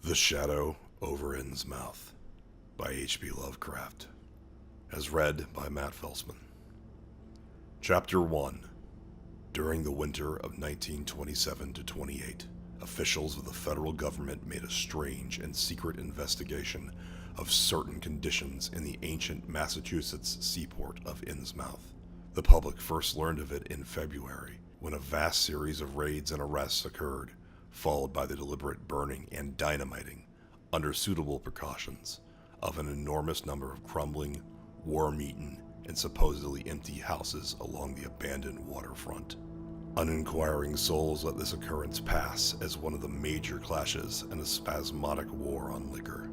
The Shadow over Innsmouth by H.P. Lovecraft, as read by Matt Felcman. Chapter 1. During the winter of 1927-28, officials of the federal government made a strange and secret investigation of certain conditions in the ancient Massachusetts seaport of Innsmouth. The public first learned of it in February, when a vast series of raids and arrests occurred, followed by the deliberate burning and dynamiting, under suitable precautions, of an enormous number of crumbling, worm-eaten, and supposedly empty houses along the abandoned waterfront. Uninquiring souls let this occurrence pass as one of the major clashes in a spasmodic war on liquor.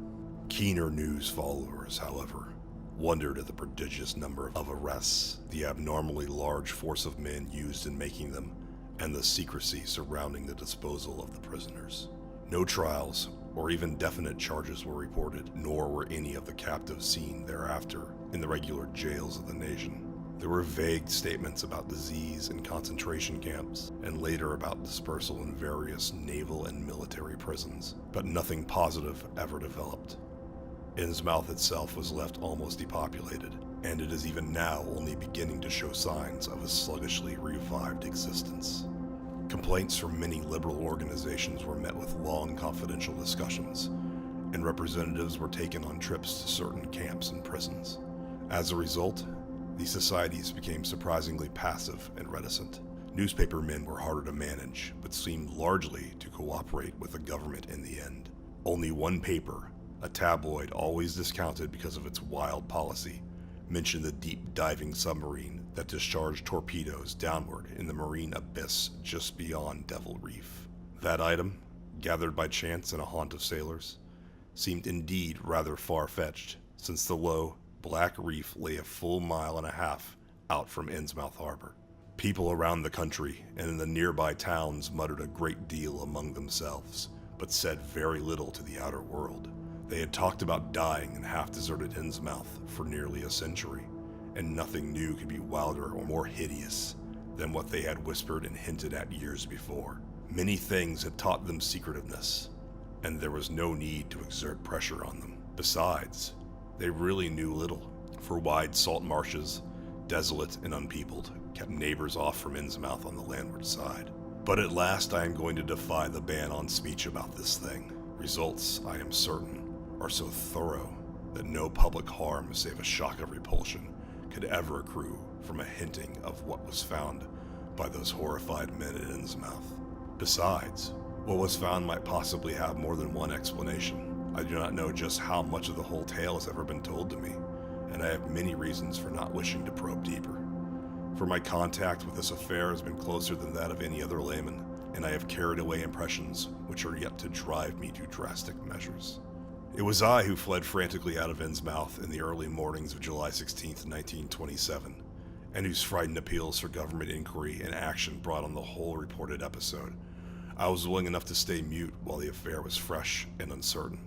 Keener news followers, however, wondered at the prodigious number of arrests, the abnormally large force of men used in making them, and the secrecy surrounding the disposal of the prisoners. No trials or even definite charges were reported, nor were any of the captives seen thereafter in the regular jails of the nation. There were vague statements about disease in concentration camps, and later about dispersal in various naval and military prisons, but nothing positive ever developed. Innsmouth itself was left almost depopulated, and it is even now only beginning to show signs of a sluggishly revived existence. Complaints from many liberal organizations were met with long confidential discussions, and representatives were taken on trips to certain camps and prisons. As a result, these societies became surprisingly passive and reticent. Newspaper men were harder to manage, but seemed largely to cooperate with the government in the end. Only one paper, a tabloid always discounted because of its wild policy, mentioned the deep-diving submarine that discharged torpedoes downward in the marine abyss just beyond Devil Reef. That item, gathered by chance in a haunt of sailors, seemed indeed rather far-fetched, since the low, black reef lay a full mile and a half out from Innsmouth Harbor. People around the country and in the nearby towns muttered a great deal among themselves, but said very little to the outer world. They had talked about dying in half-deserted Innsmouth for nearly a century, and nothing new could be wilder or more hideous than what they had whispered and hinted at years before. Many things had taught them secretiveness, and there was no need to exert pressure on them. Besides, they really knew little, for wide salt marshes, desolate and unpeopled, kept neighbors off from Innsmouth on the landward side. But at last I am going to defy the ban on speech about this thing. Results, I am certain, are so thorough that no public harm save a shock of repulsion could ever accrue from a hinting of what was found by those horrified men at Innsmouth. Besides, what was found might possibly have more than one explanation. I do not know just how much of the whole tale has ever been told to me, and I have many reasons for not wishing to probe deeper. For my contact with this affair has been closer than that of any other layman, and I have carried away impressions which are yet to drive me to drastic measures. It was I who fled frantically out of Innsmouth in the early mornings of July 16, 1927, and whose frightened appeals for government inquiry and action brought on the whole reported episode. I was willing enough to stay mute while the affair was fresh and uncertain.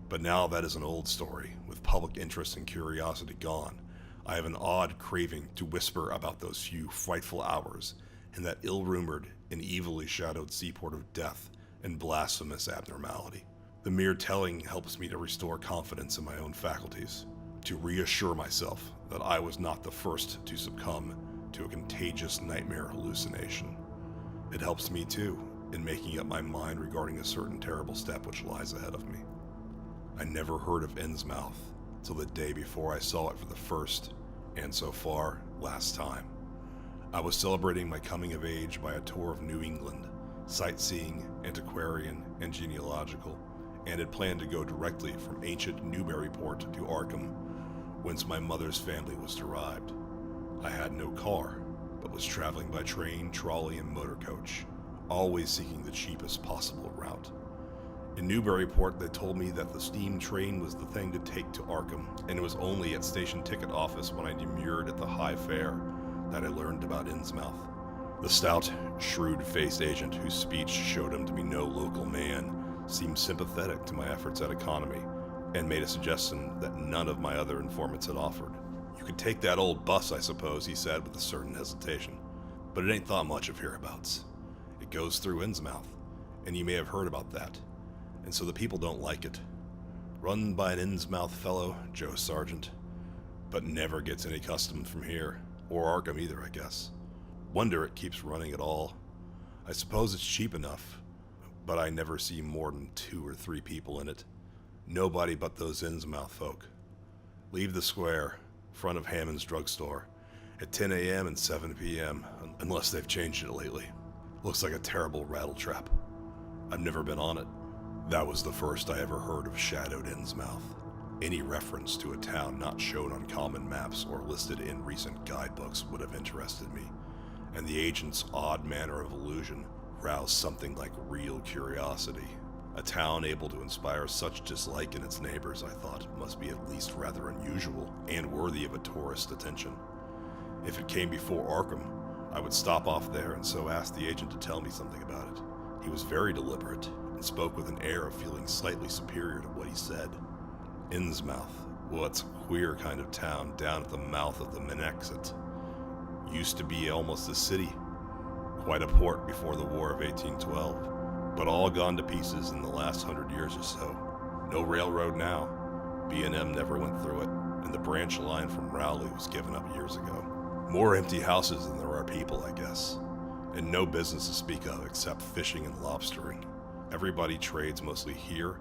But now that is an old story, with public interest and curiosity gone. I have an odd craving to whisper about those few frightful hours in that ill-rumored and evilly shadowed seaport of death and blasphemous abnormality. The mere telling helps me to restore confidence in my own faculties, to reassure myself that I was not the first to succumb to a contagious nightmare hallucination. It helps me, too, in making up my mind regarding a certain terrible step which lies ahead of me. I never heard of Innsmouth till the day before I saw it for the first, and so far, last time. I was celebrating my coming of age by a tour of New England, sightseeing, antiquarian, and genealogical, and had planned to go directly from ancient Newburyport to Arkham, whence my mother's family was derived. I had no car, but was traveling by train, trolley, and motor coach, always seeking the cheapest possible route. In Newburyport, they told me that the steam train was the thing to take to Arkham, and it was only at station ticket office when I demurred at the high fare that I learned about Innsmouth. The stout, shrewd-faced agent, whose speech showed him to be no local man, seemed sympathetic to my efforts at economy, and made a suggestion that none of my other informants had offered. "You could take that old bus, I suppose," he said with a certain hesitation, "but it ain't thought much of hereabouts. It goes through Innsmouth, and you may have heard about that. and so the people don't like it. Run by an Innsmouth fellow, Joe Sargent, but never gets any custom from here, or Arkham either, I guess. Wonder it keeps running at all. I suppose it's cheap enough, but I never see more than 2 or 3 people in it. Nobody but those Innsmouth folk. Leave the square, front of Hammond's drugstore, at 10 a.m. and 7 p.m., unless they've changed it lately. Looks like a terrible rattletrap. I've never been on it. That was the first I ever heard of shadowed Innsmouth. Any reference to a town not shown on common maps or listed in recent guidebooks would have interested me, and the agent's odd manner of illusion roused something like real curiosity. A town able to inspire such dislike in its neighbors, I thought, must be at least rather unusual and worthy of a tourist's attention. If it came before Arkham, I would stop off there and so ask the agent to tell me something about it. He was very deliberate and spoke with an air of feeling slightly superior to what he said. Innsmouth, well, it's a queer kind of town down at the mouth of the Menexit. Used to be almost a city, quite a port before the War of 1812, but all gone to pieces in the last 100 years or so. No railroad now. B&M never went through it, and the branch line from Rowley was given up years ago. More empty houses than there are people, I guess, and no business to speak of except fishing and lobstering. Everybody trades mostly here,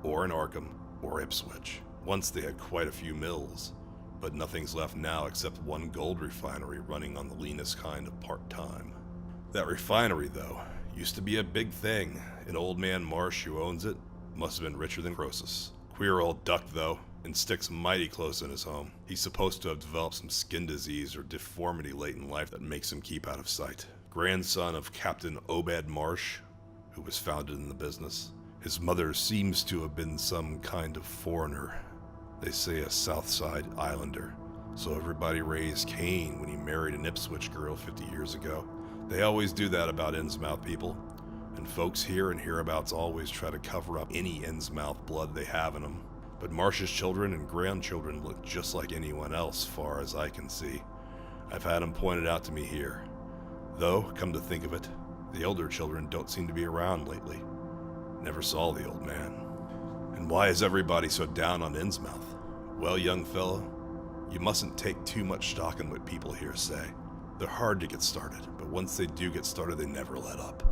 or in Arkham, or Ipswich. Once they had quite a few mills, but nothing's left now except one gold refinery running on the leanest kind of part-time. That refinery, though, used to be a big thing. An old man Marsh who owns it must have been richer than Croesus. Queer old duck, though, and sticks mighty close in his home. He's supposed to have developed some skin disease or deformity late in life that makes him keep out of sight. Grandson of Captain Obed Marsh, who was founded in the business. His mother seems to have been some kind of foreigner. They say a Southside Islander. So everybody raised Cain when he married an Ipswich girl 50 years ago. They always do that about Innsmouth people. And folks here and hereabouts always try to cover up any Innsmouth blood they have in them. But Marsh's children and grandchildren look just like anyone else, far as I can see. I've had them pointed out to me here. Though, come to think of it, the elder children don't seem to be around lately. Never saw the old man. And why is everybody so down on Innsmouth? Well, young fellow, you mustn't take too much stock in what people here say. They're hard to get started, but once they do get started, they never let up.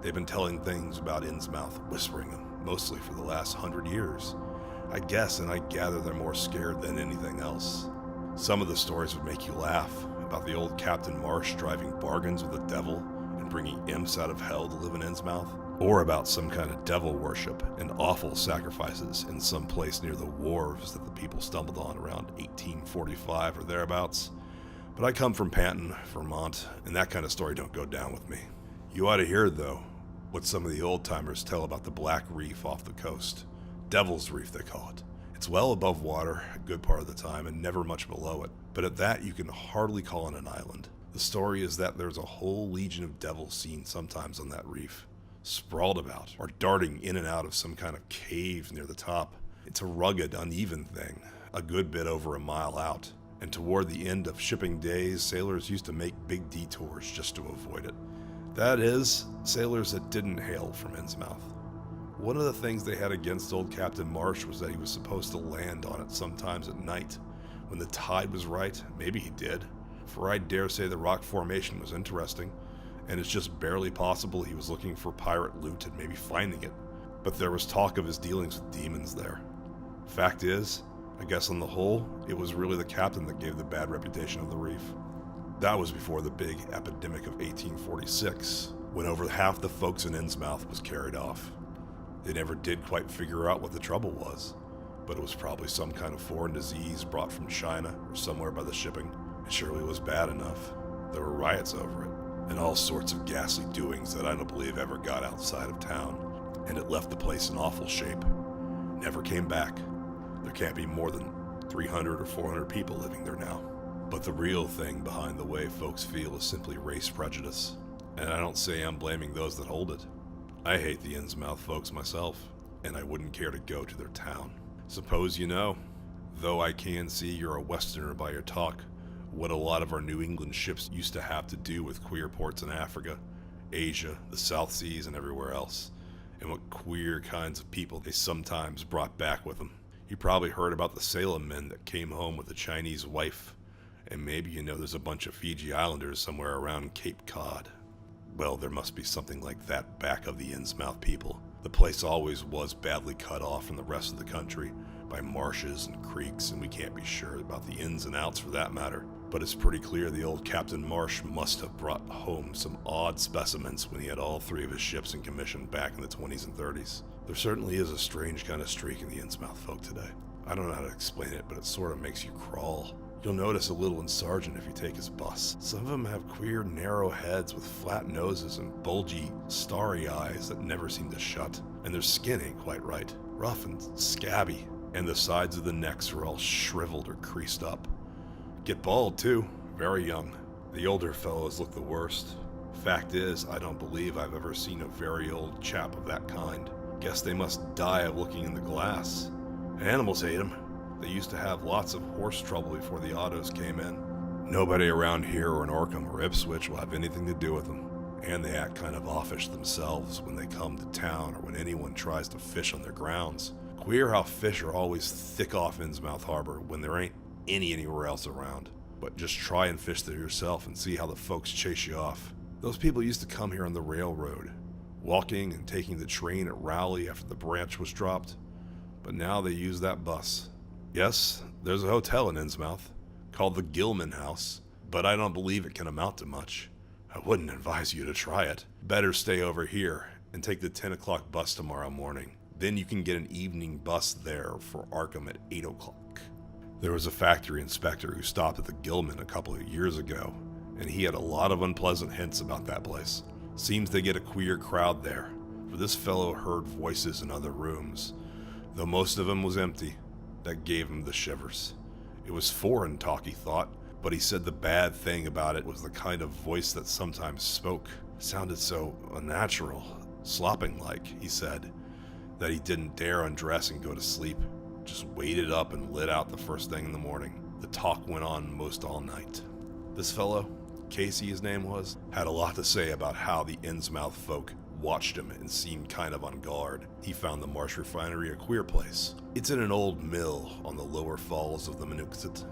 They've been telling things about Innsmouth, whispering them, mostly for the last 100 years. I guess, and I gather they're more scared than anything else. Some of the stories would make you laugh, about the old Captain Marsh driving bargains with the devil and bringing imps out of hell to live in Innsmouth, or about some kind of devil worship and awful sacrifices in some place near the wharves that the people stumbled on around 1845 or thereabouts. But I come from Panton, Vermont, and that kind of story don't go down with me. You ought to hear, though, what some of the old-timers tell about the Black Reef off the coast. Devil's Reef, they call it. It's well above water a good part of the time and never much below it, but at that you can hardly call it an island. The story is that there's a whole legion of devils seen sometimes on that reef, sprawled about, or darting in and out of some kind of cave near the top. It's a rugged, uneven thing, a good bit over a mile out, and toward the end of shipping days, sailors used to make big detours just to avoid it. That is, sailors that didn't hail from Innsmouth. One of the things they had against old Captain Marsh was that he was supposed to land on it sometimes at night. When the tide was right, maybe he did, for I dare say the rock formation was interesting, and it's just barely possible he was looking for pirate loot and maybe finding it. But there was talk of his dealings with demons there. Fact is, I guess on the whole, it was really the captain that gave the bad reputation of the reef. That was before the big epidemic of 1846, when over half the folks in Innsmouth was carried off. They never did quite figure out what the trouble was, but it was probably some kind of foreign disease brought from China or somewhere by the shipping. It surely was bad enough. There were riots over it, and all sorts of ghastly doings that I don't believe ever got outside of town, and it left the place in awful shape. Never came back. There can't be more than 300 or 400 people living there now. But the real thing behind the way folks feel is simply race prejudice, and I don't say I'm blaming those that hold it. I hate the Innsmouth folks myself, and I wouldn't care to go to their town. Suppose you know, though I can see you're a Westerner by your talk, what a lot of our New England ships used to have to do with queer ports in Africa, Asia, the South Seas, and everywhere else. and what queer kinds of people they sometimes brought back with them. You probably heard about the Salem men that came home with a Chinese wife, and maybe you know there's a bunch of Fiji Islanders somewhere around Cape Cod. Well, there must be something like that back of the Innsmouth people. The place always was badly cut off from the rest of the country by marshes and creeks, and we can't be sure about the ins and outs for that matter. But it's pretty clear the old Captain Marsh must have brought home some odd specimens when he had all 3 of his ships in commission back in the 20s and 30s. There certainly is a strange kind of streak in the Innsmouth folk today. I don't know how to explain it, but it sort of makes you crawl. You'll notice a little in Sargent if you take his bus. Some of them have queer, narrow heads with flat noses and bulgy, starry eyes that never seem to shut. And their skin ain't quite right. Rough and scabby. And the sides of the necks are all shriveled or creased up. Get bald, too. Very young. The older fellows look the worst. Fact is, I don't believe I've ever seen a very old chap of that kind. Guess they must die of looking in the glass. Animals hate 'em. They used to have lots of horse trouble before the autos came in. Nobody around here or in Arkham or Ipswich will have anything to do with them. And they act kind of offish themselves when they come to town or when anyone tries to fish on their grounds. Queer how fish are always thick off Innsmouth Harbor when there ain't anywhere else around. But just try and fish there yourself and see how the folks chase you off. Those people used to come here on the railroad, walking and taking the train at Rowley after the branch was dropped. But now they use that bus. Yes, there's a hotel in Innsmouth called the Gilman House, but I don't believe it can amount to much. I wouldn't advise you to try it. Better stay over here and take the 10 o'clock bus tomorrow morning. Then you can get an evening bus there for Arkham at 8 o'clock. There was a factory inspector who stopped at the Gilman a couple of years ago, and he had a lot of unpleasant hints about that place. Seems they get a queer crowd there, for this fellow heard voices in other rooms, though most of them was empty. That gave him the shivers. It was foreign talk, he thought, but he said the bad thing about it was the kind of voice that sometimes spoke. Sounded so unnatural, slopping-like, he said, that he didn't dare undress and go to sleep. Just waited up and lit out the first thing in the morning. The talk went on most all night. This fellow, Casey his name was, had a lot to say about how the Innsmouth folk watched him and seemed kind of on guard. He found the Marsh Refinery a queer place. It's in an old mill on the lower falls of the Manooksut.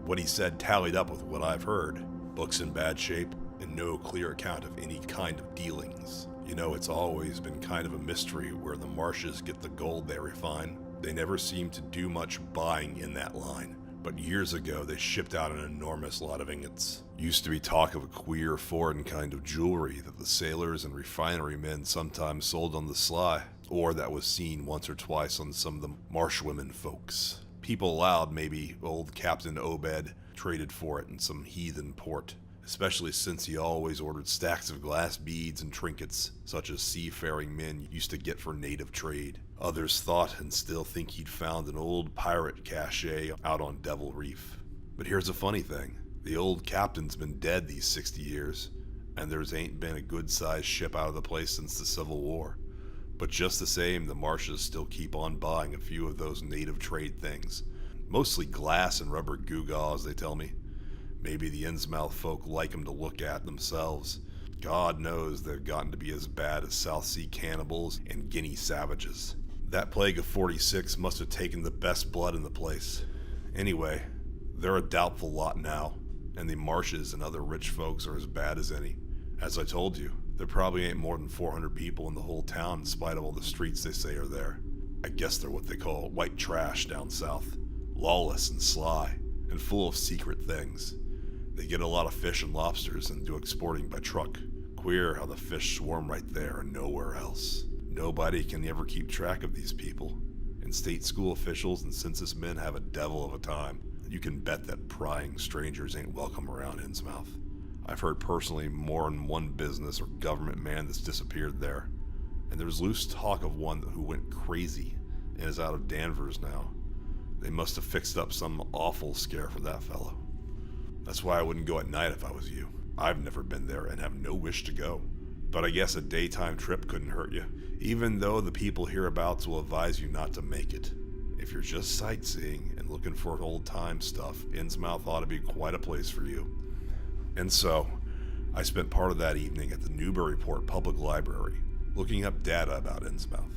What he said tallied up with what I've heard. Books in bad shape and no clear account of any kind of dealings. You know, it's always been kind of a mystery where the Marshes get the gold they refine. They never seem to do much buying in that line. But years ago, they shipped out an enormous lot of ingots. Used to be talk of a queer foreign kind of jewelry that the sailors and refinery men sometimes sold on the sly, or that was seen once or twice on some of the marshwomen folks. People allowed maybe old Captain Obed traded for it in some heathen port, especially since he always ordered stacks of glass beads and trinkets, such as seafaring men used to get for native trade. Others thought and still think he'd found an old pirate cache out on Devil Reef. But here's a funny thing. The old captain's been dead these 60 years, and there's ain't been a good-sized ship out of the place since the Civil War. But just the same, the Marshes still keep on buying a few of those native trade things. Mostly glass and rubber gewgaws, they tell me. Maybe the Innsmouth folk like 'em to look at themselves. God knows they've gotten to be as bad as South Sea cannibals and Guinea savages. That plague of 46 must have taken the best blood in the place. Anyway, they're a doubtful lot now, and the Marshes and other rich folks are as bad as any. As I told you, there probably ain't more than 400 people in the whole town in spite of all the streets they say are there. I guess they're what they call white trash down south. Lawless and sly, and full of secret things. They get a lot of fish and lobsters and do exporting by truck. Queer how the fish swarm right there and nowhere else. Nobody can ever keep track of these people, and state school officials and census men have a devil of a time. You can bet that prying strangers ain't welcome around Innsmouth. I've heard personally more than one business or government man that's disappeared there, and there's loose talk of one who went crazy and is out of Danvers now. They must have fixed up some awful scare for that fellow. That's why I wouldn't go at night if I was you. I've never been there and have no wish to go. But I guess a daytime trip couldn't hurt you, even though the people hereabouts will advise you not to make it. If you're just sightseeing and looking for old-time stuff, Innsmouth ought to be quite a place for you. And so, I spent part of that evening at the Newburyport Public Library, looking up data about Innsmouth.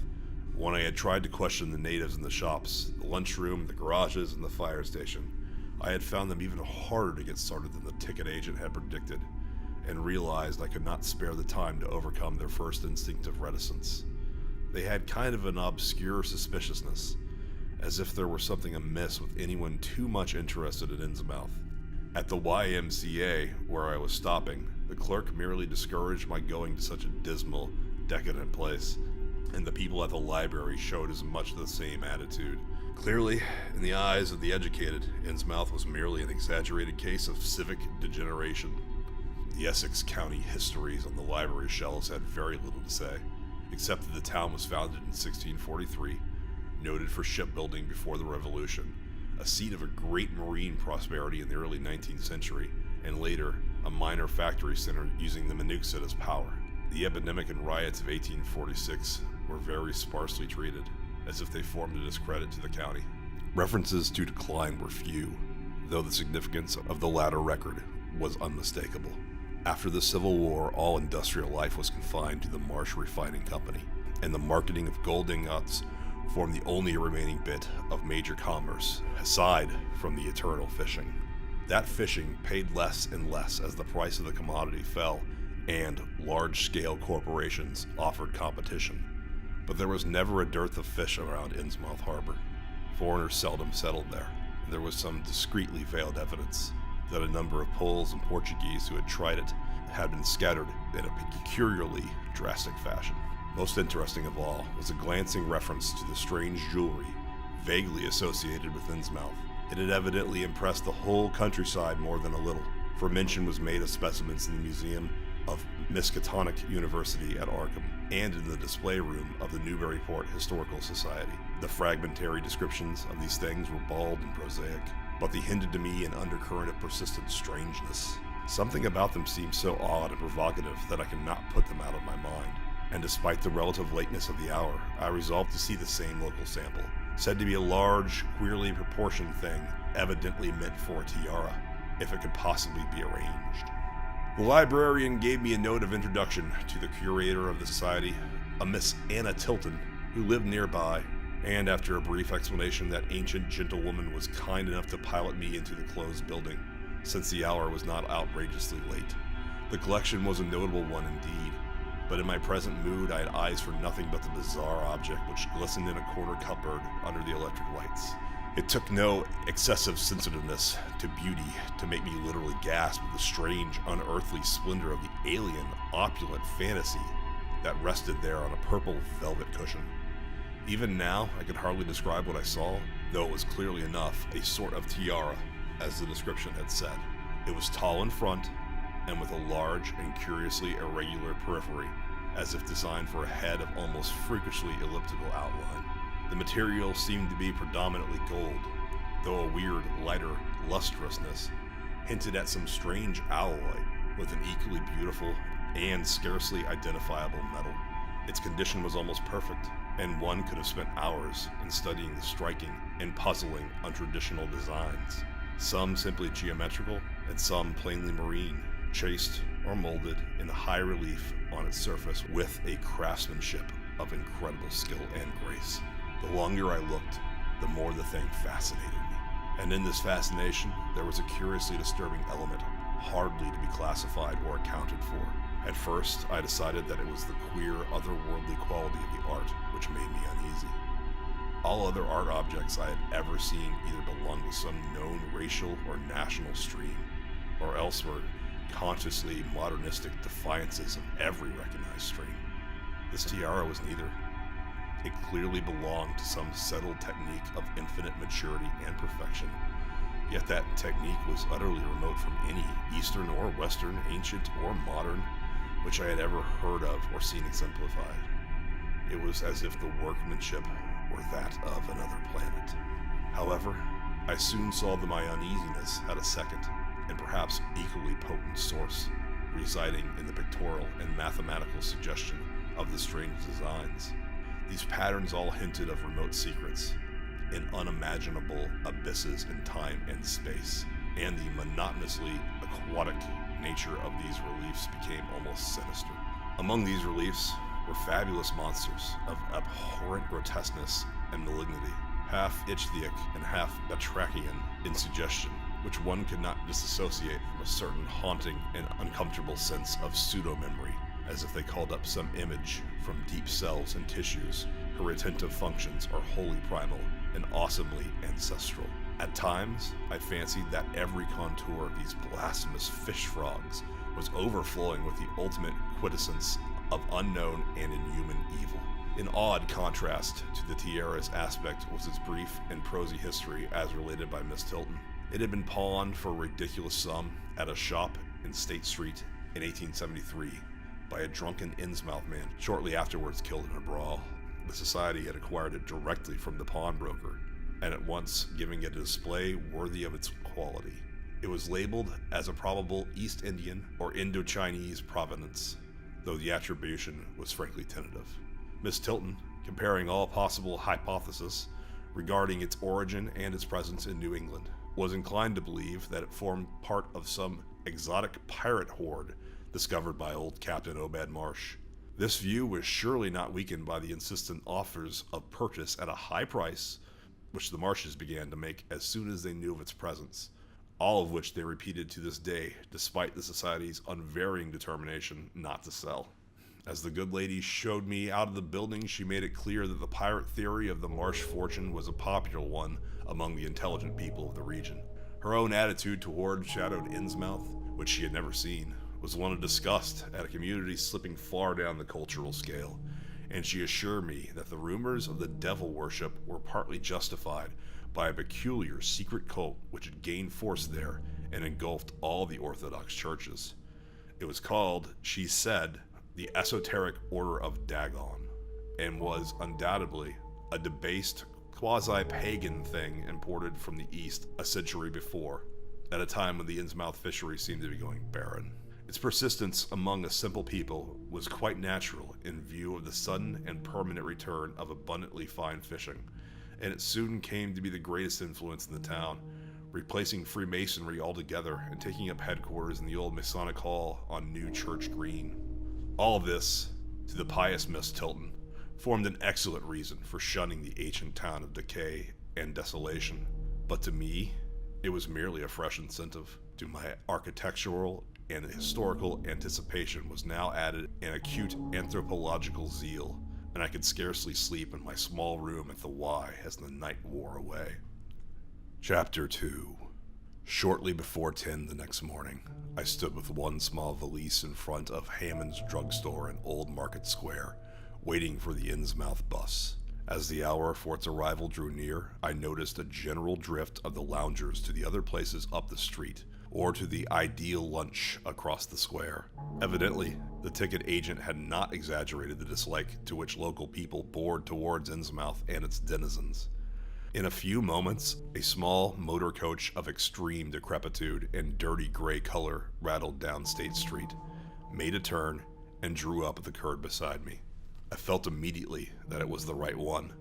When I had tried to question the natives in the shops, the lunchroom, the garages, and the fire station, I had found them even harder to get started than the ticket agent had predicted, and realized I could not spare the time to overcome their first instinct of reticence. They had kind of an obscure suspiciousness, as if there were something amiss with anyone too much interested in Innsmouth. At the YMCA, where I was stopping, the clerk merely discouraged my going to such a dismal, decadent place, and the people at the library showed as much the same attitude. Clearly, in the eyes of the educated, Innsmouth was merely an exaggerated case of civic degeneration. The Essex County histories on the library shelves had very little to say, except that the town was founded in 1643, noted for shipbuilding before the Revolution, a seat of a great marine prosperity in the early 19th century, and later, a minor factory center using the Manooksut as power. The epidemic and riots of 1846 were very sparsely treated, as if they formed a discredit to the county. References to decline were few, though the significance of the latter record was unmistakable. After the Civil War, all industrial life was confined to the Marsh Refining Company, and the marketing of gold ingots formed the only remaining bit of major commerce, aside from the eternal fishing. That fishing paid less and less as the price of the commodity fell, and large-scale corporations offered competition. But there was never a dearth of fish around Innsmouth Harbor. Foreigners seldom settled there, and there was some discreetly veiled evidence that a number of Poles and Portuguese who had tried it had been scattered in a peculiarly drastic fashion. Most interesting of all was a glancing reference to the strange jewelry vaguely associated with Innsmouth. It had evidently impressed the whole countryside more than a little, for mention was made of specimens in the Museum of Miskatonic University at Arkham, and in the display room of the Newburyport Historical Society. The fragmentary descriptions of these things were bald and prosaic, but they hinted to me an undercurrent of persistent strangeness. Something about them seemed so odd and provocative that I could not put them out of my mind. And despite the relative lateness of the hour, I resolved to see the same local sample, said to be a large, queerly proportioned thing, evidently meant for a tiara, if it could possibly be arranged. The librarian gave me a note of introduction to the curator of the society, a Miss Anna Tilton, who lived nearby, and after a brief explanation, that ancient gentlewoman was kind enough to pilot me into the closed building, since the hour was not outrageously late. The collection was a notable one indeed, but in my present mood I had eyes for nothing but the bizarre object which glistened in a corner cupboard under the electric lights. It took no excessive sensitiveness to beauty to make me literally gasp at the strange, unearthly splendor of the alien, opulent fantasy that rested there on a purple velvet cushion. Even now, I could hardly describe what I saw, though it was clearly enough a sort of tiara, as the description had said. It was tall in front, and with a large and curiously irregular periphery, as if designed for a head of almost freakishly elliptical outline. The material seemed to be predominantly gold, though a weird, lighter lustrousness hinted at some strange alloy with an equally beautiful and scarcely identifiable metal. Its condition was almost perfect, and one could have spent hours in studying the striking and puzzling untraditional designs, some simply geometrical and some plainly marine, chased or molded in high relief on its surface with a craftsmanship of incredible skill and grace. The longer I looked, the more the thing fascinated me. And in this fascination, there was a curiously disturbing element, hardly to be classified or accounted for. At first, I decided that it was the queer, otherworldly quality of the art which made me uneasy. All other art objects I had ever seen either belonged to some known racial or national stream, or else were consciously modernistic defiances of every recognized stream. This tiara was neither. It clearly belonged to some settled technique of infinite maturity and perfection, yet that technique was utterly remote from any Eastern or Western, ancient or modern, which I had ever heard of or seen exemplified. It was as if the workmanship were that of another planet. However, I soon saw that my uneasiness had a second, and perhaps equally potent source, residing in the pictorial and mathematical suggestion of the strange designs. These patterns all hinted of remote secrets, in unimaginable abysses in time and space, and the monotonously aquatic nature of these reliefs became almost sinister. Among these reliefs were fabulous monsters of abhorrent grotesqueness and malignity, half ichthyaic and half batrachian in suggestion, which one could not disassociate from a certain haunting and uncomfortable sense of pseudo-memory, as if they called up some image from deep cells and tissues. Her retentive functions are wholly primal and awesomely ancestral. At times, I fancied that every contour of these blasphemous fish frogs was overflowing with the ultimate quintessence of unknown and inhuman evil. In odd contrast to the tiara's aspect was its brief and prosy history as related by Miss Tilton. It had been pawned for a ridiculous sum at a shop in State Street in 1873 by a drunken Innsmouth man, shortly afterwards killed in a brawl. The society had acquired it directly from the pawnbroker, and at once giving it a display worthy of its quality. It was labeled as a probable East Indian or Indo-Chinese provenance, though the attribution was frankly tentative. Miss Tilton, comparing all possible hypotheses regarding its origin and its presence in New England, was inclined to believe that it formed part of some exotic pirate horde discovered by old Captain Obed Marsh. This view was surely not weakened by the insistent offers of purchase at a high price, which the Marshes began to make as soon as they knew of its presence, all of which they repeated to this day, despite the society's unvarying determination not to sell. As the good lady showed me out of the building, she made it clear that the pirate theory of the Marsh fortune was a popular one among the intelligent people of the region. Her own attitude toward shadowed Innsmouth, which she had never seen, was one of disgust at a community slipping far down the cultural scale, and she assured me that the rumors of the devil worship were partly justified by a peculiar secret cult which had gained force there and engulfed all the Orthodox churches. It was called, she said, the Esoteric Order of Dagon, and was undoubtedly a debased, quasi-pagan thing imported from the East a century before, at a time when the Innsmouth fishery seemed to be going barren. Its persistence among a simple people was quite natural in view of the sudden and permanent return of abundantly fine fishing, and it soon came to be the greatest influence in the town, replacing Freemasonry altogether and taking up headquarters in the old Masonic Hall on New Church Green. All this, to the pious Miss Tilton, formed an excellent reason for shunning the ancient town of decay and desolation, but to me, it was merely a fresh incentive. To my architectural and historical anticipation was now added an acute anthropological zeal, and I could scarcely sleep in my small room at the Y as the night wore away. Chapter 2. Shortly before 10 the next morning, I stood with one small valise in front of Hammond's drugstore in Old Market Square, waiting for the Innsmouth bus. As the hour for its arrival drew near, I noticed a general drift of the loungers to the other places up the street, or to the ideal lunch across the square. Evidently, the ticket agent had not exaggerated the dislike to which local people bore towards Innsmouth and its denizens. In a few moments, a small motor coach of extreme decrepitude and dirty gray color rattled down State Street, made a turn, and drew up at the curb beside me. I felt immediately that it was the right one.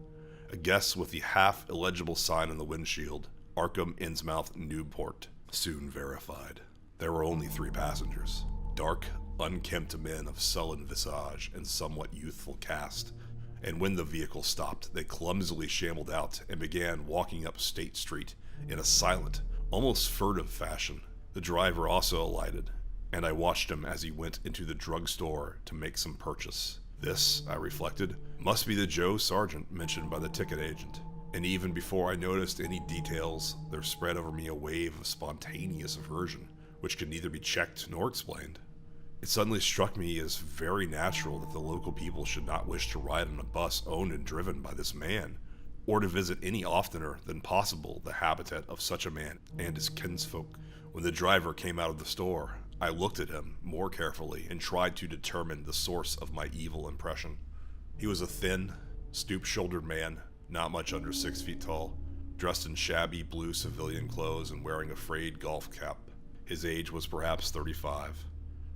A guess with the half-illegible sign on the windshield, Arkham Innsmouth Newport, soon verified. There were only 3 passengers, dark, unkempt men of sullen visage and somewhat youthful cast, and when the vehicle stopped, they clumsily shambled out and began walking up State Street in a silent, almost furtive fashion. The driver also alighted, and I watched him as he went into the drugstore to make some purchase. This, I reflected, must be the Joe Sargent mentioned by the ticket agent, and even before I noticed any details, there spread over me a wave of spontaneous aversion, which could neither be checked nor explained. It suddenly struck me as very natural that the local people should not wish to ride on a bus owned and driven by this man, or to visit any oftener than possible the habitat of such a man and his kinsfolk. When the driver came out of the store, I looked at him more carefully and tried to determine the source of my evil impression. He was a thin, stoop-shouldered man, not much under 6 feet tall, dressed in shabby blue civilian clothes and wearing a frayed golf cap. His age was perhaps 35,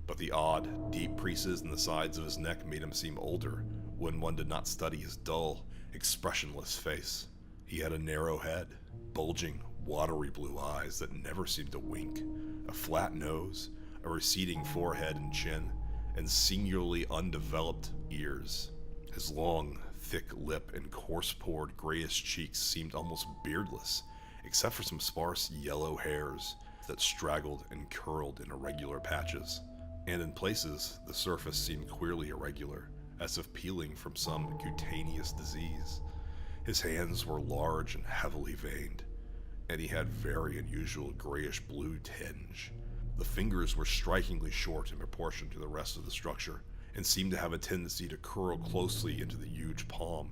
but the odd, deep creases in the sides of his neck made him seem older when one did not study his dull, expressionless face. He had a narrow head, bulging, watery blue eyes that never seemed to wink, a flat nose, a receding forehead and chin, and singularly undeveloped ears. His long, thick lip and coarse-pored grayish cheeks seemed almost beardless, except for some sparse yellow hairs that straggled and curled in irregular patches. And in places, the surface seemed queerly irregular, as if peeling from some cutaneous disease. His hands were large and heavily veined, and he had very unusual grayish-blue tinge. The fingers were strikingly short in proportion to the rest of the structure, and seemed to have a tendency to curl closely into the huge palm.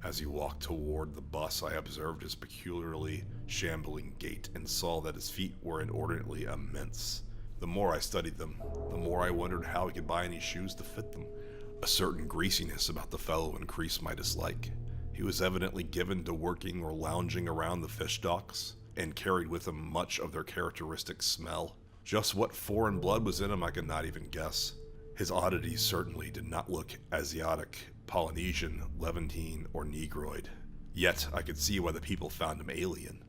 As he walked toward the bus, I observed his peculiarly shambling gait and saw that his feet were inordinately immense. The more I studied them, the more I wondered how he could buy any shoes to fit them. A certain greasiness about the fellow increased my dislike. He was evidently given to working or lounging around the fish docks, and carried with him much of their characteristic smell. Just what foreign blood was in him I could not even guess. His oddities certainly did not look Asiatic, Polynesian, Levantine, or Negroid. Yet I could see why the people found him alien.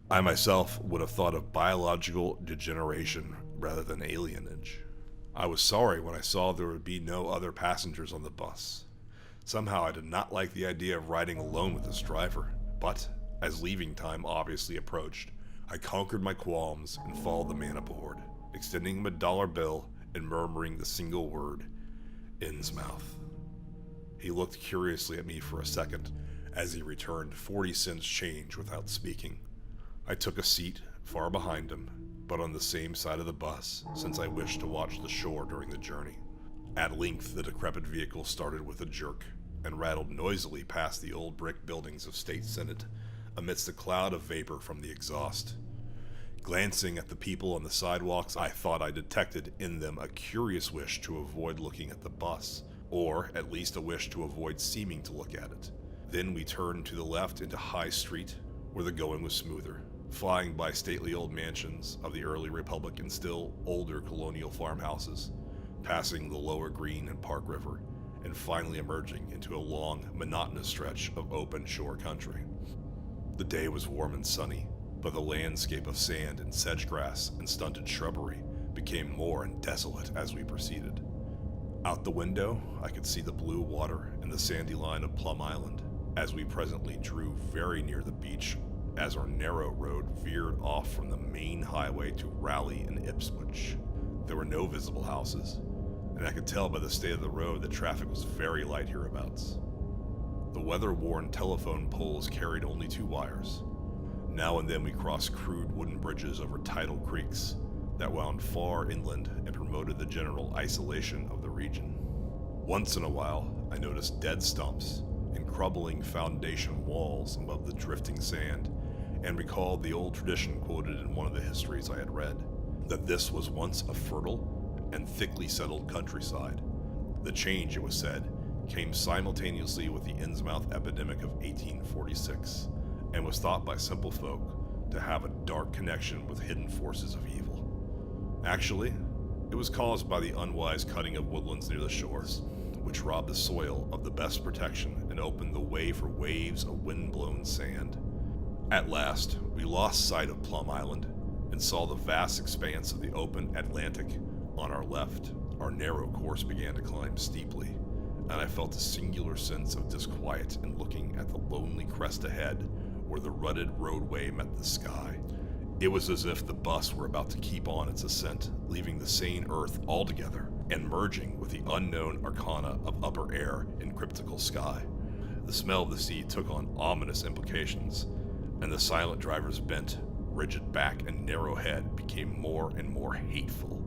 I myself would have thought of biological degeneration rather than alienage. I was sorry when I saw there would be no other passengers on the bus. Somehow I did not like the idea of riding alone with this driver, but as leaving time obviously approached, I conquered my qualms and followed the man aboard, extending him a dollar bill and murmuring the single word, Innsmouth. He looked curiously at me for a second as he returned 40 cents change without speaking. I took a seat far behind him, but on the same side of the bus, since I wished to watch the shore during the journey. At length the decrepit vehicle started with a jerk and rattled noisily past the old brick buildings of State Senate amidst a cloud of vapor from the exhaust. Glancing at the people on the sidewalks, I thought I detected in them a curious wish to avoid looking at the bus, or at least a wish to avoid seeming to look at it. Then we turned to the left into High Street, where the going was smoother, flying by stately old mansions of the early Republic and still older colonial farmhouses, passing the Lower Green and Park River, and finally emerging into a long, monotonous stretch of open shore country. The day was warm and sunny, but the landscape of sand and sedge-grass and stunted shrubbery became more and desolate as we proceeded. Out the window, I could see the blue water and the sandy line of Plum Island as we presently drew very near the beach as our narrow road veered off from the main highway to Raleigh and Ipswich. There were no visible houses, and I could tell by the state of the road that traffic was very light hereabouts. The weather-worn telephone poles carried only 2 wires. Now and then we crossed crude wooden bridges over tidal creeks that wound far inland and promoted the general isolation of the region. Once in a while, I noticed dead stumps and crumbling foundation walls above the drifting sand, and recalled the old tradition quoted in one of the histories I had read, that this was once a fertile and thickly settled countryside. The change, it was said, came simultaneously with the Innsmouth epidemic of 1846, and was thought by simple folk to have a dark connection with hidden forces of evil. Actually, it was caused by the unwise cutting of woodlands near the shores, which robbed the soil of the best protection and opened the way for waves of wind-blown sand. At last, we lost sight of Plum Island and saw the vast expanse of the open Atlantic on our left. Our narrow course began to climb steeply, and I felt a singular sense of disquiet in looking at the lonely crest ahead where the rutted roadway met the sky. It was as if the bus were about to keep on its ascent, leaving the sane earth altogether and merging with the unknown arcana of upper air and cryptical sky. The smell of the sea took on ominous implications, and the silent driver's bent, rigid back and narrow head became more and more hateful.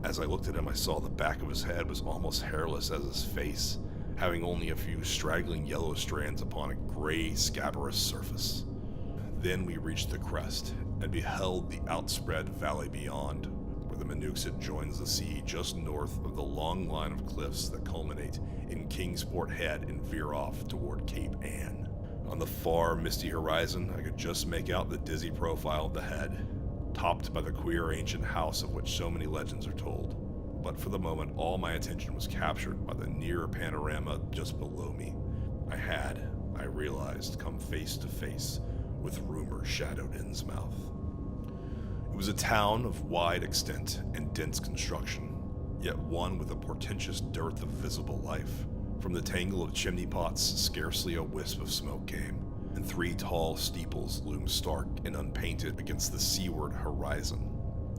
As I looked at him, I saw the back of his head was almost hairless as his face, having only a few straggling yellow strands upon a gray, scabrous surface. Then we reached the crest and beheld the outspread valley beyond, where the Manooksut joins the sea just north of the long line of cliffs that culminate in Kingsport Head and veer off toward Cape Ann. On the far, misty horizon, I could just make out the dizzy profile of the head, topped by the queer ancient house of which so many legends are told. But for the moment, all my attention was captured by the near panorama just below me. I realized, come face to face with rumor-shadowed Innsmouth. It was a town of wide extent and dense construction, yet one with a portentous dearth of visible life. From the tangle of chimney pots, scarcely a wisp of smoke came, and 3 tall steeples loomed stark and unpainted against the seaward horizon.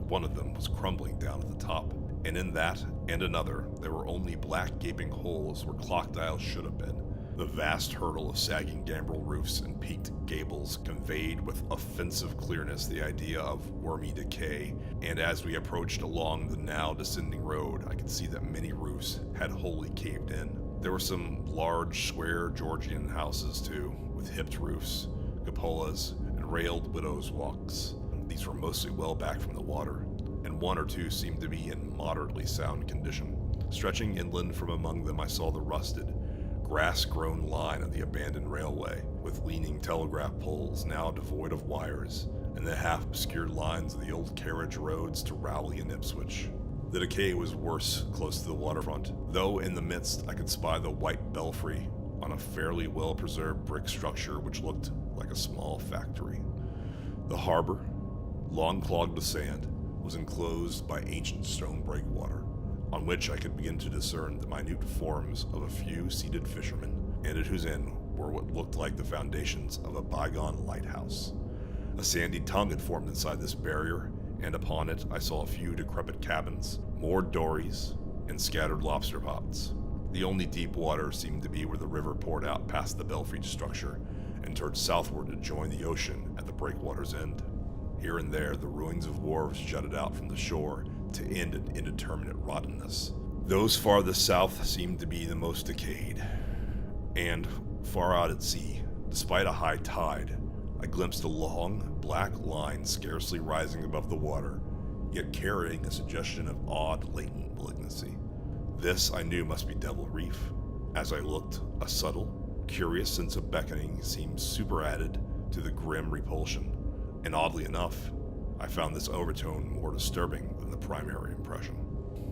One of them was crumbling down at the top, and in that and another there were only black gaping holes where clock dials should have been. The vast hurdle of sagging gambrel roofs and peaked gables conveyed with offensive clearness the idea of wormy decay, and as we approached along the now descending road, I could see that many roofs had wholly caved in. There were some large, square Georgian houses too, with hipped roofs, cupolas, and railed widows' walks. These were mostly well back from the water, and 1 or 2 seemed to be in moderately sound condition. Stretching inland from among them, I saw the rusted, grass-grown line of the abandoned railway, with leaning telegraph poles now devoid of wires, and the half-obscured lines of the old carriage roads to Rowley and Ipswich. The decay was worse close to the waterfront, though in the midst I could spy the white belfry on a fairly well-preserved brick structure which looked like a small factory. The harbor, long clogged with sand, was enclosed by ancient stone breakwater, on which I could begin to discern the minute forms of a few seated fishermen, and at whose end were what looked like the foundations of a bygone lighthouse. A sandy tongue had formed inside this barrier, and upon it I saw a few decrepit cabins, moored dories, and scattered lobster pots. The only deep water seemed to be where the river poured out past the belfried structure and turned southward to join the ocean at the breakwater's end. Here and there the ruins of wharves jutted out from the shore to end in indeterminate rottenness. Those farthest south seemed to be the most decayed, and far out at sea, despite a high tide, I glimpsed a long, black line scarcely rising above the water, yet carrying a suggestion of odd, latent malignancy. This I knew must be Devil Reef. As I looked, a subtle, curious sense of beckoning seemed superadded to the grim repulsion, and oddly enough, I found this overtone more disturbing than the primary impression.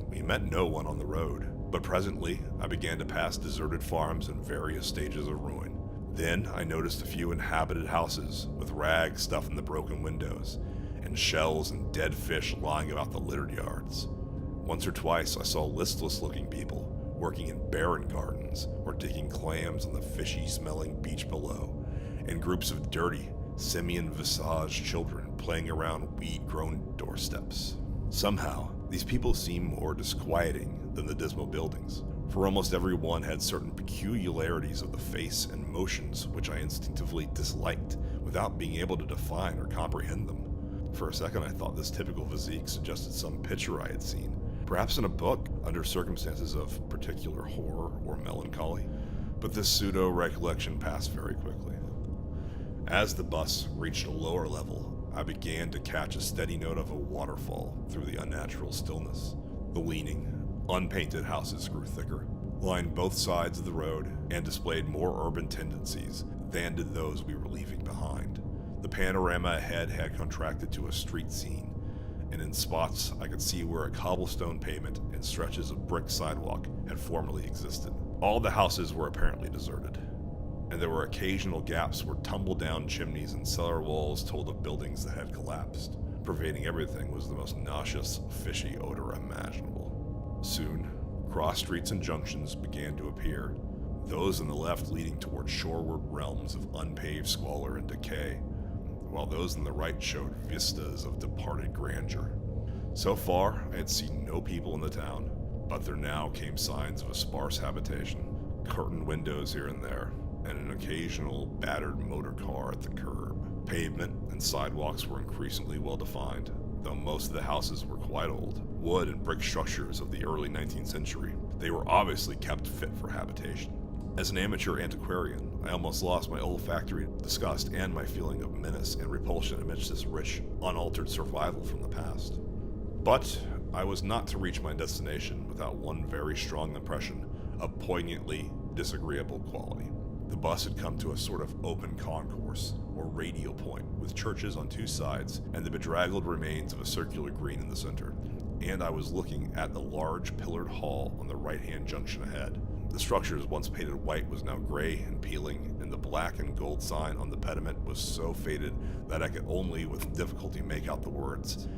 We met no one on the road, but presently I began to pass deserted farms in various stages of ruin. Then I noticed a few inhabited houses with rags stuffed in the broken windows, and shells and dead fish lying about the littered yards. Once or twice I saw listless-looking people working in barren gardens or digging clams on the fishy-smelling beach below, and groups of dirty, simian-visaged children playing around weed-grown doorsteps. Somehow, these people seemed more disquieting than the dismal buildings, for almost every one had certain peculiarities of the face and motions which I instinctively disliked without being able to define or comprehend them. For a second I thought this typical physique suggested some picture I had seen, perhaps in a book, under circumstances of particular horror or melancholy, but this pseudo-recollection passed very quickly. As the bus reached a lower level, I began to catch a steady note of a waterfall through the unnatural stillness. The leaning, unpainted houses grew thicker, lined both sides of the road, and displayed more urban tendencies than did those we were leaving behind. The panorama ahead had contracted to a street scene, and in spots I could see where a cobblestone pavement and stretches of brick sidewalk had formerly existed. All the houses were apparently deserted, and there were occasional gaps where tumble-down chimneys and cellar walls told of buildings that had collapsed. Pervading everything was the most nauseous, fishy odor imaginable. Soon, cross streets and junctions began to appear, those on the left leading toward shoreward realms of unpaved squalor and decay, while those on the right showed vistas of departed grandeur. So far, I had seen no people in the town, but there now came signs of a sparse habitation, curtained windows here and there, and an occasional battered motor car at the curb. Pavement and sidewalks were increasingly well defined, though most of the houses were quite old, wood and brick structures of the early 19th century. They were obviously kept fit for habitation. As an amateur antiquarian, I almost lost my olfactory disgust and my feeling of menace and repulsion amidst this rich, unaltered survival from the past. But I was not to reach my destination without one very strong impression of poignantly disagreeable quality. The bus had come to a sort of open concourse, or radial point, with churches on two sides and the bedraggled remains of a circular green in the center, and I was looking at the large pillared hall on the right-hand junction ahead. The structure, once painted white, was now gray and peeling, and the black and gold sign on the pediment was so faded that I could only with difficulty make out the words,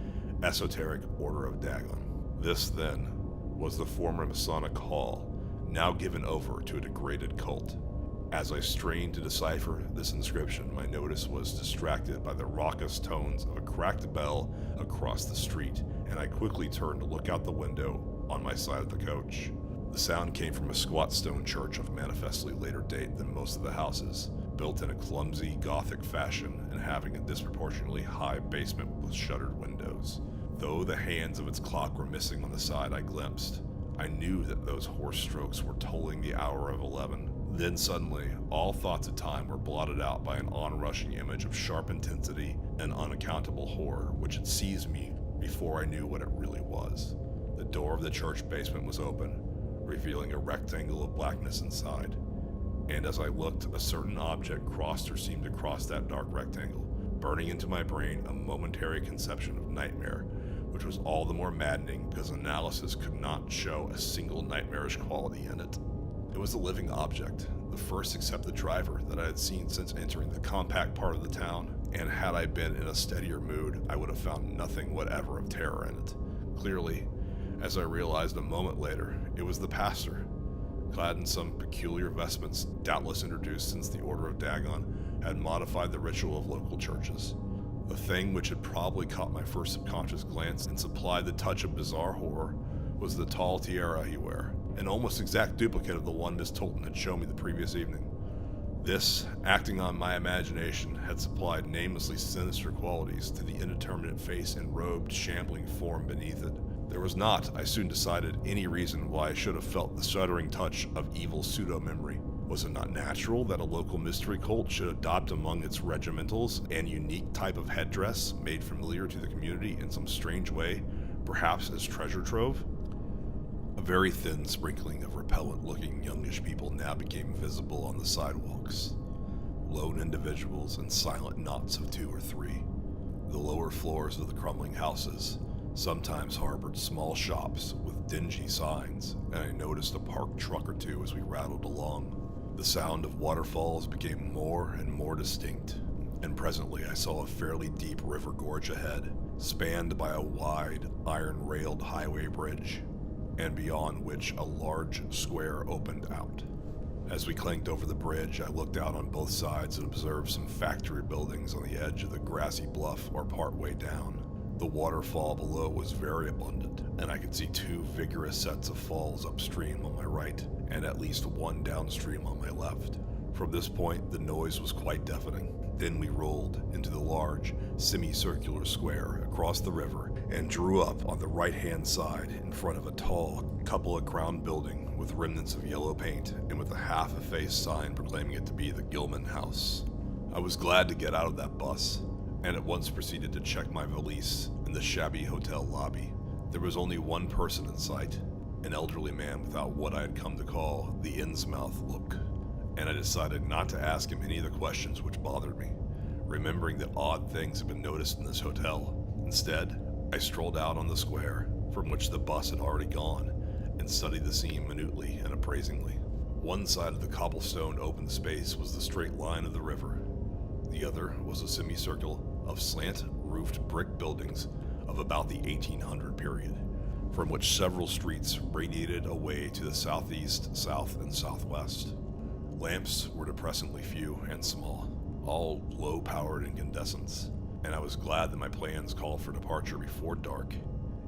Esoteric Order of Dagon. This, then, was the former Masonic Hall, now given over to a degraded cult. As I strained to decipher this inscription, my notice was distracted by the raucous tones of a cracked bell across the street, and I quickly turned to look out the window on my side of the coach. The sound came from a squat stone church of manifestly later date than most of the houses, built in a clumsy Gothic fashion and having a disproportionately high basement with shuttered windows. Though the hands of its clock were missing on the side I glimpsed, I knew that those hoarse strokes were tolling the hour of 11. Then suddenly, all thoughts of time were blotted out by an onrushing image of sharp intensity and unaccountable horror which had seized me before I knew what it really was. The door of the church basement was open, revealing a rectangle of blackness inside, and as I looked, a certain object crossed or seemed to cross that dark rectangle, burning into my brain a momentary conception of nightmare, which was all the more maddening because analysis could not show a single nightmarish quality in it. It was a living object, the first except the driver that I had seen since entering the compact part of the town, and had I been in a steadier mood, I would have found nothing whatever of terror in it. Clearly, as I realized a moment later, it was the pastor, clad in some peculiar vestments doubtless introduced since the Order of Dagon had modified the ritual of local churches. The thing which had probably caught my first subconscious glance and supplied the touch of bizarre horror was the tall tiara he wore, an almost exact duplicate of the one Miss Tolton had shown me the previous evening. This, acting on my imagination, had supplied namelessly sinister qualities to the indeterminate face and robed, shambling form beneath it. There was not, I soon decided, any reason why I should have felt the shuddering touch of evil pseudo-memory. Was it not natural that a local mystery cult should adopt among its regimentals an unique type of headdress made familiar to the community in some strange way, perhaps as treasure trove? A very thin sprinkling of repellent-looking youngish people now became visible on the sidewalks. Lone individuals and silent knots of 2 or 3. The lower floors of the crumbling houses sometimes harbored small shops with dingy signs, and I noticed a parked truck or two as we rattled along. The sound of waterfalls became more and more distinct, and presently I saw a fairly deep river gorge ahead, spanned by a wide, iron-railed highway bridge, and beyond which a large square opened out. As we clanked over the bridge, I looked out on both sides and observed some factory buildings on the edge of the grassy bluff or partway down. The waterfall below was very abundant, and I could see 2 vigorous sets of falls upstream on my right, and at least 1 downstream on my left. From this point, the noise was quite deafening. Then we rolled into the large, semicircular square across the river and drew up on the right-hand side in front of a tall, cupola-crowned building with remnants of yellow paint and with a half-effaced sign proclaiming it to be the Gilman House. I was glad to get out of that bus, and at once proceeded to check my valise in the shabby hotel lobby. There was only one person in sight, an elderly man without what I had come to call the Innsmouth look, and I decided not to ask him any of the questions which bothered me, remembering that odd things had been noticed in this hotel. Instead, I strolled out on the square, from which the bus had already gone, and studied the scene minutely and appraisingly. One side of the cobblestone open space was the straight line of the river. The other was a semicircle of slant-roofed brick buildings of about the 1800 period, from which several streets radiated away to the southeast, south, and southwest. Lamps were depressingly few and small, all low-powered incandescents, and I was glad that my plans called for departure before dark,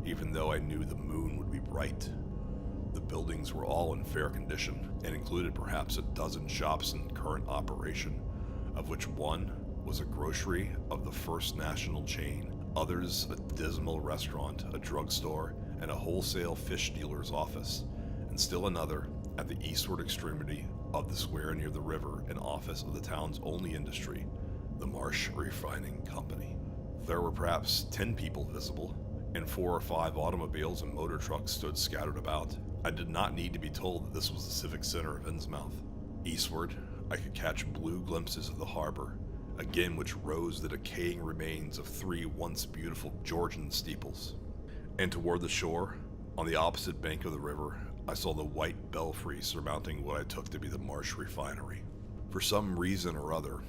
even though I knew the moon would be bright. The buildings were all in fair condition, and included perhaps a dozen shops in current operation, of which one was a grocery of the First National chain, others a dismal restaurant, a drugstore, and a wholesale fish dealer's office, and still another, at the eastward extremity of the square near the river, an office of the town's only industry, the Marsh Refining Company. There were perhaps 10 people visible, and 4 or 5 automobiles and motor trucks stood scattered about. I did not need to be told that this was the civic center of Innsmouth. Eastward, I could catch blue glimpses of the harbor, again which rose the decaying remains of 3 once beautiful Georgian steeples. And toward the shore, on the opposite bank of the river, I saw the white belfry surmounting what I took to be the Marsh Refinery. For some reason or other,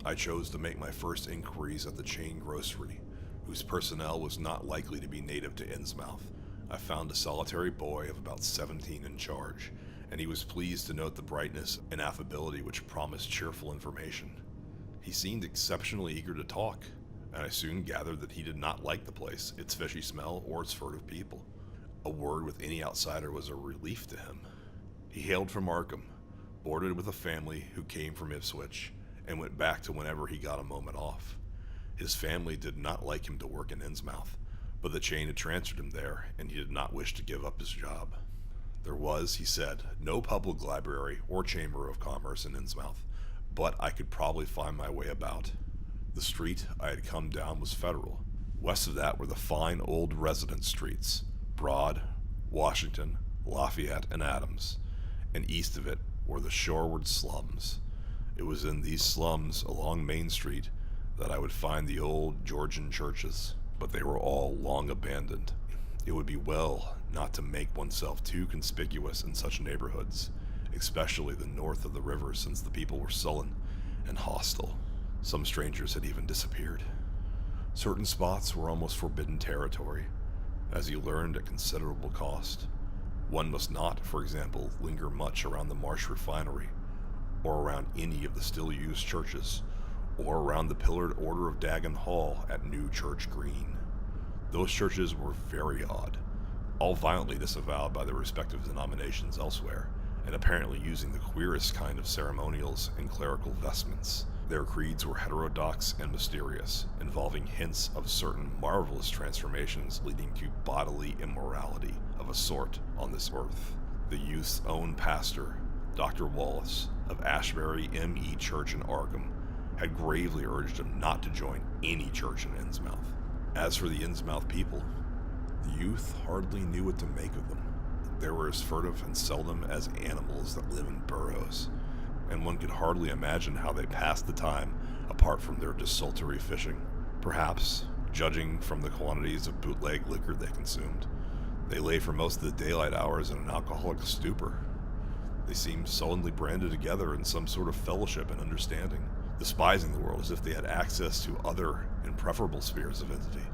I chose to make my first inquiries at the chain grocery, whose personnel was not likely to be native to Innsmouth. I found a solitary boy of about 17 in charge, and he was pleased to note the brightness and affability which promised cheerful information. He seemed exceptionally eager to talk, and I soon gathered that he did not like the place, its fishy smell, or its furtive people. A word with any outsider was a relief to him. He hailed from Arkham, boarded with a family who came from Ipswich, and went back to whenever he got a moment off. His family did not like him to work in Innsmouth, but the chain had transferred him there, and he did not wish to give up his job. There was, he said, no public library or chamber of commerce in Innsmouth, but I could probably find my way about. The street I had come down was Federal. West of that were the fine old residence streets, Broad, Washington, Lafayette, and Adams, and east of it were the shoreward slums. It was in these slums along Main Street that I would find the old Georgian churches, but they were all long abandoned. It would be well not to make oneself too conspicuous in such neighborhoods, especially the north of the river, since the people were sullen and hostile. Some strangers had even disappeared. Certain spots were almost forbidden territory, as he learned at considerable cost. One must not, for example, linger much around the Marsh Refinery, or around any of the still-used churches, or around the pillared Order of Dagon Hall at New Church Green. Those churches were very odd, all violently disavowed by their respective denominations elsewhere, and apparently using the queerest kind of ceremonials and clerical vestments. Their creeds were heterodox and mysterious, involving hints of certain marvelous transformations leading to bodily immorality of a sort on this earth. The youth's own pastor, Dr. Wallace, of Ashbury M.E. Church in Arkham, had gravely urged him not to join any church in Innsmouth. As for the Innsmouth people, the youth hardly knew what to make of them. They were as furtive and seldom as animals that live in burrows, and one could hardly imagine how they passed the time apart from their desultory fishing. Perhaps, judging from the quantities of bootleg liquor they consumed, they lay for most of the daylight hours in an alcoholic stupor. They seemed sullenly branded together in some sort of fellowship and understanding, despising the world as if they had access to other and preferable spheres of entity.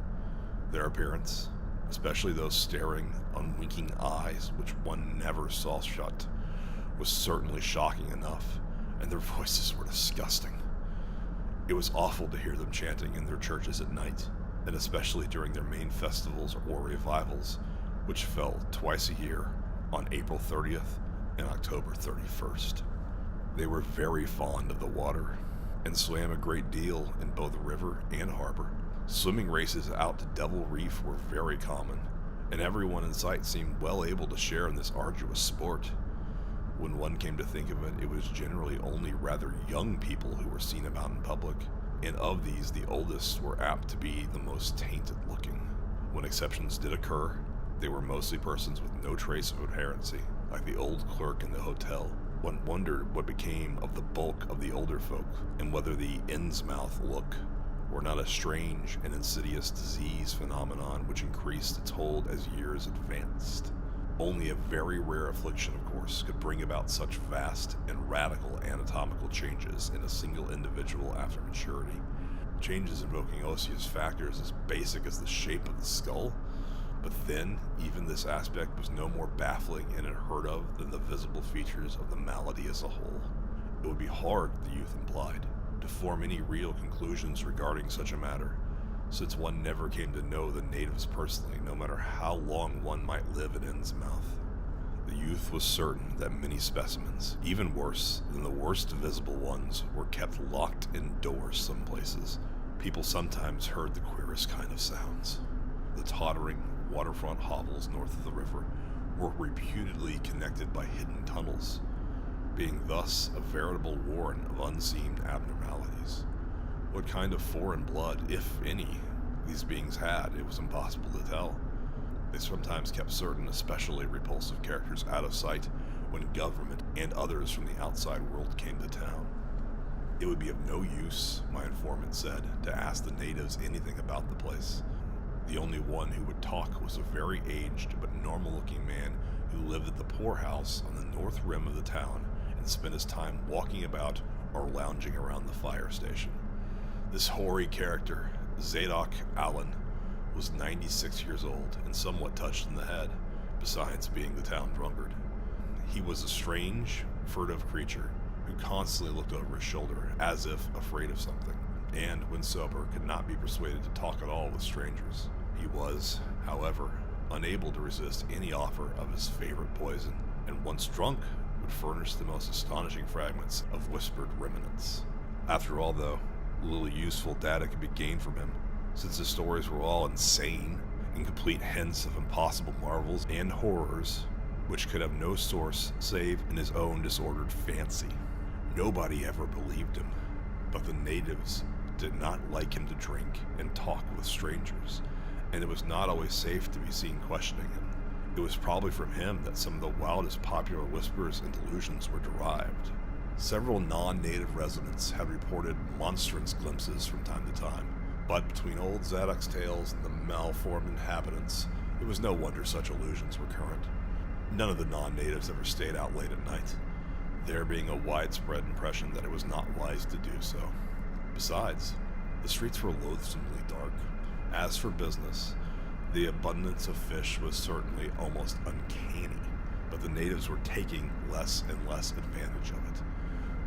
Their appearance, especially those staring, unwinking eyes which one never saw shut, was certainly shocking enough, and their voices were disgusting. It was awful to hear them chanting in their churches at night, and especially during their main festivals or revivals, which fell twice a year, on April 30th and October 31st. They were very fond of the water, and swam a great deal in both river and harbor. Swimming races out to Devil Reef were very common, and everyone in sight seemed well able to share in this arduous sport. When one came to think of it, it was generally only rather young people who were seen about in public, and of these the oldest were apt to be the most tainted looking. When exceptions did occur, they were mostly persons with no trace of adherency, like the old clerk in the hotel. One wondered what became of the bulk of the older folk, and whether the Innsmouth look were not a strange and insidious disease phenomenon which increased its hold as years advanced. Only a very rare affliction, of course, could bring about such vast and radical anatomical changes in a single individual after maturity. Changes invoking osseous factors as basic as the shape of the skull. But then, even this aspect was no more baffling and unheard of than the visible features of the malady as a whole. It would be hard, the youth implied, to form any real conclusions regarding such a matter, since one never came to know the natives personally, no matter how long one might live in Innsmouth. The youth was certain that many specimens, even worse than the worst visible ones, were kept locked indoors some places. People sometimes heard the queerest kind of sounds. The tottering waterfront hovels north of the river were reputedly connected by hidden tunnels, being thus a veritable warren of unseen abnormalities. What kind of foreign blood, if any, these beings had, it was impossible to tell. They sometimes kept certain especially repulsive characters out of sight when government and others from the outside world came to town. It would be of no use, my informant said, to ask the natives anything about the place. The only one who would talk was a very aged but normal-looking man who lived at the poorhouse on the north rim of the town and spent his time walking about or lounging around the fire station. This hoary character, Zadok Allen, was 96 years old and somewhat touched in the head, besides being the town drunkard. He was a strange, furtive creature who constantly looked over his shoulder as if afraid of something, and when sober could not be persuaded to talk at all with strangers. He was, however, unable to resist any offer of his favorite poison, and once drunk would furnish the most astonishing fragments of whispered remnants. After all, though, little useful data could be gained from him, since his stories were all insane, incomplete hints of impossible marvels and horrors which could have no source save in his own disordered fancy. Nobody ever believed him, but the natives did not like him to drink and talk with strangers, and it was not always safe to be seen questioning him. It was probably from him that some of the wildest popular whispers and delusions were derived. Several non-native residents had reported monstrous glimpses from time to time, but between old Zadok's tales and the malformed inhabitants, it was no wonder such illusions were current. None of the non-natives ever stayed out late at night, there being a widespread impression that it was not wise to do so. Besides, the streets were loathsomely dark. As for business, the abundance of fish was certainly almost uncanny, but the natives were taking less and less advantage of it.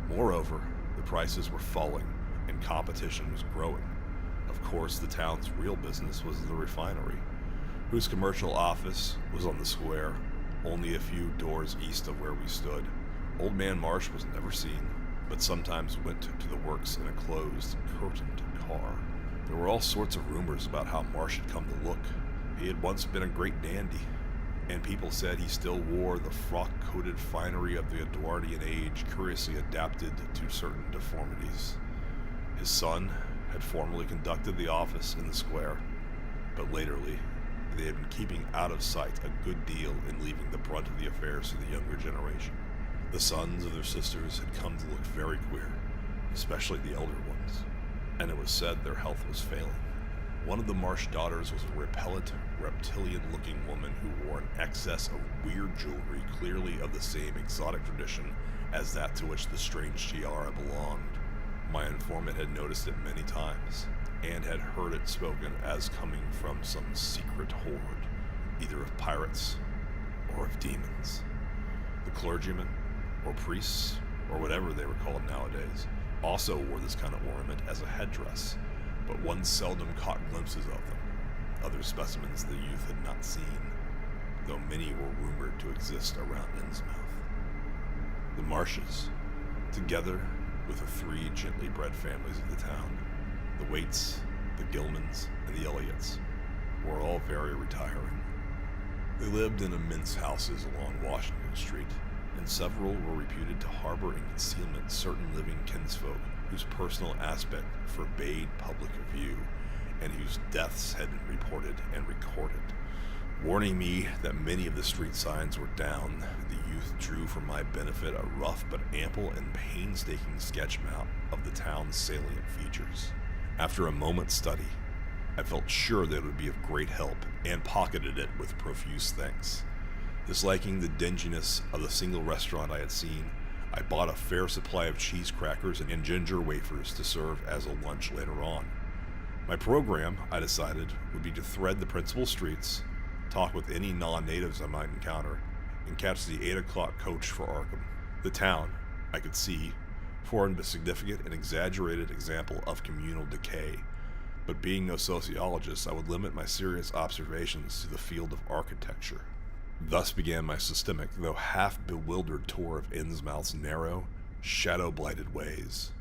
Moreover, the prices were falling and competition was growing. Of course, the town's real business was the refinery, whose commercial office was on the square, only a few doors east of where we stood. Old Man Marsh was never seen, but sometimes went to the works in a closed, curtained car. There were all sorts of rumors about how Marsh had come to look. He had once been a great dandy, and people said he still wore the frock-coated finery of the Edwardian age, curiously adapted to certain deformities. His son had formerly conducted the office in the square, but latterly they had been keeping out of sight a good deal in leaving the brunt of the affairs to the younger generation. The sons of their sisters had come to look very queer, especially the elder ones, and it was said their health was failing. One of the Marsh daughters was a repellent, reptilian-looking woman who wore an excess of weird jewelry clearly of the same exotic tradition as that to which the strange tiara belonged. My informant had noticed it many times, and had heard it spoken as coming from some secret horde, either of pirates or of demons. The clergymen, or priests, or whatever they were called nowadays, also wore this kind of ornament as a headdress, but one seldom caught glimpses of them. Other specimens the youth had not seen, though many were rumored to exist around Innsmouth. The Marshes, together with the three gently bred families of the town, the Waits, the Gilmans, and the Elliots, were all very retiring. They lived in immense houses along Washington Street, and several were reputed to harbor in concealment certain living kinsfolk whose personal aspect forbade public view, and whose deaths had been reported and recorded. Warning me that many of the street signs were down, the youth drew for my benefit a rough but ample and painstaking sketch map of the town's salient features. After a moment's study, I felt sure that it would be of great help, and pocketed it with profuse thanks. Disliking the dinginess of the single restaurant I had seen, I bought a fair supply of cheese crackers and ginger wafers to serve as a lunch later on. My program, I decided, would be to thread the principal streets, talk with any non-natives I might encounter, and catch the 8 o'clock coach for Arkham. The town, I could see, formed a significant and exaggerated example of communal decay, but being no sociologist, I would limit my serious observations to the field of architecture. Thus began my systemic, though half-bewildered tour of Innsmouth's narrow, shadow-blighted ways.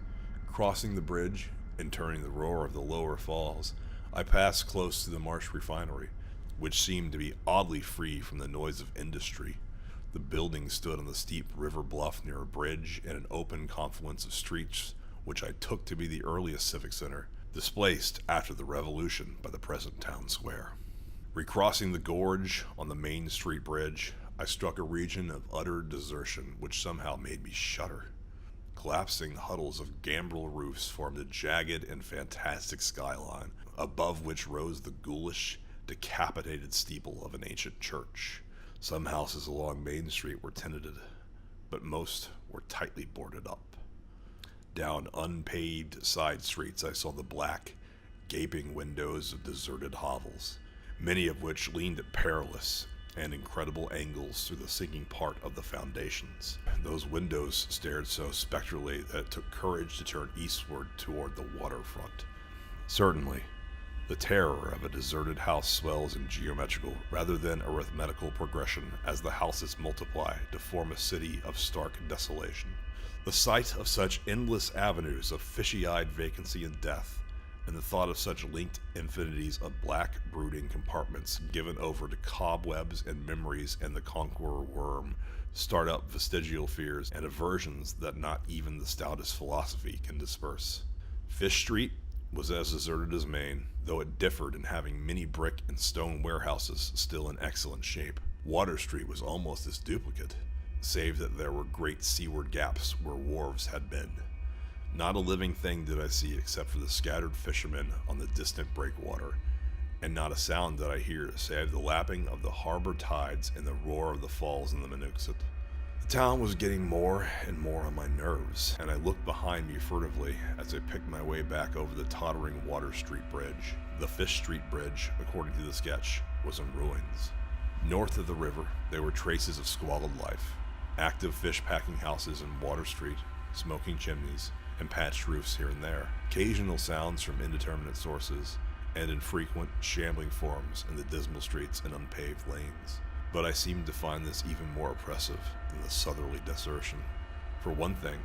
Crossing the bridge and turning the roar of the lower falls, I passed close to the Marsh refinery, which seemed to be oddly free from the noise of industry. The building stood on the steep river bluff near a bridge and an open confluence of streets, which I took to be the earliest civic center, displaced after the revolution by the present town square. Recrossing the gorge on the Main Street Bridge, I struck a region of utter desertion which somehow made me shudder. Collapsing huddles of gambrel roofs formed a jagged and fantastic skyline, above which rose the ghoulish, decapitated steeple of an ancient church. Some houses along Main Street were tenanted, but most were tightly boarded up. Down unpaved side streets I saw the black, gaping windows of deserted hovels, many of which leaned at perilous and incredible angles through the sinking part of the foundations. Those windows stared so spectrally that it took courage to turn eastward toward the waterfront. Certainly, the terror of a deserted house swells in geometrical rather than arithmetical progression as the houses multiply to form a city of stark desolation. The sight of such endless avenues of fishy-eyed vacancy and death, and the thought of such linked infinities of black, brooding compartments given over to cobwebs and memories and the conqueror worm, start up vestigial fears and aversions that not even the stoutest philosophy can disperse. Fish Street was as deserted as Maine, though it differed in having many brick and stone warehouses still in excellent shape. Water Street was almost its duplicate, save that there were great seaward gaps where wharves had been. Not a living thing did I see except for the scattered fishermen on the distant breakwater, and not a sound did I hear save the lapping of the harbor tides and the roar of the falls in the Minuxet. The town was getting more and more on my nerves, and I looked behind me furtively as I picked my way back over the tottering Water Street Bridge. The Fish Street Bridge, according to the sketch, was in ruins. North of the river, there were traces of squalid life. Active fish-packing houses in Water Street, smoking chimneys, and patched roofs here and there. Occasional sounds from indeterminate sources, and infrequent, shambling forms in the dismal streets and unpaved lanes. But I seemed to find this even more oppressive than the southerly desertion. For one thing,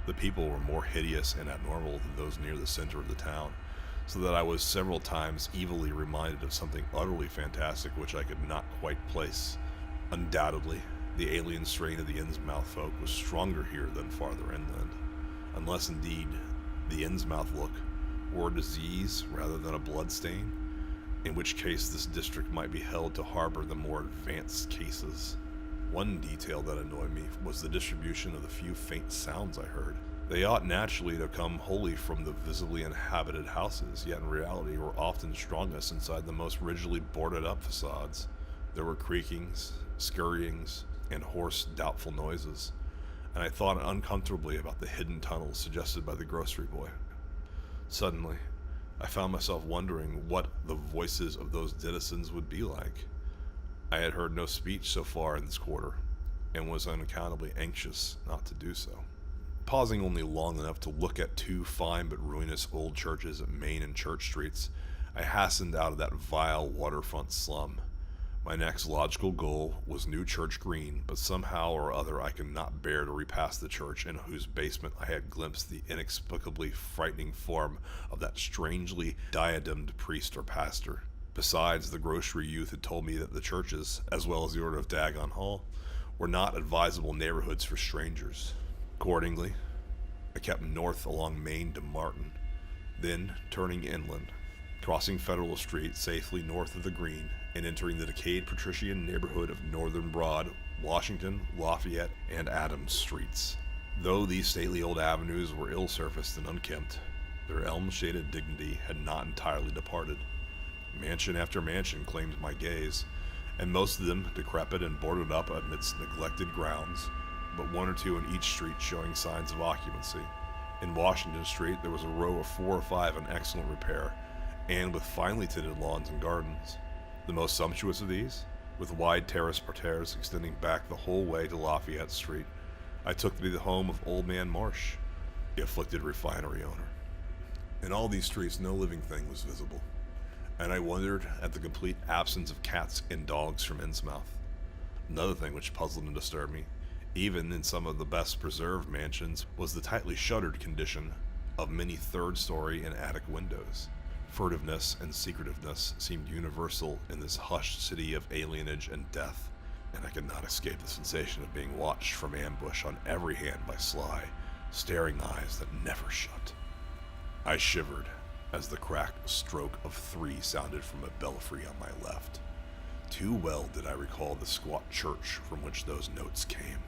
the people were more hideous and abnormal than those near the center of the town, so that I was several times evilly reminded of something utterly fantastic which I could not quite place. Undoubtedly, the alien strain of the Innsmouth folk was stronger here than farther inland, unless indeed the Innsmouth look were a disease rather than a bloodstain, in which case this district might be held to harbor the more advanced cases. One detail that annoyed me was the distribution of the few faint sounds I heard. They ought naturally to come wholly from the visibly inhabited houses, yet in reality were often strongest inside the most rigidly boarded up facades. There were creakings, scurryings, and hoarse, doubtful noises, and I thought uncomfortably about the hidden tunnels suggested by the grocery boy. Suddenly, I found myself wondering what the voices of those denizens would be like. I had heard no speech so far in this quarter, and was unaccountably anxious not to do so. Pausing only long enough to look at two fine but ruinous old churches at Main and Church Streets, I hastened out of that vile waterfront slum. My next logical goal was New Church Green, but somehow or other I could not bear to repass the church in whose basement I had glimpsed the inexplicably frightening form of that strangely diademed priest or pastor. Besides, the grocery youth had told me that the churches, as well as the Order of Dagon Hall, were not advisable neighborhoods for strangers. Accordingly, I kept north along Main to Martin, then turning inland, crossing Federal Street safely north of the Green, and entering the decayed patrician neighborhood of Northern Broad, Washington, Lafayette, and Adams Streets. Though these stately old avenues were ill-surfaced and unkempt, their elm-shaded dignity had not entirely departed. Mansion after mansion claimed my gaze, and most of them decrepit and boarded up amidst neglected grounds, but one or two in each street showing signs of occupancy. In Washington Street, there was a row of 4 or 5 in excellent repair, and with finely tended lawns and gardens. The most sumptuous of these, with wide terrace parterres extending back the whole way to Lafayette Street, I took to be the home of Old Man Marsh, the afflicted refinery owner. In all these streets no living thing was visible, and I wondered at the complete absence of cats and dogs from Innsmouth. Another thing which puzzled and disturbed me, even in some of the best preserved mansions, was the tightly shuttered condition of many third-story and attic windows. Furtiveness and secretiveness seemed universal in this hushed city of alienage and death, and I could not escape the sensation of being watched from ambush on every hand by sly, staring eyes that never shut. I shivered as the cracked stroke of 3 sounded from a belfry on my left. Too well did I recall the squat church from which those notes came.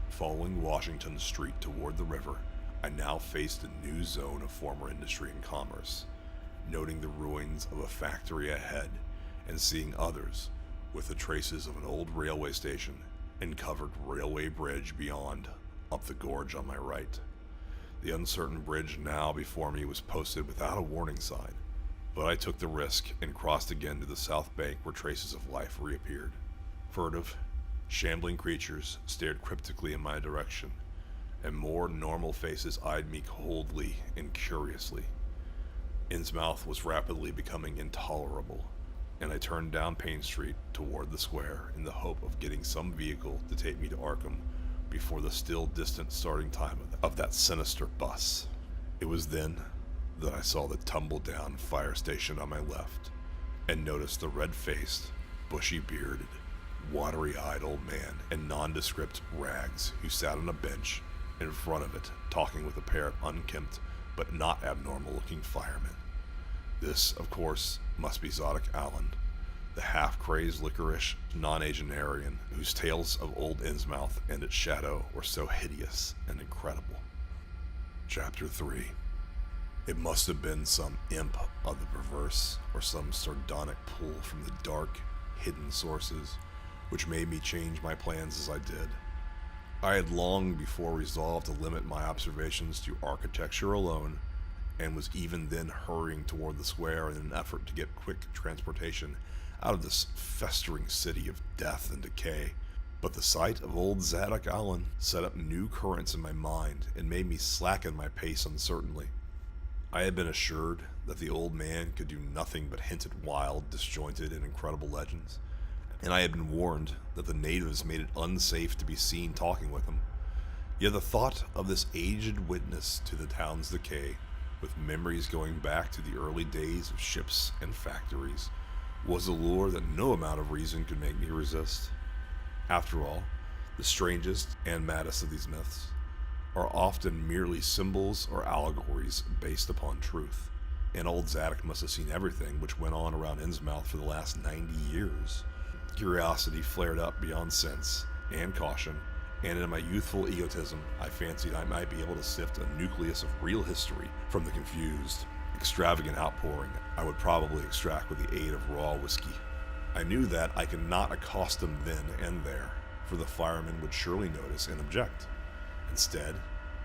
Following Washington Street toward the river, I now faced a new zone of former industry and commerce, noting the ruins of a factory ahead and seeing others with the traces of an old railway station and covered railway bridge beyond, up the gorge on my right. The uncertain bridge now before me was posted without a warning sign, But I took the risk and crossed again to the south bank where traces of life reappeared. Furtive, shambling creatures stared cryptically in my direction, and more normal faces eyed me coldly and curiously. Innsmouth was rapidly becoming intolerable, and I turned down Payne Street toward the square in the hope of getting some vehicle to take me to Arkham before the still distant starting time of that sinister bus. It was then that I saw the tumble-down fire station on my left, and noticed the red-faced, bushy-bearded, watery-eyed old man in nondescript rags who sat on a bench in front of it, talking with a pair of unkempt but not abnormal-looking firemen. This, of course, must be Zadok Allen, the half-crazed licorice nonagenarian whose tales of old Innsmouth and its shadow were so hideous and incredible. Chapter 3. It must have been some imp of the perverse, or some sardonic pull from the dark, hidden sources, which made me change my plans as I did. I had long before resolved to limit my observations to architecture alone, and was even then hurrying toward the square in an effort to get quick transportation out of this festering city of death and decay. But the sight of old Zadok Allen set up new currents in my mind and made me slacken my pace uncertainly. I had been assured that the old man could do nothing but hint at wild, disjointed, and incredible legends, and I had been warned that the natives made it unsafe to be seen talking with him. Yet the thought of this aged witness to the town's decay, with memories going back to the early days of ships and factories, was a lure that no amount of reason could make me resist. After all, the strangest and maddest of these myths are often merely symbols or allegories based upon truth, and old Zadok must have seen everything which went on around Innsmouth for the last 90 years. Curiosity flared up beyond sense and caution, and in my youthful egotism, I fancied I might be able to sift a nucleus of real history from the confused, extravagant outpouring I would probably extract with the aid of raw whiskey. I knew that I could not accost them then and there, for the firemen would surely notice and object. Instead,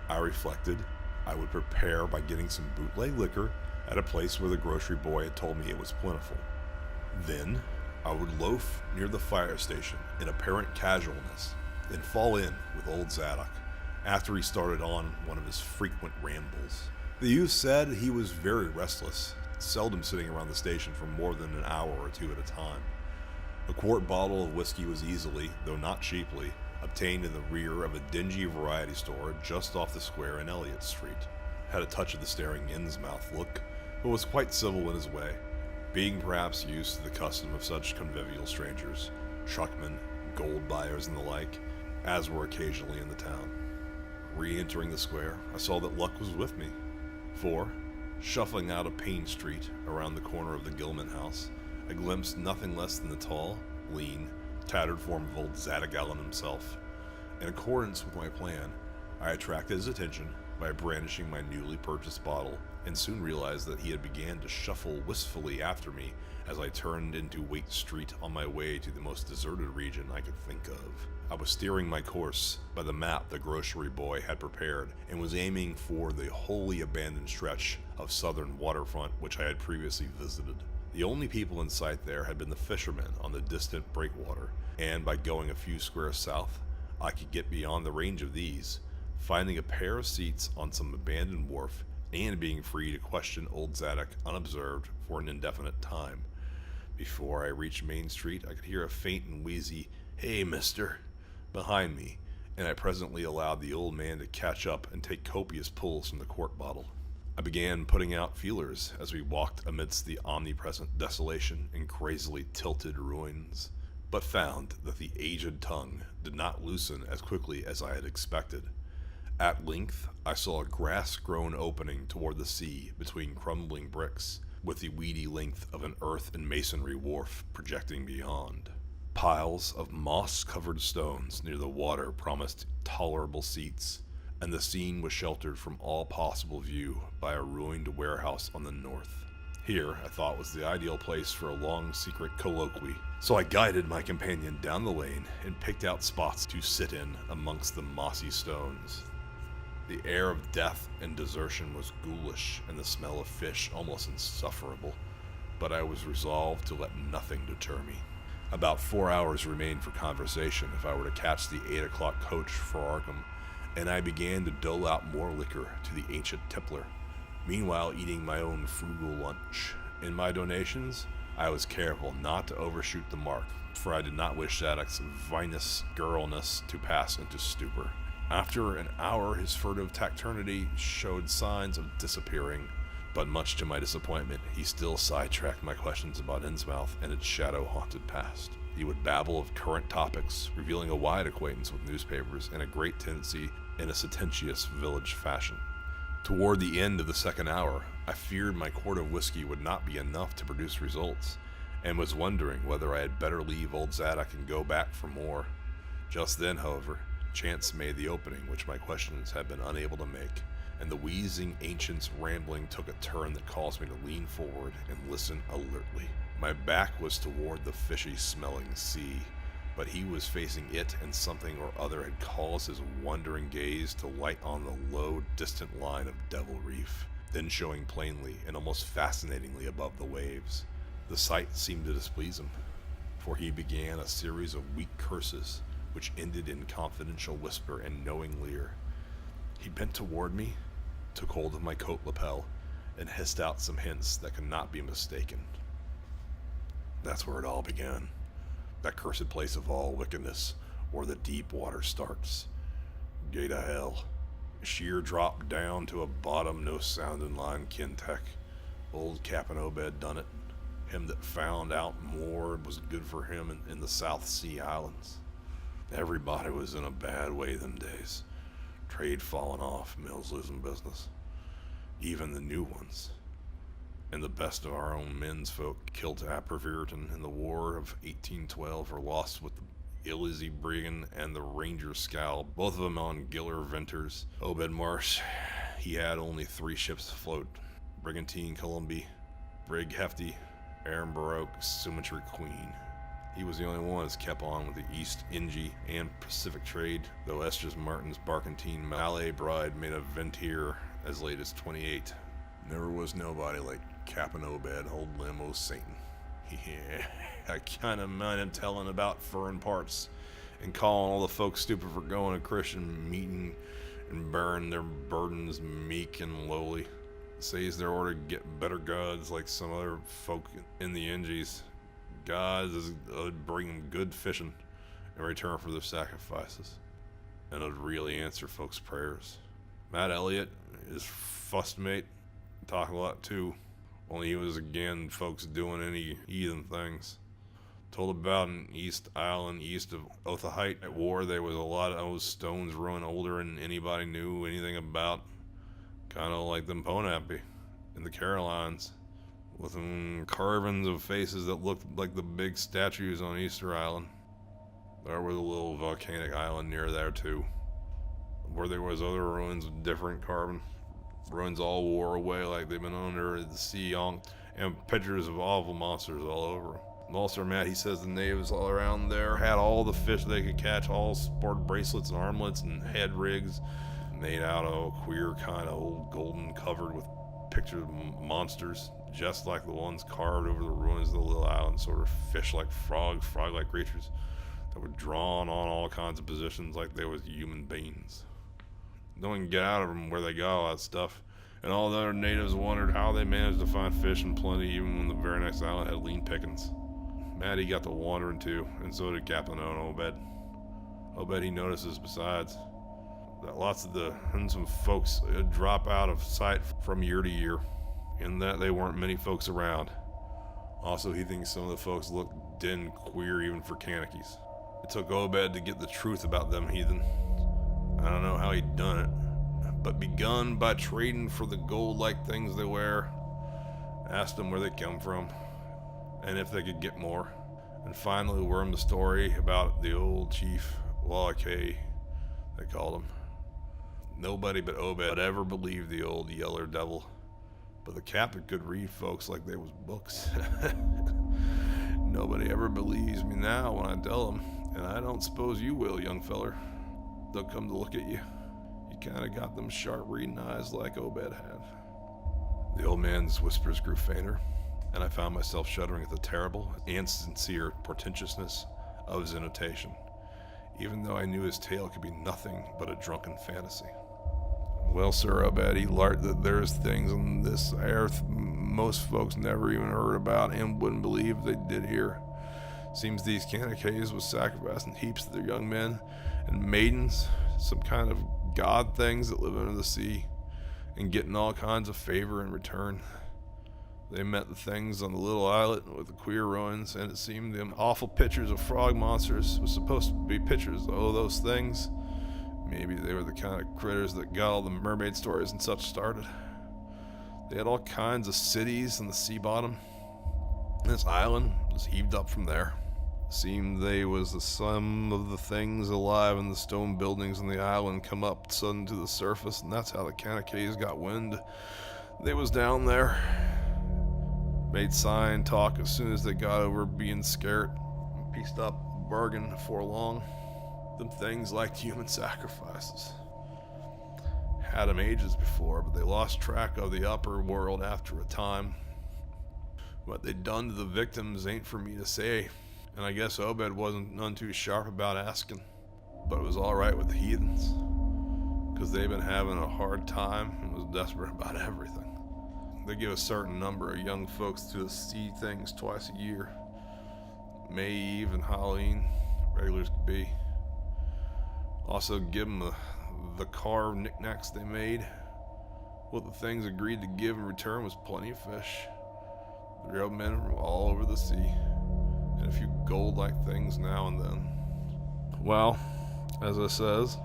I reflected I would prepare by getting some bootleg liquor at a place where the grocery boy had told me it was plentiful. Then, I would loaf near the fire station in apparent casualness, then fall in with old Zadok after he started on one of his frequent rambles. The youth said he was very restless, seldom sitting around the station for more than an hour or two at a time. A quart bottle of whiskey was easily, though not cheaply, obtained in the rear of a dingy variety store just off the square in Elliott Street. Had a touch of the staring Innsmouth look, but was quite civil in his way, being perhaps used to the custom of such convivial strangers, truckmen, gold buyers, and the like, as were occasionally in the town. Re-entering the square, I saw that luck was with me, for, shuffling out of Payne Street around the corner of the Gilman house, I glimpsed nothing less than the tall, lean, tattered form of old Zadok Allen himself. In accordance with my plan, I attracted his attention by brandishing my newly purchased bottle, and soon realized that he had began to shuffle wistfully after me as I turned into Waite Street on my way to the most deserted region I could think of. I was steering my course by the map the grocery boy had prepared, and was aiming for the wholly abandoned stretch of southern waterfront which I had previously visited. The only people in sight there had been the fishermen on the distant breakwater, and by going a few squares south, I could get beyond the range of these, finding a pair of seats on some abandoned wharf, and being free to question old Zadok unobserved for an indefinite time. Before I reached Main Street, I could hear a faint and wheezy, "Hey, mister," behind me, and I presently allowed the old man to catch up and take copious pulls from the quart bottle. I began putting out feelers as we walked amidst the omnipresent desolation and crazily tilted ruins, but found that the aged tongue did not loosen as quickly as I had expected. At length, I saw a grass-grown opening toward the sea between crumbling bricks, with the weedy length of an earth and masonry wharf projecting beyond. Piles of moss-covered stones near the water promised tolerable seats, and the scene was sheltered from all possible view by a ruined warehouse on the north. Here, I thought, was the ideal place for a long secret colloquy, so I guided my companion down the lane and picked out spots to sit in amongst the mossy stones. The air of death and desertion was ghoulish, and the smell of fish almost insufferable, but I was resolved to let nothing deter me. About 4 hours remained for conversation if I were to catch the 8 o'clock coach for Arkham, and I began to dole out more liquor to the ancient tippler, meanwhile eating my own frugal lunch. In my donations, I was careful not to overshoot the mark, for I did not wish Zadok's vinous girlness to pass into stupor. After an hour, his furtive taciturnity showed signs of disappearing, but much to my disappointment, he still sidetracked my questions about Innsmouth and its shadow-haunted past. He would babble of current topics, revealing a wide acquaintance with newspapers and a great tendency in a sententious village fashion. Toward the end of the second hour, I feared my quart of whiskey would not be enough to produce results, and was wondering whether I had better leave old Zadok and go back for more. Just then, however, chance made the opening which my questions had been unable to make, and the wheezing ancient's rambling took a turn that caused me to lean forward and listen alertly. My back was toward the fishy-smelling sea, but he was facing it, and something or other had caused his wondering gaze to light on the low, distant line of Devil Reef, then showing plainly and almost fascinatingly above the waves. The sight seemed to displease him, for he began a series of weak curses, which ended in confidential whisper and knowing leer. He bent toward me, took hold of my coat lapel, and hissed out some hints that could not be mistaken. That's where it all began. That cursed place of all wickedness, where the deep water starts. Gate of hell. Sheer drop down to a bottom no sounding line Kintech. Old Captain Obed done it. Him that found out more was good for him in the South Sea Islands. Everybody was in a bad way them days. Trade falling off, mills losing business. Even the new ones. And the best of our own men's folk killed to Apervirton in the War of 1812 or lost with the Illizy Brigand and the Ranger Scow, both of them on Giller Venters. Obed Marsh, he had only 3 ships afloat. Brigantine Columbia, Brig Hefty, Aaron Baroque, Symmetry Queen. He was the only one that's kept on with the East Ingy and Pacific trade, though Estes Martin's barkentine Malay Bride made a Ventier as late as 28. Never was nobody like Captain Obed, old limo Satan. Yeah, I kinda mind him telling about foreign parts and calling all the folks stupid for going to Christian meeting and bearing their burdens meek and lowly. Says they're ordered to get better gods like some other folk in the Ingies. Gods would bring them good fishing in return for their sacrifices, and would really answer folks' prayers. Matt Elliott, his fuss mate, talk a lot too, only he was again folks doing any heathen things. Told about an East Island east of Otaheite at war, there was a lot of those stones growing older than anybody knew anything about, kind of like them Ponape in the Carolines, with them carvings of faces that looked like the big statues on Easter Island. There was a little volcanic island near there too, where there was other ruins with different carving. Ruins all wore away like they've been under the sea, and pictures of awful monsters all over them. Also, Matt, he says the natives all around there had all the fish they could catch, all sported bracelets and armlets and head rigs made out of a queer kind of old golden covered with pictures of monsters, just like the ones carved over the ruins of the little island, sort of fish-like frogs, frog-like creatures that were drawn on all kinds of positions like they was human beings. No one can get out of them where they got all that stuff, and all the other natives wondered how they managed to find fish in plenty even when the very next island had lean pickings. Matty got to wandering too, and so did Captain Obed. Obed, he notices besides that lots of the Innsmouth folks drop out of sight from year to year, and that they weren't many folks around. Also, he thinks some of the folks look den queer even for Kanakys. It took Obed to get the truth about them heathen. I don't know how he'd done it, but begun by trading for the gold-like things they wear, asked them where they come from, and if they could get more, and finally wormed the story about the old chief Wallacay, they called him. Nobody but Obed ever believed the old yeller devil, but the captain could read folks like they was books. Nobody ever believes me now when I tell them, and I don't suppose you will, young feller. They'll come to look at you. You kinda got them sharp reading eyes like Obed had. The old man's whispers grew fainter. and I found myself shuddering at the terrible and sincere portentousness of his invitation, even though I knew his tale could be nothing but a drunken fantasy. Well, sir, Obed, he larked that there's things on this earth most folks never even heard about and wouldn't believe they did here. Seems these Kanakas was sacrificing heaps of their young men and maidens, some kind of god things that live under the sea, and getting all kinds of favor in return. They met the things on the little islet with the queer ruins, and it seemed them awful pictures of frog monsters was supposed to be pictures of all those things. Maybe they were the kind of critters that got all the mermaid stories and such started. They had all kinds of cities on the sea bottom. This island was heaved up from there. Seemed they was the sum of the things alive in the stone buildings on the island come up sudden to the surface, and that's how the Kanakas got wind they was down there. Made sign talk as soon as they got over being scared, and pieced up a bargain before long. Them things liked human sacrifices. Had 'em ages before, but they lost track of the upper world after a time. What they done to the victims ain't for me to say, and I guess Obed wasn't none too sharp about asking. But it was alright with the heathens, 'cause they'd been having a hard time and was desperate about everything. They give a certain number of young folks to see things twice a year. May Eve and Halloween, regulars could be. Also give them the carved knickknacks they made. What the things agreed to give in return was plenty of fish. The real men from all over the sea, and a few gold-like things now and then. Well, as I says,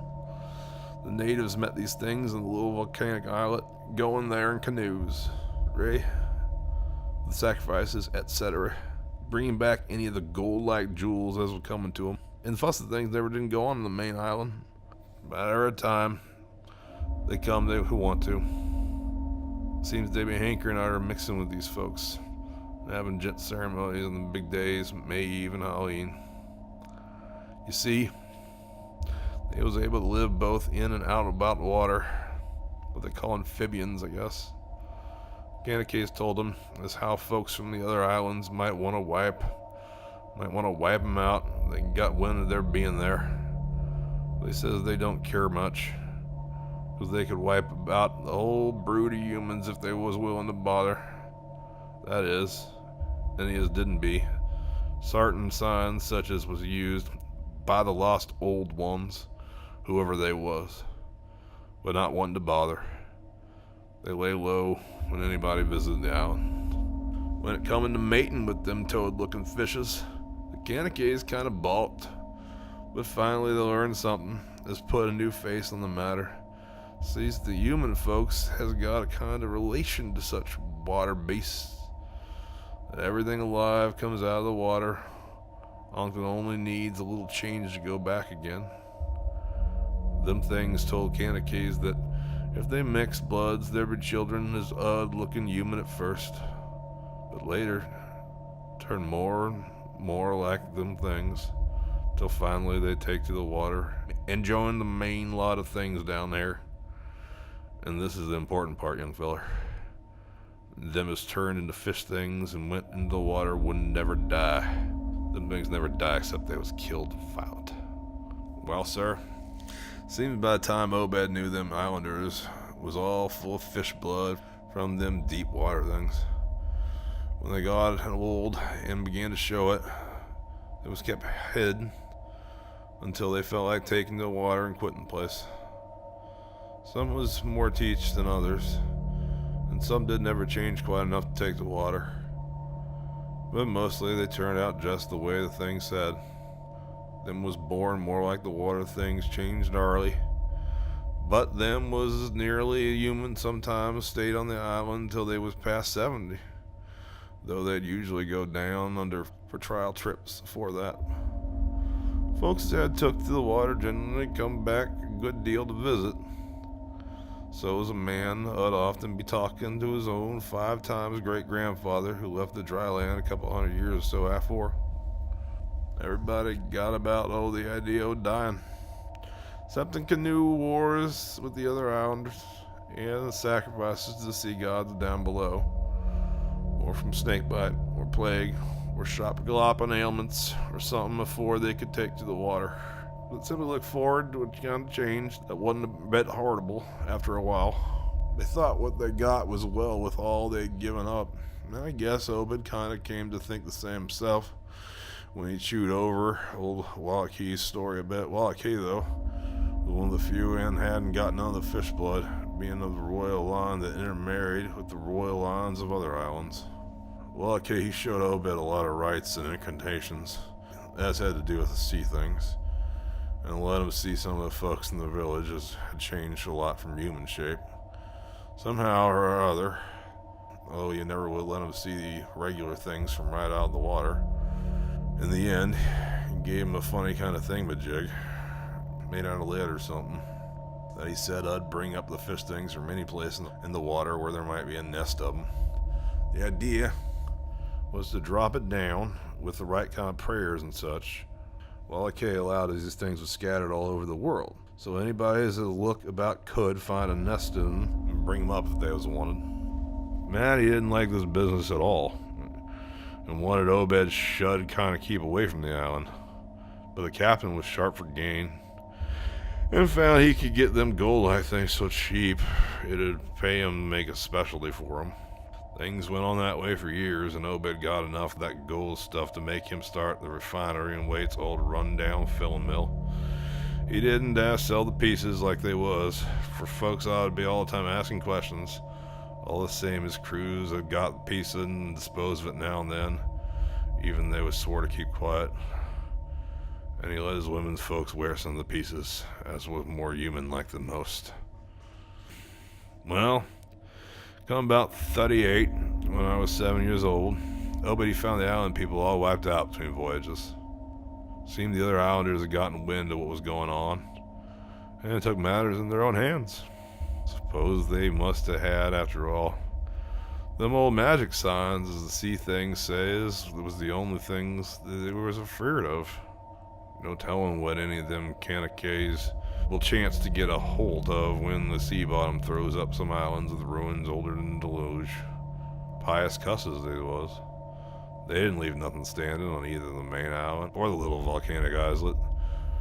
the natives met these things in the little volcanic islet, going there in canoes, the sacrifices, etc., bringing back any of the gold-like jewels as were coming to them. And the fuss of things never didn't go on the main island. Matter of time, they come they who want to. Seems they be hankering out or mixing with these folks, and having gent ceremonies on the big days, May Eve and Halloween. You see, they was able to live both in and out about the water, what they call amphibians, I guess. Kanakas told them is how folks from the other islands might want to wipe them out. They got wind of their being there. They says they don't care much, because they could wipe out the whole brood of humans if they was willing to bother. That is, any as didn't be. Certain signs such as was used by the lost old ones, whoever they was, but not wanting to bother. They lay low when anybody visited the island. When it come to mating with them toad-looking fishes, the Kanakas kind of balked, but finally they learned something. Has put a new face on the matter. Sees the human folks has got a kind of relation to such water beasts. That everything alive comes out of the water, until it only needs a little change to go back again. Them things told Kanakas that if they mixed bloods, there'd be children as odd-looking human at first, but later turn more and more like them things, till finally they take to the water and join the main lot of things down there. And this is the important part, young feller. Them is turned into fish things and went into the water would never die. Them things never die except they was killed violent. Well, sir, seems by the time Obed knew them islanders was all full of fish blood from them deep water things. When they got old and began to show it, it was kept hid until they felt like taking to the water and quitting the place. Some was more teach than others, and some did never change quite enough to take the water. But mostly they turned out just the way the thing said. Them was born more like the water things changed early, but them was nearly a human sometimes stayed on the island until they was past 70, though they'd usually go down under for trial trips before that. Folks that took to the water generally come back a good deal to visit. So as a man, I'd often be talking to his own 5 times great-grandfather who left the dry land a couple hundred years or so afore. Everybody got about the idea of dying. Except in canoe wars with the other islanders and the sacrifices to the sea gods down below. or from snakebite, or plague, or shop-galopin ailments, or something before they could take to the water. But simply look forward to a kind of change that wasn't a bit horrible after a while. They thought what they got was well with all they'd given up. And I guess Obed kind of came to think the same himself when he chewed over old Wallace's story a bit. Wallace, though, was one of the few and hadn't gotten none of the fish blood, being of the royal line that intermarried with the royal lines of other islands. Wallace, he showed Obed a lot of rites and incantations, as had to do with the sea things, and let him see some of the folks in the villages had changed a lot from human shape. Somehow or other, although you never would let him see the regular things from right out of the water. In the end, he gave him a funny kind of thingamajig, made out of lead or something, that he said I'd bring up the fish things from any place in the water where there might be a nest of them. The idea was to drop it down with the right kind of prayers and such, while allowed as these things were scattered all over the world. So anybody as a look about could find a nest in them and bring them up if they was wanted. Matty didn't like this business at all, and wanted Obed Shud kind of keep away from the island. But the captain was sharp for gain, and found he could get them gold-like things so cheap, it'd pay him to make a specialty for them. Things went on that way for years, and Obed got enough of that gold stuff to make him start the refinery in Waite's old run-down filling mill. He didn't sell the pieces like they was, for folks ought to be all the time asking questions. All the same as crews had got the piece and disposed of it now and then, even they was swore to keep quiet. And he let his women's folks wear some of the pieces, as was more human-like than most. Well, come about 38, when I was 7 years old, Obed found the island people all wiped out between voyages. Seemed the other islanders had gotten wind of what was going on, and took matters in their own hands. Suppose they must have had, after all. Them old magic signs, as the sea things says, was the only things they was afraid of. No telling what any of them Kanakas will chance to get a hold of when the sea bottom throws up some islands with ruins older than deluge. Pious cusses they was. They didn't leave nothing standing on either the main island or the little volcanic islet,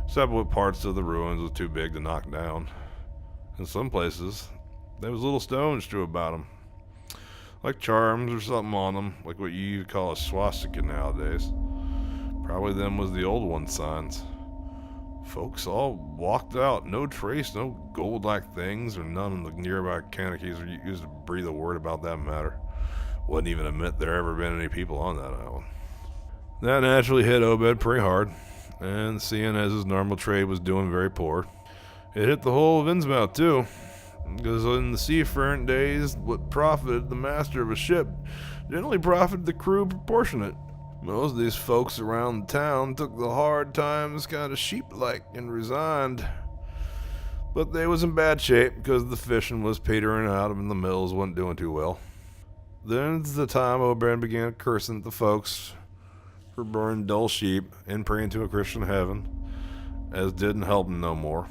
except what parts of the ruins was too big to knock down. In some places, there was little stones strewn about them, like charms or something on them, like what you call a swastika nowadays. Probably them was the old one signs. Folks all walked out, no trace, no gold-like things, or none of the nearby Kanakis were used to breathe a word about that matter. Wouldn't even admit there ever been any people on that island. That naturally hit Obed pretty hard, and seeing as his normal trade was doing very poor, it hit the whole of Innsmouth too, because in the seafaring days, what profited the master of a ship generally profited the crew proportionate. Most of these folks around the town took the hard times kind of sheep-like and resigned. But they was in bad shape because the fishing was petering out and the mills wasn't doing too well. Then's the time Obed began cursing at the folks for burning dull sheep and praying to a Christian heaven, as didn't help him no more.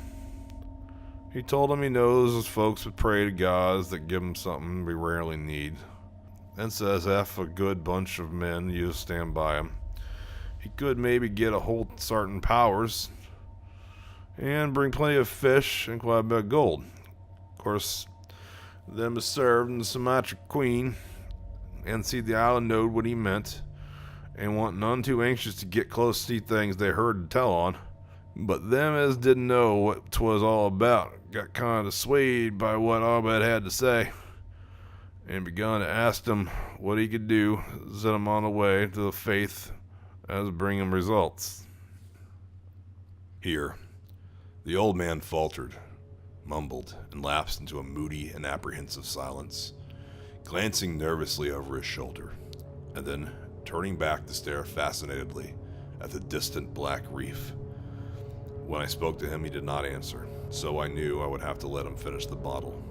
He told him he knows his folks would pray to gods that give him something we rarely need, and says if a good bunch of men used to stand by him, he could maybe get a hold of certain powers and bring plenty of fish and quite a bit of gold. Of course, them is served in the Sumatra Queen, and see the island knowed what he meant, and want none too anxious to get close to see things they heard and tell on. But them as didn't know what 'twas all about got kind of swayed by what Obed had to say, and begun to ask him what he could do to set him on the way to the faith as bring him results. Here, the old man faltered, mumbled, and lapsed into a moody and apprehensive silence, glancing nervously over his shoulder, and then turning back to stare fascinatedly at the distant black reef. When I spoke to him, he did not answer, so I knew I would have to let him finish the bottle.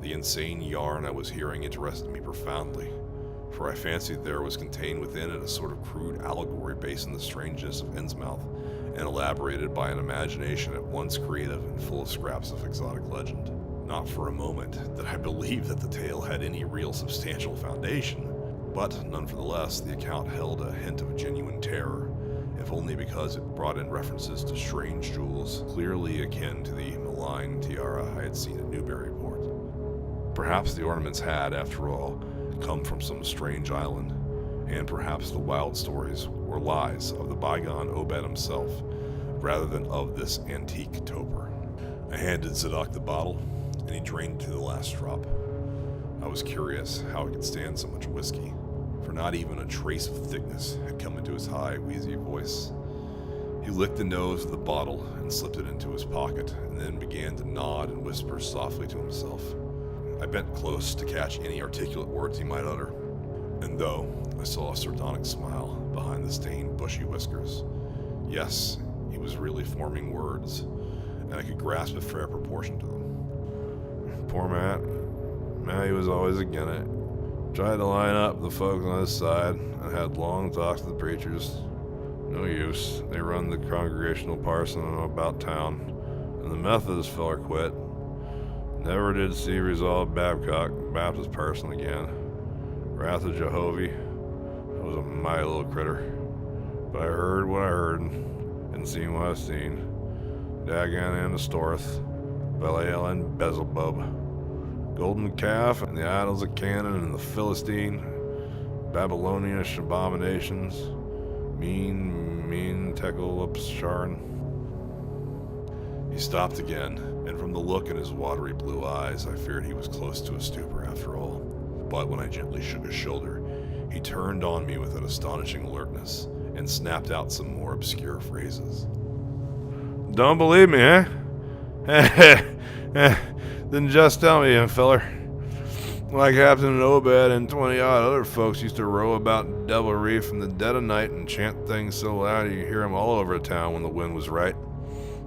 The insane yarn I was hearing interested me profoundly, for I fancied there was contained within it a sort of crude allegory based on the strangeness of Innsmouth, and elaborated by an imagination at once creative and full of scraps of exotic legend. Not for a moment did I believe that the tale had any real substantial foundation, But, nonetheless, the account held a hint of genuine terror, if only because it brought in references to strange jewels, clearly akin to the malign tiara I had seen at Newburyport. Perhaps the ornaments had, after all, come from some strange island, and perhaps the wild stories were lies of the bygone Obed himself, rather than of this antique toper. I handed Zadok the bottle, and he drained to the last drop. I was curious how he could stand so much whiskey, for not even a trace of thickness had come into his high, wheezy voice. He licked the nose of the bottle and slipped it into his pocket, and then began to nod and whisper softly to himself. I bent close to catch any articulate words he might utter, and though I saw a sardonic smile behind the stained, bushy whiskers, yes, he was really forming words, and I could grasp a fair proportion to them. Poor Matt. He was always again it. Tried to line up the folks on his side. I had long talks with the preachers. No use. They run the congregational parson about town, and the Methodist feller quit. Never did see Resolve Babcock, Baptist parson again. Wrath of Jehovah. I was a mighty little critter. But I heard what I heard, and seen what I seen. Dagon and Astoreth, Belial and Beelzebub, golden calf and the idols of Canaan and the Philistine, Babylonish abominations, mean Tekel Upsharon. He stopped again, and from the look in his watery blue eyes, I feared he was close to a stupor after all. But when I gently shook his shoulder, he turned on me with an astonishing alertness and snapped out some more obscure phrases. Don't believe me, eh? Then just tell me, feller. Like Captain Obed and 20-odd other folks used to row about Devil Reef in the dead of night and chant things so loud you hear 'em all over town when the wind was right.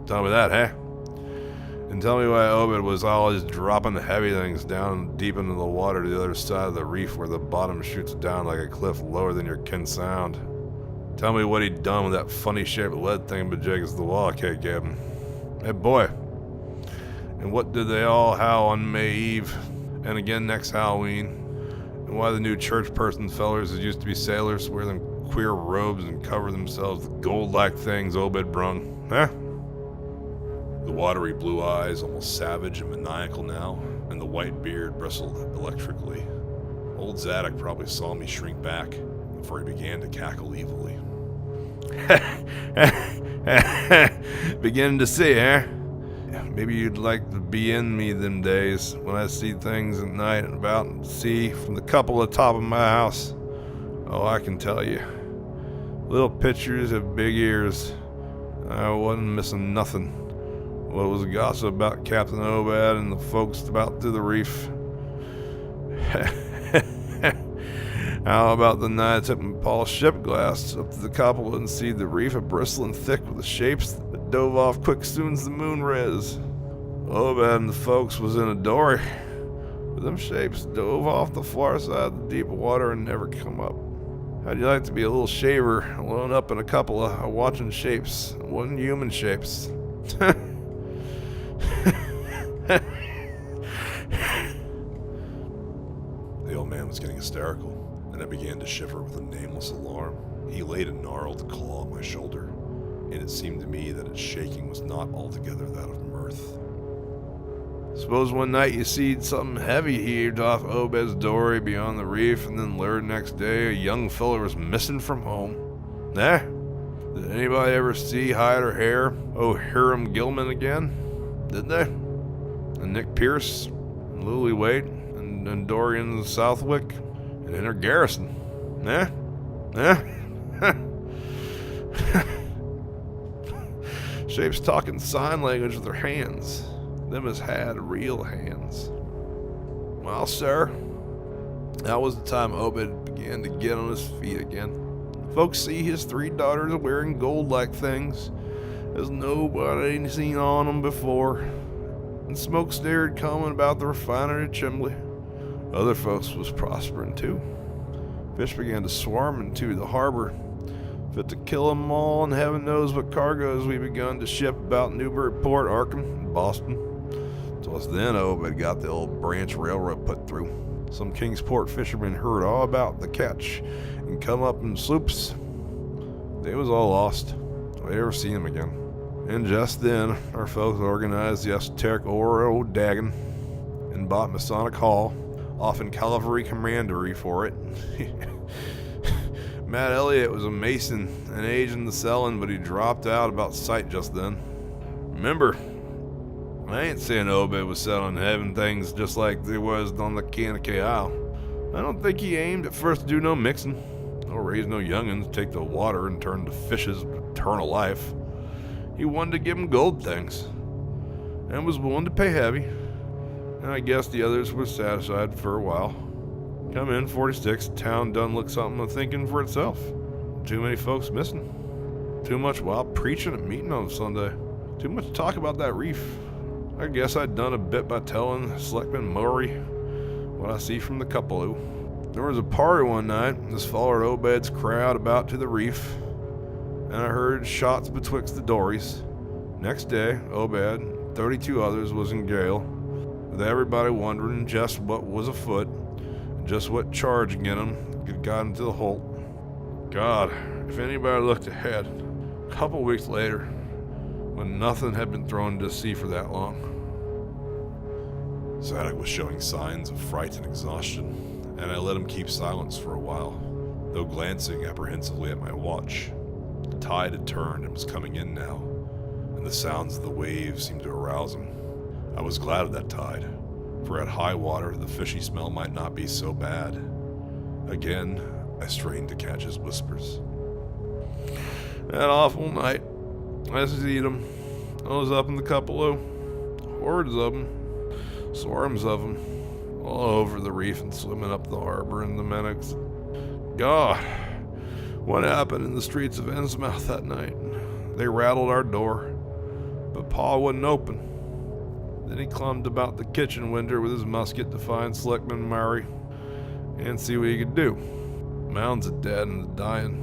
Tell me that, eh? And tell me why Obed was always dropping the heavy things down deep into the water to the other side of the reef where the bottom shoots down like a cliff lower than your kin sound. Tell me what he'd done with that funny-shaped lead thing bejiggers the wall cake gave him. Hey, boy. And what did they all howl on May Eve, and again next Halloween? And why the new church person fellers that used to be sailors wear them queer robes and cover themselves with gold-like things Obed brung, huh? The watery blue eyes, almost savage and maniacal now, and the white beard bristled electrically. Old Zadok probably saw me shrink back, for he began to cackle evilly. Beginning to see, eh? Maybe you'd like to be in me them days when I see things at night and about and see from the cupola top of my house. Oh, I can tell you. Little pictures have big ears. I wasn't missing nothing. What was the gossip about Captain Obed and the folks about through the reef? How about the night I took my polished ship glass up to the cupola and see the reef a bristling thick with the shapes that dove off quick soon's the moon res. Obed and the folks was in a dory, but them shapes dove off the far side of the deep water and never come up. How'd you like to be a little shaver alone up in a cupola watching shapes, wasn't human shapes? The old man was getting hysterical, and I began to shiver with a nameless alarm. He laid a gnarled claw on my shoulder, and it seemed to me that its shaking was not altogether that of mirth. Suppose one night you seed something heavy heaved off Obed's dory beyond the reef, and then learned next day a young feller was missing from home. Eh? Did anybody ever see, hide, or hair Hiram Gilman again? Did they? And Nick Pierce, and Lily Waite, and Dorian Southwick, and Inner Garrison. Eh? Shapes talking sign language with their hands. Them as had real hands. Well, sir, that was the time Obed began to get on his feet again. Folks see his 3 daughters wearing gold-like things, as nobody ain't seen on them before, and smoke stared coming about the refinery chimney. Other folks was prospering too. Fish began to swarm into the harbor, fit to kill 'em all, and heaven knows what cargoes we begun to ship about Newburyport, Arkham, and Boston. 'Twas then Obed got the old branch railroad put through. Some Kingsport fishermen heard all about the catch and come up in sloops. They was all lost. We never seen them again. And just then, our folks organized the esoteric old Dagon and bought Masonic Hall off in Cavalry Commandery for it. Matt Elliott was a Mason and aged in the selling, but he dropped out about sight just then. Remember, I ain't saying Obed was selling heaven things just like they was on the Kanakee Isle. I don't think he aimed at first to do no mixing, or raise no young'uns, take the water and turn to fishes with eternal life. He wanted to give 'em gold things, and was willing to pay heavy, and I guess the others were satisfied for a while. Come in 46, town done look something of thinking for itself. Too many folks missing. Too much wild preaching at meeting on Sunday. Too much talk about that reef. I guess I'd done a bit by telling Selectman Murray what I see from the Cthulhu. There was a party one night, this followed Obed's crowd about to the reef, and I heard shots betwixt the dories. Next day, Obed, 32 others, was in jail, with everybody wondering just what was afoot, and just what charge against him had got him to the Holt. God, if anybody looked ahead, a couple weeks later, when nothing had been thrown into the sea for that long. Zadok was showing signs of fright and exhaustion, and I let him keep silence for a while, though glancing apprehensively at my watch. The tide had turned and was coming in now, and the sounds of the waves seemed to arouse him. I was glad of that tide, for at high water the fishy smell might not be so bad. Again, I strained to catch his whispers. That awful night, I seed 'em. I was up in the Cthulhu. Hordes of 'em. Swarms of 'em. All over the reef and swimming up the harbor in the Menix. God, what happened in the streets of Innsmouth that night? They rattled our door, but Pa wouldn't open. Then he clumbed about the kitchen window with his musket to find Selectman Murray and see what he could do. Mounds of dead and the dying.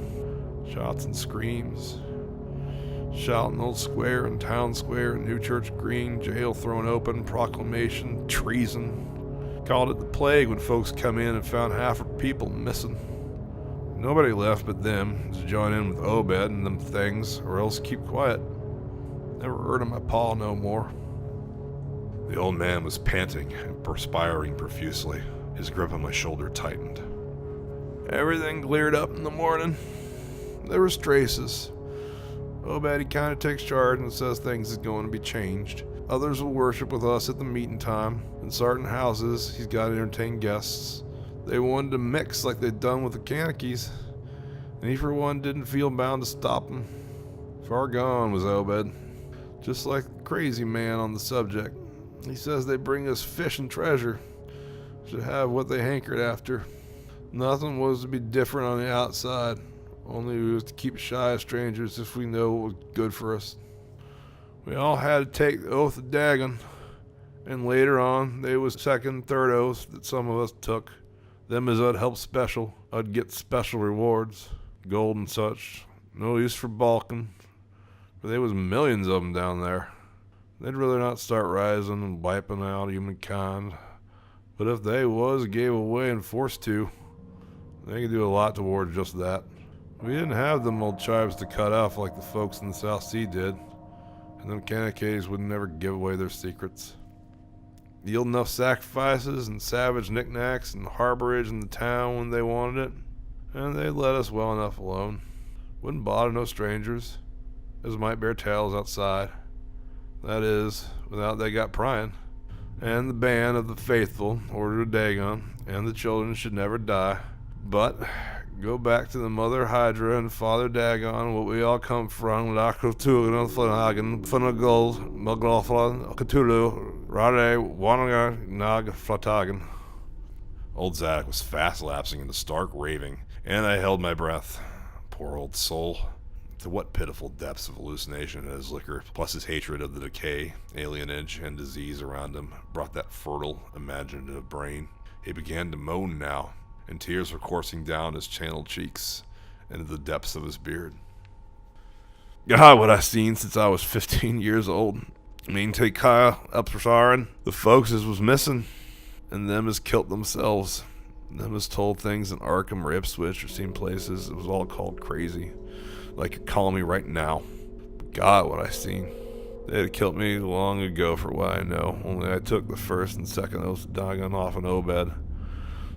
Shots and screams. Shouting Old Square and Town Square and New Church Green, jail thrown open, proclamation, treason. Called it the plague when folks come in and found half her people missing. Nobody left but them to join in with Obed and them things, or else keep quiet. Never heard of my pa no more. The old man was panting and perspiring profusely. His grip on my shoulder tightened. Everything cleared up in the morning. There was traces. Obed, he kind of takes charge and says things is going to be changed. Others will worship with us at the meeting time. In certain houses, he's got to entertain guests. They wanted to mix like they'd done with the Kanakees, and he for one didn't feel bound to stop them. Far gone was Obed, just like the crazy man on the subject. He says they bring us fish and treasure, should have what they hankered after. Nothing was to be different on the outside. Only we was to keep shy of strangers if we know what was good for us. We all had to take the oath of Dagon, and later on, they was second and third oaths that some of us took. Them as I'd help special, I'd get special rewards, gold and such. No use for balking, for there was millions of them down there. They'd rather not start rising and wiping out humankind, but if they was gave away and forced to, they could do a lot toward just that. We didn't have them old tribes to cut off like the folks in the South Sea did, and them Kanakees would never give away their secrets. Yield enough sacrifices and savage knickknacks and harborage in the town when they wanted it, and they let us well enough alone. Wouldn't bother no strangers, as might bear tales outside. That is, without they got prying. And the band of the faithful ordered a Dagon, and the children should never die. But go back to the Mother Hydra and Father Dagon, what we all come from, Cthulhu, Flanagan, Funagold, Mugloflan, Cthulhu, Rade, Wanaga, Nag, Flatagan. Old Zadok was fast lapsing into stark raving, and I held my breath. Poor old soul. To what pitiful depths of hallucination had his liquor, plus his hatred of the decay, alienage, and disease around him, brought that fertile, imaginative brain. He began to moan now, and tears were coursing down his channeled cheeks into the depths of his beard. God, what I seen since I was 15 years old. I mean, take Kyle up for Sarin. The folks as was missing. and them has killed themselves. Them has told things in Arkham or Ipswich or seen places. It was all called crazy. Like you're calling me right now. God, what I seen. They'd have killed me long ago for what I know. Only I took the first and second oath of dying off an Obed.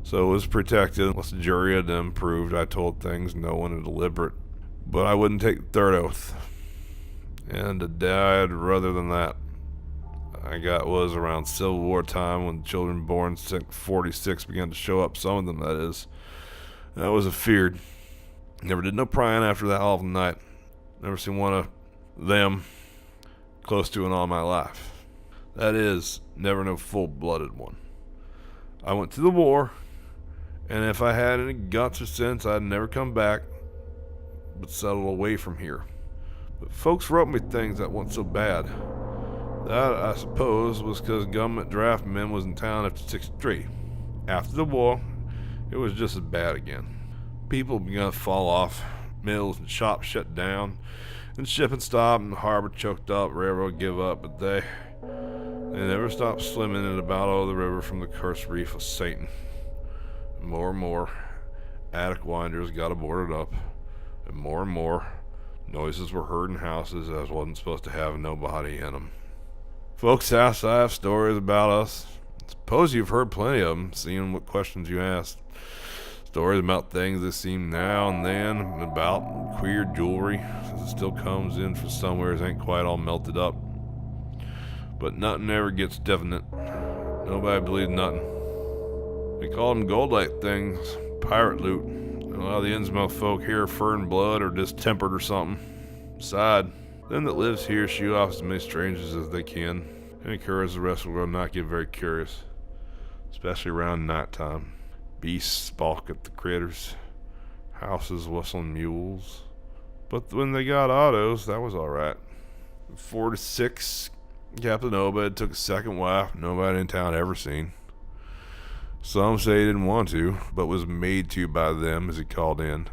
So it was protected unless the jury of them proved I told things no one had deliberate. But I wouldn't take the third oath. And to die rather than that. I got was around Civil War time when children born 46 began to show up, some of them that is. That was feared. Never did no prying after that awful night. Never seen one of them close to in all my life. That is, never no full-blooded one. I went to the war, and if I had any guts or sense, I'd never come back, but settle away from here. But folks wrote me things that weren't so bad. That, I suppose, was because government draftmen was in town after 63. After the war, it was just as bad again. People began to fall off, mills and shops shut down, and shipping stopped and the harbor choked up, railroad give up, but they never stopped swimming in about all the river from the cursed reef of Satan. And more, attic winders got boarded up, and more, noises were heard in houses as wasn't supposed to have nobody in them. Folks outside have stories about us. Suppose you've heard plenty of them, seeing what questions you asked. Stories about things that seem now and then, about queer jewelry, as it still comes in from somewhere it ain't quite all melted up. But nothing ever gets definite. Nobody believes nothing. We call them gold-like things, pirate loot. A lot of the Innsmouth folk here are fur and blood or distempered or something. Besides, them that lives here shoot off as many strangers as they can, and encourage the rest of the world not get very curious, especially around night time. Beasts balk at the critters, houses whistling mules. But when they got autos, that was alright. 46, Captain Obed took a second wife nobody in town ever seen. Some say he didn't want to, but was made to by them as he called in.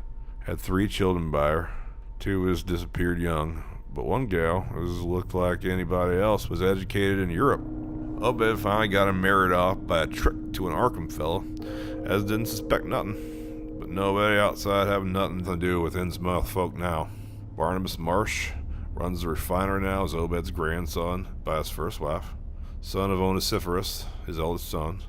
Had 3 children by her. 2 was disappeared young, but one gal, as looked like anybody else, was educated in Europe. Obed finally got him married off by a trick to an Arkham fellow, as didn't suspect nothing. But nobody outside having nothing to do with Innsmouth folk now. Barnabas Marsh runs the refinery now as Obed's grandson by his first wife, son of Onesiphorus, his eldest son.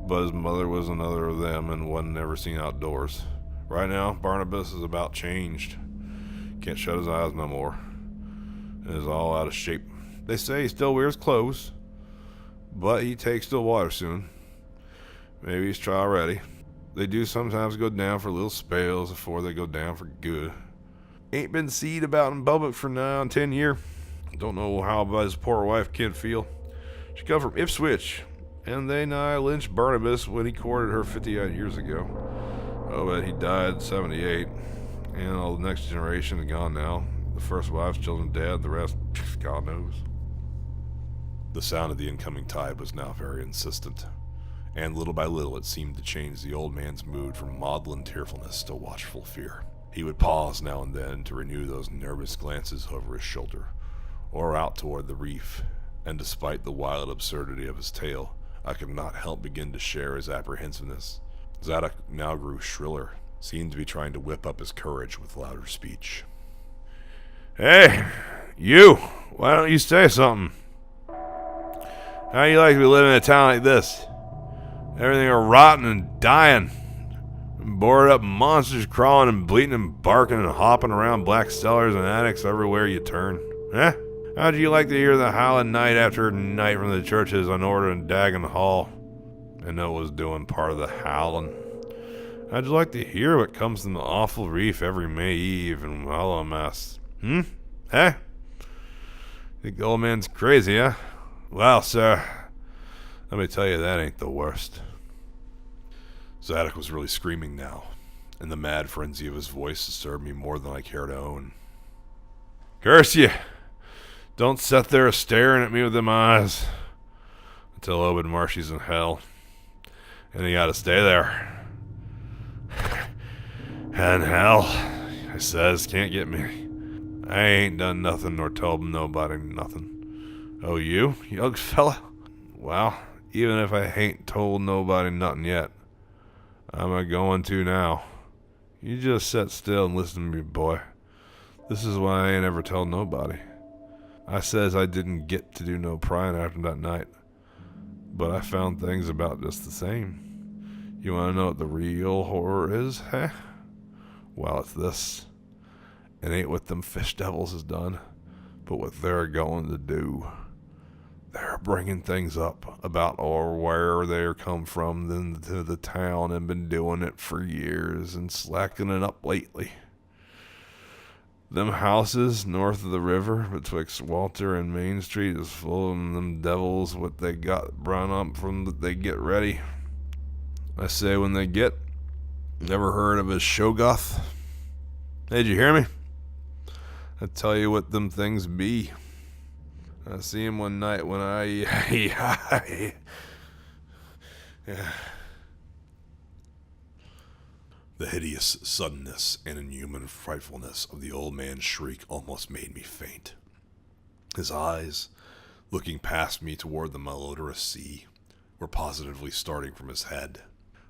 But his mother was another of them and wasn't ever seen outdoors. Right now, Barnabas is about changed. Can't shut his eyes no more, and is all out of shape. They say he still wears clothes, but he takes to the water soon. Maybe he's trial ready. They do sometimes go down for little spells before they go down for good. Ain't been seed about in public for now 10 years. Don't know how about his poor wife kid feel. She come from Ipswich, and they nigh lynched Barnabas when he courted her 50-odd years ago. Oh, but he died at 78, and all the next generation is gone now. The first wife's children dead, the rest, God knows. The sound of the incoming tide was now very insistent, and little by little it seemed to change the old man's mood from maudlin tearfulness to watchful fear. He would pause now and then to renew those nervous glances over his shoulder, or out toward the reef, and despite the wild absurdity of his tale, I could not help begin to share his apprehensiveness. Zadok now grew shriller, seemed to be trying to whip up his courage with louder speech. Hey, you! Why don't you say something? How you like to be living in a town like this? Everything are rotten and dying. Boarded up monsters crawling and bleating and barking and hopping around black cellars and attics everywhere you turn. Huh? How'd you like to hear the howling night after night from the churches on order in Dagon Hall? I know it was doing part of the howling. How'd you like to hear what comes from the awful reef every May Eve and Hallow Mass? Huh? Think the old man's crazy, huh? Well, sir, let me tell you, that ain't the worst. Zadok was really screaming now, and the mad frenzy of his voice disturbed me more than I care to own. Curse you! Don't sit there staring at me with them eyes until Obed Marshy's in hell. And you gotta stay there. And hell, I says, can't get me. I ain't done nothing nor told nobody nothing. Oh, you young fella? Well, even if I hain't told nobody nothing yet. I'm a-going to now. You just sit still and listen to me, boy. This is why I ain't ever tell nobody. I says I didn't get to do no prying after that night, but I found things about just the same. You want to know what the real horror is, huh? Well, it's this. It ain't what them fish devils has done, but what they're going to do. They're bringing things up about or where they're come from into the town and been doing it for years and slacking it up lately. Them houses north of the river betwixt Walter and Main Street is full of them devils what they got brung up from that they get ready. I say when they get. Never heard of a Shoggoth? Hey, did you hear me? I tell you what them things be. I see him one night when yeah. The hideous suddenness and inhuman frightfulness of the old man's shriek almost made me faint. His eyes, looking past me toward the malodorous sea, were positively starting from his head,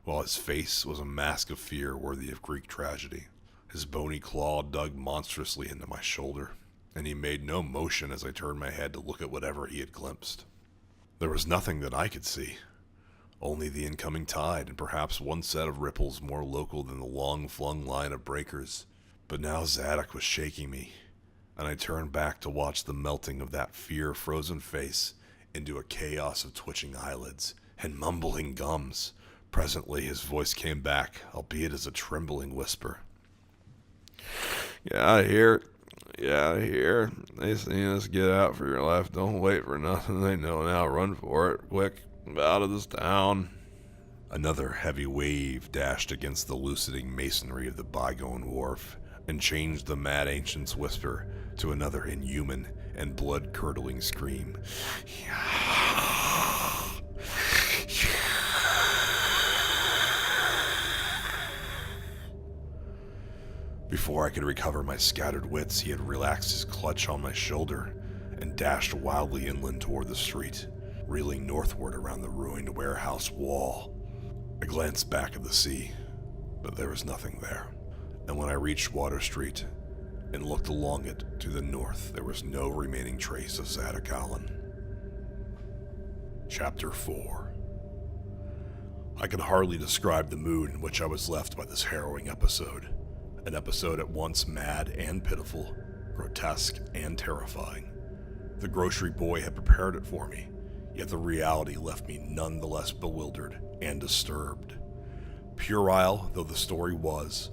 while his face was a mask of fear worthy of Greek tragedy. His bony claw dug monstrously into my shoulder, and he made no motion as I turned my head to look at whatever he had glimpsed. There was nothing that I could see. Only the incoming tide, and perhaps one set of ripples more local than the long-flung line of breakers. But now Zadok was shaking me, and I turned back to watch the melting of that fear-frozen face into a chaos of twitching eyelids and mumbling gums. Presently his voice came back, albeit as a trembling whisper. Get out of here. Get out of here. They seen us get out for your life. Don't wait for nothing. They know now. Run for it. Quick. Out of this town. Another heavy wave dashed against the loosening masonry of the bygone wharf and changed the mad ancient's whisper to another inhuman and blood-curdling scream. Before I could recover my scattered wits, he had relaxed his clutch on my shoulder and dashed wildly inland toward the street, reeling northward around the ruined warehouse wall. I glanced back at the sea, but there was nothing there. And when I reached Water Street and looked along it to the north, there was no remaining trace of Zadok Allen. Chapter 4. I can hardly describe the mood in which I was left by this harrowing episode. An episode at once mad and pitiful, grotesque and terrifying. The grocery boy had prepared it for me, yet the reality left me none the less bewildered and disturbed. Puerile though the story was,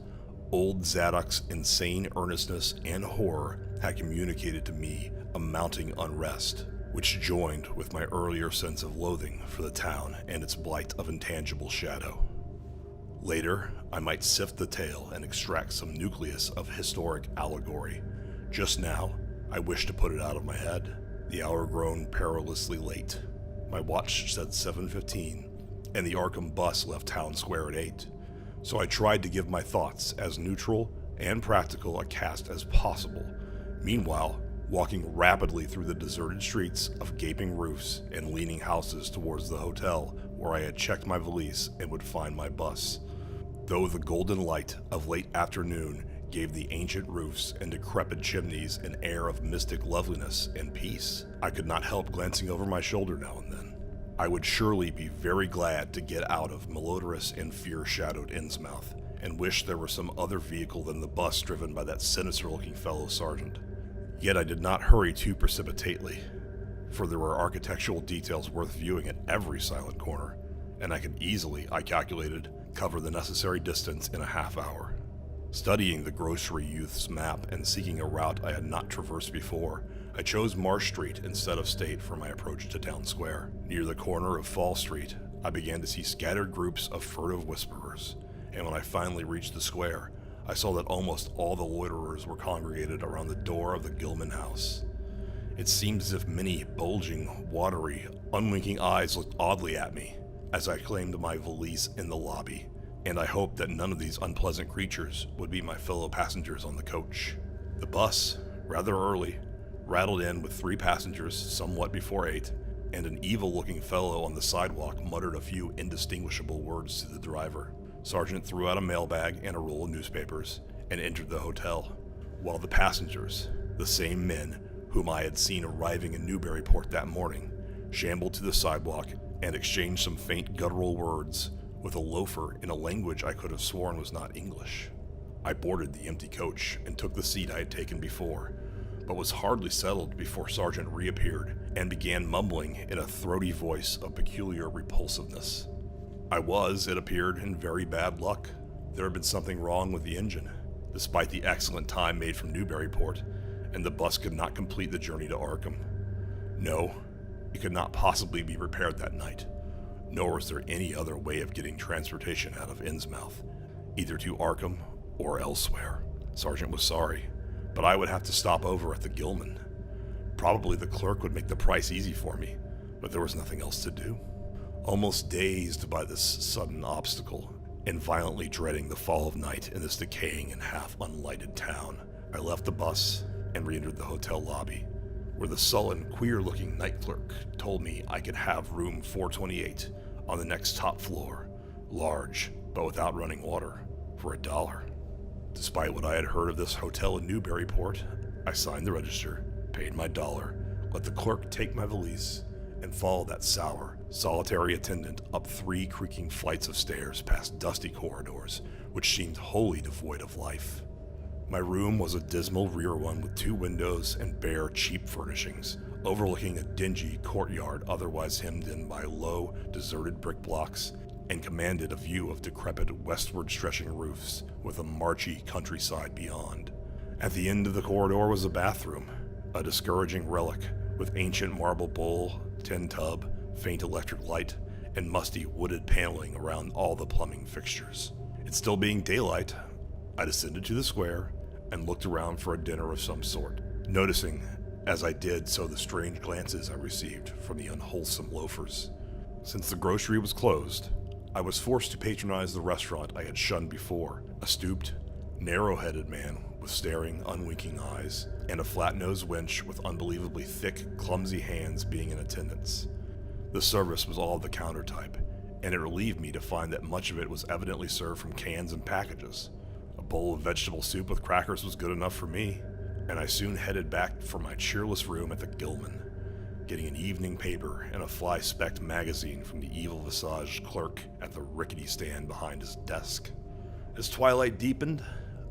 old Zadok's insane earnestness and horror had communicated to me a mounting unrest, which joined with my earlier sense of loathing for the town and its blight of intangible shadow. Later, I might sift the tale and extract some nucleus of historic allegory. Just now, I wish to put it out of my head. The hour grown perilously late. My watch said 7:15, and the Arkham bus left town square at 8. So I tried to give my thoughts as neutral and practical a cast as possible. Meanwhile, walking rapidly through the deserted streets of gaping roofs and leaning houses towards the hotel where I had checked my valise and would find my bus. Though the golden light of late afternoon gave the ancient roofs and decrepit chimneys an air of mystic loveliness and peace, I could not help glancing over my shoulder now and then. I would surely be very glad to get out of malodorous and fear-shadowed Innsmouth, and wish there were some other vehicle than the bus driven by that sinister-looking fellow sergeant. Yet I did not hurry too precipitately, for there were architectural details worth viewing at every silent corner, and I could easily, I calculated, cover the necessary distance in a half hour. Studying the grocery youth's map and seeking a route I had not traversed before, I chose Marsh Street instead of State for my approach to Town Square. Near the corner of Fall Street, I began to see scattered groups of furtive whisperers, and when I finally reached the square, I saw that almost all the loiterers were congregated around the door of the Gilman house. It seemed as if many bulging, watery, unwinking eyes looked oddly at me as I claimed my valise in the lobby, and I hoped that none of these unpleasant creatures would be my fellow passengers on the coach. The bus, rather early, rattled in with 3 passengers somewhat before 8, and an evil-looking fellow on the sidewalk muttered a few indistinguishable words to the driver. Sergeant threw out a mailbag and a roll of newspapers and entered the hotel, while the passengers, the same men whom I had seen arriving in Newburyport that morning, shambled to the sidewalk and exchanged some faint guttural words with a loafer in a language I could have sworn was not English. I boarded the empty coach and took the seat I had taken before, but was hardly settled before Sergeant reappeared and began mumbling in a throaty voice of peculiar repulsiveness. I was, it appeared, in very bad luck. There had been something wrong with the engine, despite the excellent time made from Newburyport, and the bus could not complete the journey to Arkham. No, it could not possibly be repaired that night, nor was there any other way of getting transportation out of Innsmouth, either to Arkham or elsewhere. Sergeant was sorry, but I would have to stop over at the Gilman. Probably the clerk would make the price easy for me, but there was nothing else to do. Almost dazed by this sudden obstacle, and violently dreading the fall of night in this decaying and half-unlighted town, I left the bus and re-entered the hotel lobby, where the sullen, queer-looking night clerk told me I could have room 428 on the next top floor, large, but without running water, for $1. Despite what I had heard of this hotel in Newburyport, I signed the register, paid my $1, let the clerk take my valise, and followed that sour, solitary attendant up 3 creaking flights of stairs past dusty corridors, which seemed wholly devoid of life. My room was a dismal rear one with 2 windows and bare, cheap furnishings, overlooking a dingy courtyard otherwise hemmed in by low, deserted brick blocks, and commanded a view of decrepit, westward-stretching roofs with a marshy countryside beyond. At the end of the corridor was a bathroom, a discouraging relic with ancient marble bowl, tin tub, faint electric light, and musty wooded paneling around all the plumbing fixtures. It still being daylight, I descended to the square and looked around for a dinner of some sort, noticing as I did so the strange glances I received from the unwholesome loafers. Since the grocery was closed, I was forced to patronize the restaurant I had shunned before, a stooped, narrow-headed man with staring, unwinking eyes, and a flat-nosed wench with unbelievably thick, clumsy hands being in attendance. The service was all of the counter type, and it relieved me to find that much of it was evidently served from cans and packages. A bowl of vegetable soup with crackers was good enough for me, and I soon headed back for my cheerless room at the Gilman, getting an evening paper and a fly-specked magazine from the evil-visaged clerk at the rickety stand behind his desk. As twilight deepened,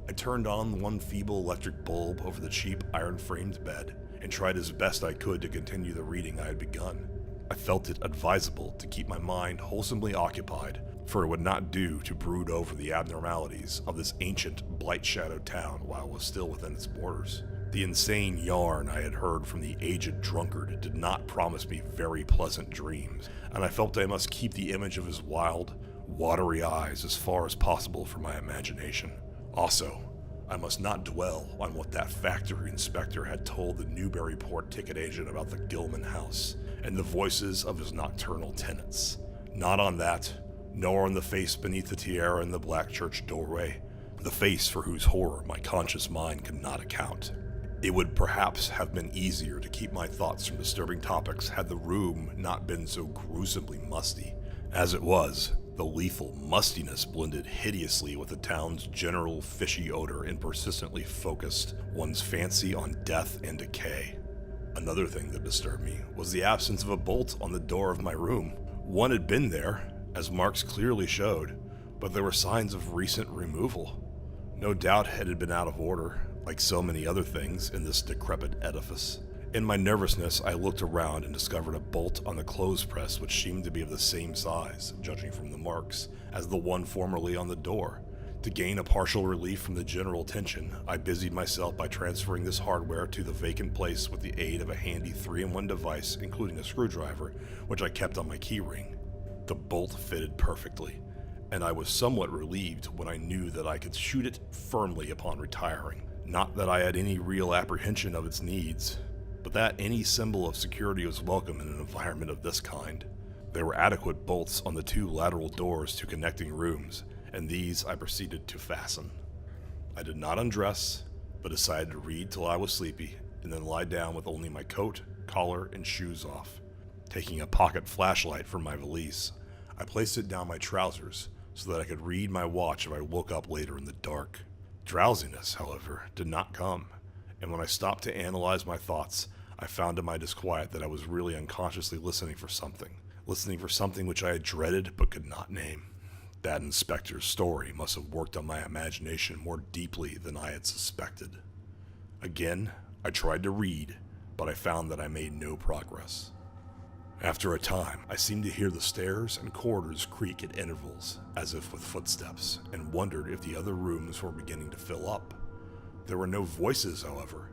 I turned on one feeble electric bulb over the cheap iron-framed bed and tried as best I could to continue the reading I had begun. I felt it advisable to keep my mind wholesomely occupied, for it would not do to brood over the abnormalities of this ancient, blight-shadowed town while it was still within its borders. The insane yarn I had heard from the aged drunkard did not promise me very pleasant dreams, and I felt I must keep the image of his wild, watery eyes as far as possible from my imagination. Also, I must not dwell on what that factory inspector had told the Newburyport ticket agent about the Gilman house, and the voices of his nocturnal tenants. Not on that, nor on the face beneath the tiara in the black church doorway, the face for whose horror my conscious mind could not account. It would perhaps have been easier to keep my thoughts from disturbing topics had the room not been so gruesomely musty. As it was, the lethal mustiness blended hideously with the town's general fishy odor and persistently focused one's fancy on death and decay. Another thing that disturbed me was the absence of a bolt on the door of my room. One had been there, as marks clearly showed, but there were signs of recent removal. No doubt it had been out of order, like so many other things in this decrepit edifice. In my nervousness, I looked around and discovered a bolt on the clothes press which seemed to be of the same size, judging from the marks, as the one formerly on the door. To gain a partial relief from the general tension, I busied myself by transferring this hardware to the vacant place with the aid of a handy 3-in-1 device, including a screwdriver, which I kept on my keyring. The bolt fitted perfectly, and I was somewhat relieved when I knew that I could shoot it firmly upon retiring. Not that I had any real apprehension of its needs, but that any symbol of security was welcome in an environment of this kind. There were adequate bolts on the 2 lateral doors to connecting rooms, and these I proceeded to fasten. I did not undress, but decided to read till I was sleepy, and then lie down with only my coat, collar, and shoes off. Taking a pocket flashlight from my valise, I placed it down my trousers so that I could read my watch if I woke up later in the dark. Drowsiness, however, did not come, and when I stopped to analyze my thoughts, I found to my disquiet that I was really unconsciously listening for something which I had dreaded but could not name. That inspector's story must have worked on my imagination more deeply than I had suspected. Again, I tried to read, but I found that I made no progress. After a time, I seemed to hear the stairs and corridors creak at intervals, as if with footsteps, and wondered if the other rooms were beginning to fill up. There were no voices, however,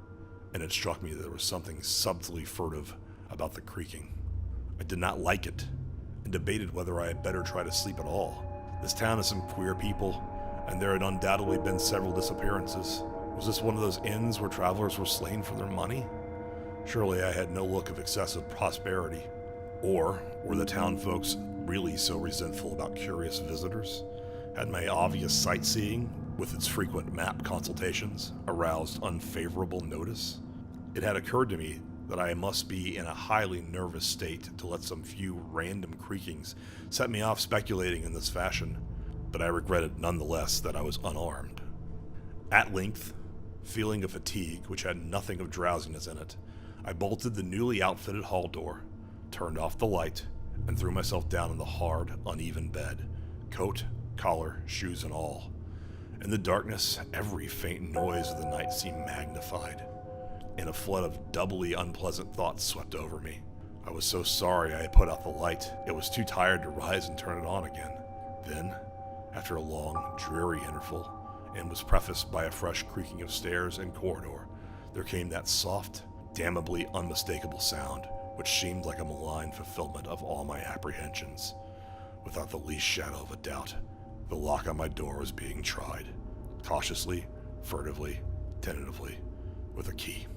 and it struck me that there was something subtly furtive about the creaking. I did not like it, and debated whether I had better try to sleep at all. This town has some queer people, and there had undoubtedly been several disappearances. Was this one of those inns where travelers were slain for their money? Surely I had no look of excessive prosperity. Or were the town folks really so resentful about curious visitors? Had my obvious sightseeing, with its frequent map consultations, aroused unfavorable notice? It had occurred to me that I must be in a highly nervous state to let some few random creakings set me off speculating in this fashion, but I regretted nonetheless that I was unarmed. At length, feeling a fatigue which had nothing of drowsiness in it, I bolted the newly outfitted hall door, turned off the light, and threw myself down on the hard, uneven bed, coat, collar, shoes and all. In the darkness, every faint noise of the night seemed magnified, and a flood of doubly unpleasant thoughts swept over me. I was so sorry I had put out the light, I was too tired to rise and turn it on again. Then, after a long, dreary interval, and was prefaced by a fresh creaking of stairs and corridor, there came that soft, damnably unmistakable sound, which seemed like a malign fulfillment of all my apprehensions. Without the least shadow of a doubt, the lock on my door was being tried, cautiously, furtively, tentatively, with a key.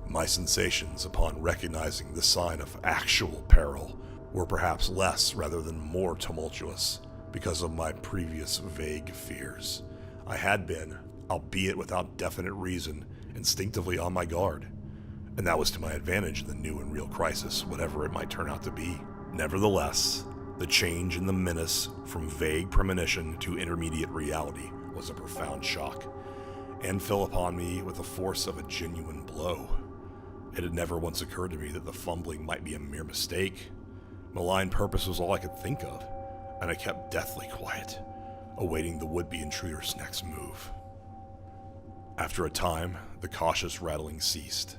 My sensations upon recognizing the sign of actual peril were perhaps less rather than more tumultuous because of my previous vague fears. I had been, albeit without definite reason, instinctively on my guard, and that was to my advantage in the new and real crisis, whatever it might turn out to be. Nevertheless, the change in the menace from vague premonition to intermediate reality was a profound shock, and fell upon me with the force of a genuine blow. It had never once occurred to me that the fumbling might be a mere mistake. Malign purpose was all I could think of, and I kept deathly quiet, awaiting the would-be intruder's next move. After a time, the cautious rattling ceased,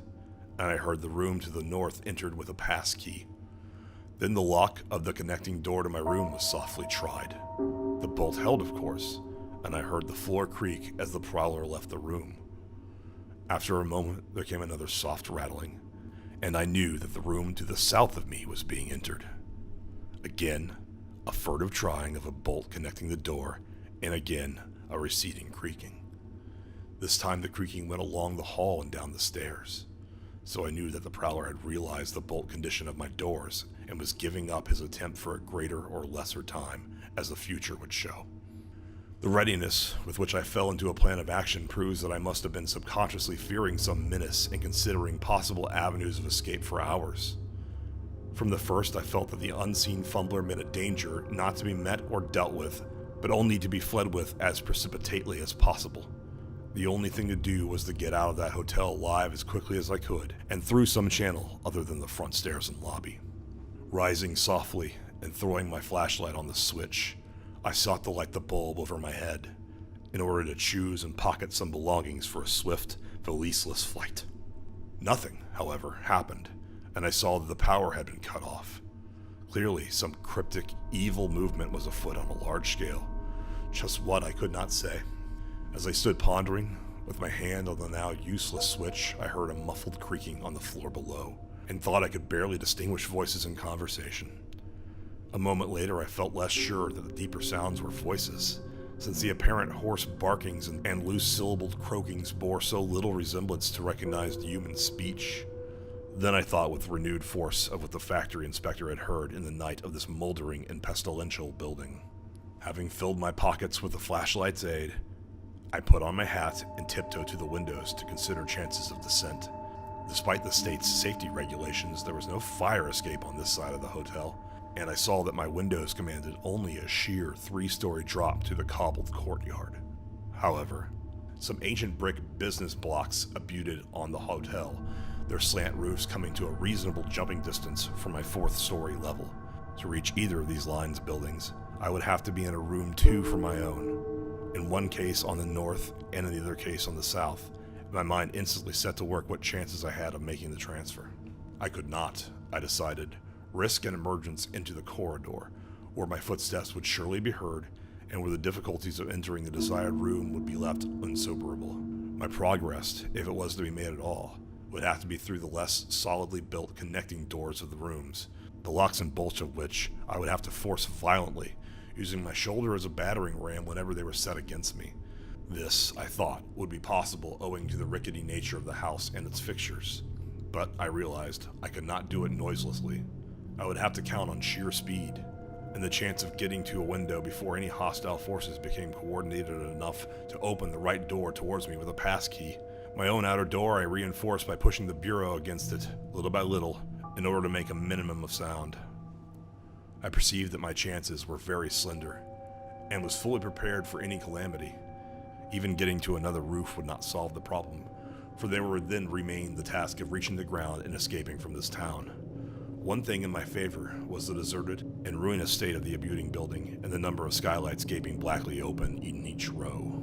and I heard the room to the north entered with a pass key. Then the lock of the connecting door to my room was softly tried. The bolt held, of course, and I heard the floor creak as the prowler left the room. After a moment, there came another soft rattling, and I knew that the room to the south of me was being entered. Again, a furtive trying of a bolt connecting the door, and again, a receding creaking. This time the creaking went along the hall and down the stairs, so I knew that the prowler had realized the bolt condition of my doors and was giving up his attempt for a greater or lesser time, as the future would show. The readiness with which I fell into a plan of action proves that I must have been subconsciously fearing some menace and considering possible avenues of escape for hours. From the first, I felt that the unseen fumbler meant a danger not to be met or dealt with, but only to be fled with as precipitately as possible. The only thing to do was to get out of that hotel alive as quickly as I could, and through some channel other than the front stairs and lobby. Rising softly and throwing my flashlight on the switch, I sought to light the bulb over my head, in order to choose and pocket some belongings for a swift, valiseless flight. Nothing, however, happened, and I saw that the power had been cut off. Clearly, some cryptic, evil movement was afoot on a large scale. Just what, I could not say. As I stood pondering, with my hand on the now useless switch, I heard a muffled creaking on the floor below, and thought I could barely distinguish voices in conversation. A moment later, I felt less sure that the deeper sounds were voices, since the apparent hoarse barkings and loose-syllabled croakings bore so little resemblance to recognized human speech. Then I thought with renewed force of what the factory inspector had heard in the night of this moldering and pestilential building. Having filled my pockets with the flashlight's aid, I put on my hat and tiptoed to the windows to consider chances of descent. Despite the state's safety regulations, there was no fire escape on this side of the hotel, and I saw that my windows commanded only a sheer 3-story drop to the cobbled courtyard. However, some ancient brick business blocks abutted on the hotel, their slant roofs coming to a reasonable jumping distance from my 4th-story level. To reach either of these lines of buildings, I would have to be in a room 2 for my own, in one case on the north and in the other case on the south. My mind instantly set to work what chances I had of making the transfer. I could not, I decided, risk an emergence into the corridor, where my footsteps would surely be heard, and where the difficulties of entering the desired room would be left unsoberable. My progress, if it was to be made at all, would have to be through the less solidly built connecting doors of the rooms, the locks and bolts of which I would have to force violently, using my shoulder as a battering ram whenever they were set against me. This, I thought, would be possible owing to the rickety nature of the house and its fixtures, but I realized I could not do it noiselessly. I would have to count on sheer speed, and the chance of getting to a window before any hostile forces became coordinated enough to open the right door towards me with a passkey. My own outer door I reinforced by pushing the bureau against it, little by little, in order to make a minimum of sound. I perceived that my chances were very slender, and was fully prepared for any calamity. Even getting to another roof would not solve the problem, for there would then remain the task of reaching the ground and escaping from this town. One thing in my favor was the deserted and ruinous state of the abutting building, and the number of skylights gaping blackly open in each row.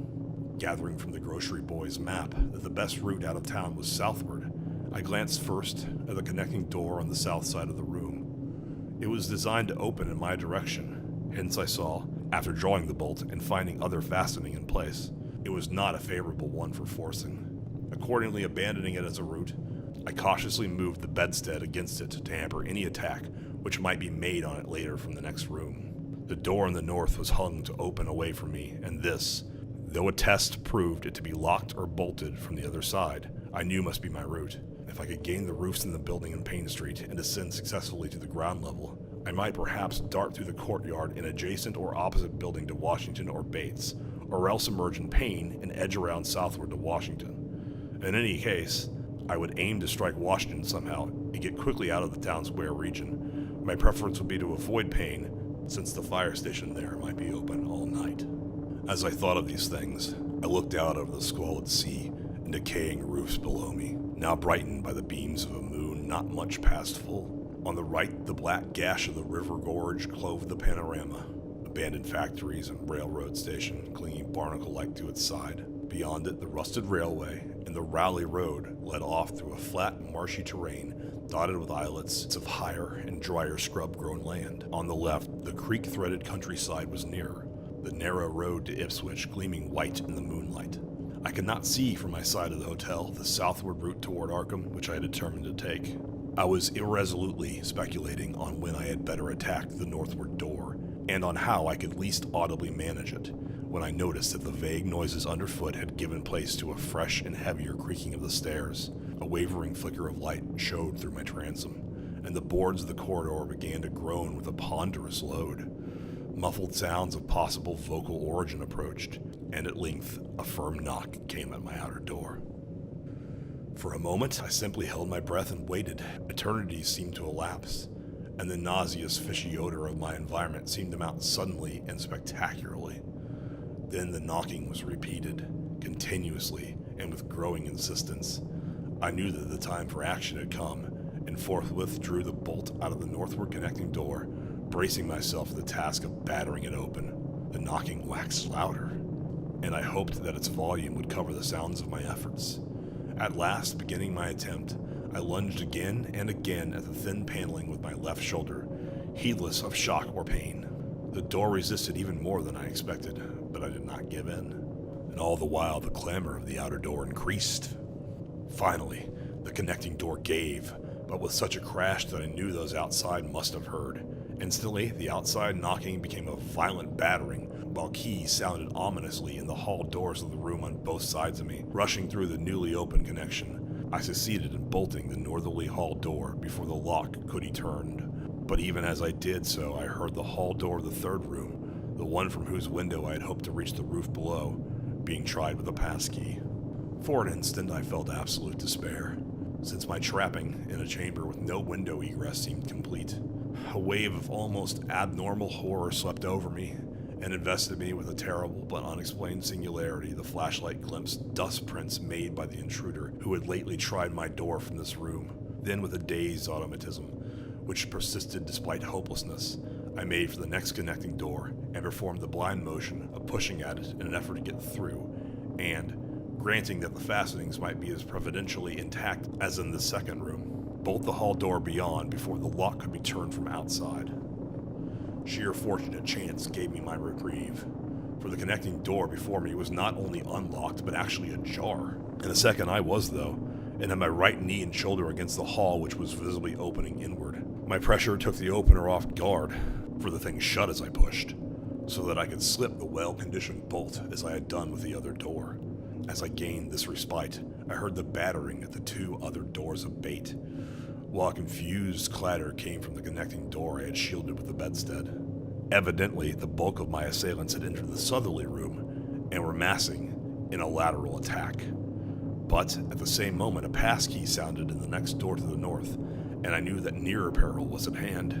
Gathering from the grocery boy's map that the best route out of town was southward, I glanced first at the connecting door on the south side of the room. It was designed to open in my direction, hence I saw, after drawing the bolt and finding other fastening in place, it was not a favorable one for forcing. Accordingly, abandoning it as a route, I cautiously moved the bedstead against it to hamper any attack which might be made on it later from the next room. The door in the north was hung to open away from me, and this, though a test proved it to be locked or bolted from the other side, I knew must be my route. If I could gain the roofs in the building in Payne Street and descend successfully to the ground level, I might perhaps dart through the courtyard in adjacent or opposite building to Washington or Bates, or else emerge in Payne and edge around southward to Washington. In any case, I would aim to strike Washington somehow and get quickly out of the town square region. My preference would be to avoid Payne, since the fire station there might be open all night. As I thought of these things, I looked out over the squalid sea and decaying roofs below me, now brightened by the beams of a moon not much past full. On the right, the black gash of the river gorge clove the panorama. Abandoned factories and railroad station clinging barnacle-like to its side. Beyond it, the rusted railway and the Rowley Road led off through a flat, marshy terrain dotted with islets of higher and drier scrub-grown land. On the left, the creek-threaded countryside was nearer, the narrow road to Ipswich gleaming white in the moonlight. I could not see from my side of the hotel the southward route toward Arkham, which I had determined to take. I was irresolutely speculating on when I had better attack the northward door, and on how I could least audibly manage it, when I noticed that the vague noises underfoot had given place to a fresh and heavier creaking of the stairs. A wavering flicker of light showed through my transom, and the boards of the corridor began to groan with a ponderous load. Muffled sounds of possible vocal origin approached, and at length a firm knock came at my outer door. For a moment, I simply held my breath and waited. Eternities seemed to elapse, and the nauseous fishy odor of my environment seemed to mount suddenly and spectacularly. Then the knocking was repeated, continuously and with growing insistence. I knew that the time for action had come, and forthwith drew the bolt out of the northward connecting door, bracing myself for the task of battering it open. The knocking waxed louder, and I hoped that its volume would cover the sounds of my efforts. At last, beginning my attempt, I lunged again and again at the thin paneling with my left shoulder, heedless of shock or pain. The door resisted even more than I expected, but I did not give in, and all the while the clamor of the outer door increased. Finally, the connecting door gave, but with such a crash that I knew those outside must have heard. Instantly, the outside knocking became a violent battering, while keys sounded ominously in the hall doors of the room on both sides of me. Rushing through the newly opened connection, I succeeded in bolting the northerly hall door before the lock could be turned. But even as I did so, I heard the hall door of the third room, the one from whose window I had hoped to reach the roof below, being tried with a passkey. For an instant, I felt absolute despair. since my trapping in a chamber with no window egress seemed complete. A wave of almost abnormal horror swept over me and invested me with a terrible but unexplained singularity. The flashlight glimpsed dust prints made by the intruder who had lately tried my door from this room. Then, with a dazed automatism, which persisted despite hopelessness, I made for the next connecting door and performed the blind motion of pushing at it in an effort to get through, and, granting that the fastenings might be as providentially intact as in the second room, bolt the hall door beyond before the lock could be turned from outside. Sheer fortunate chance gave me my reprieve, for the connecting door before me was not only unlocked but actually ajar. In a second I was, though, and had my right knee and shoulder against the hall, which was visibly opening inward. My pressure took the opener off guard, for the thing shut as I pushed, so that I could slip the well-conditioned bolt as I had done with the other door. As I gained this respite, I heard the battering at the two other doors abate, while a confused clatter came from the connecting door I had shielded with the bedstead. Evidently, the bulk of my assailants had entered the southerly room and were massing in a lateral attack. But at the same moment, a passkey sounded in the next door to the north, and I knew that nearer peril was at hand.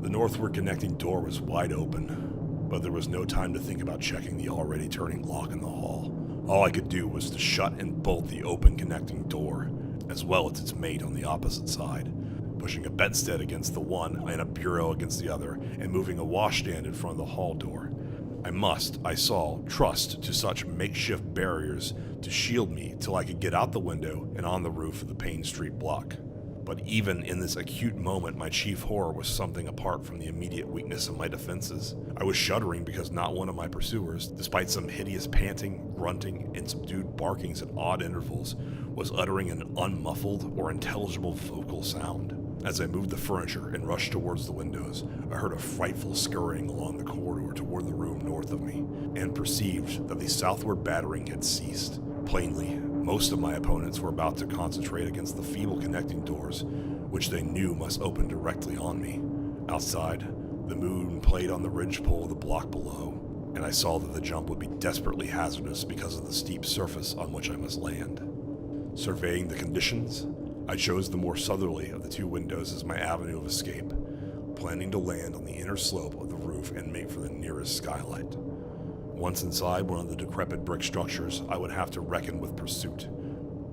The northward connecting door was wide open, but there was no time to think about checking the already turning lock in the hall. All I could do was to shut and bolt the open connecting door, as well as its mate on the opposite side, pushing a bedstead against the one and a bureau against the other, and moving a washstand in front of the hall door. I saw, trust to such makeshift barriers to shield me till I could get out the window and on the roof of the Payne Street block. But even in this acute moment, my chief horror was something apart from the immediate weakness of my defenses. I was shuddering because not one of my pursuers, despite some hideous panting, grunting, and subdued barkings at odd intervals, was uttering an unmuffled or intelligible vocal sound. As I moved the furniture and rushed towards the windows, I heard a frightful scurrying along the corridor toward the room north of me, and perceived that the southward battering had ceased. Plainly, most of my opponents were about to concentrate against the feeble connecting doors, which they knew must open directly on me. Outside, the moon played on the ridgepole of the block below, and I saw that the jump would be desperately hazardous because of the steep surface on which I must land. Surveying the conditions, I chose the more southerly of the two windows as my avenue of escape, planning to land on the inner slope of the roof and make for the nearest skylight. Once inside one of the decrepit brick structures, I would have to reckon with pursuit,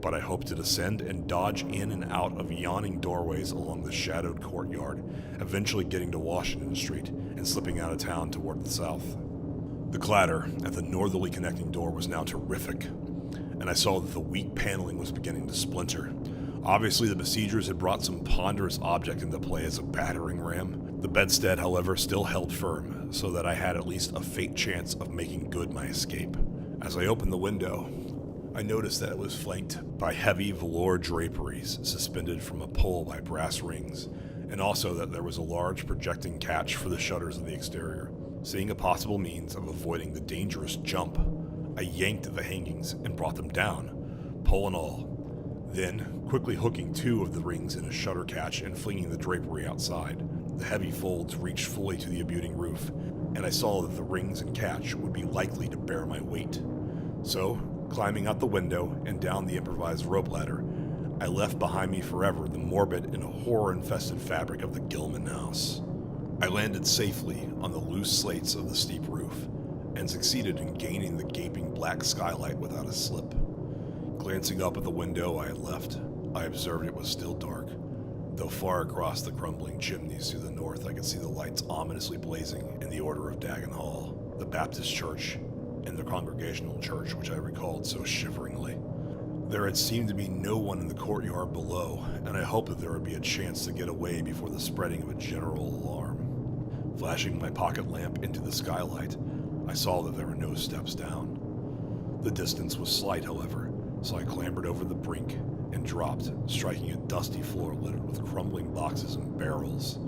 but I hoped to descend and dodge in and out of yawning doorways along the shadowed courtyard, eventually getting to Washington Street and slipping out of town toward the south. The clatter at the northerly connecting door was now terrific, and I saw that the weak paneling was beginning to splinter. Obviously, the besiegers had brought some ponderous object into play as a battering ram. The bedstead, however, still held firm, so that I had at least a faint chance of making good my escape. As I opened the window, I noticed that it was flanked by heavy velour draperies suspended from a pole by brass rings, and also that there was a large projecting catch for the shutters of the exterior. Seeing a possible means of avoiding the dangerous jump, I yanked at the hangings and brought them down, pole and all. Then, quickly hooking two of the rings in a shutter catch and flinging the drapery outside, the heavy folds reached fully to the abutting roof, and I saw that the rings and catch would be likely to bear my weight. So, climbing out the window and down the improvised rope ladder, I left behind me forever the morbid and horror-infested fabric of the Gilman house. I landed safely on the loose slates of the steep roof, and succeeded in gaining the gaping black skylight without a slip. Glancing up at the window I had left, I observed it was still dark, though far across the crumbling chimneys to the north I could see the lights ominously blazing in the order of Dagon Hall, the Baptist church, and the Congregational church which I recalled so shiveringly. There had seemed to be no one in the courtyard below, and I hoped that there would be a chance to get away before the spreading of a general alarm. Flashing my pocket lamp into the skylight, I saw that there were no steps down. The distance was slight, however, so I clambered over the brink and dropped, striking a dusty floor littered with crumbling boxes and barrels.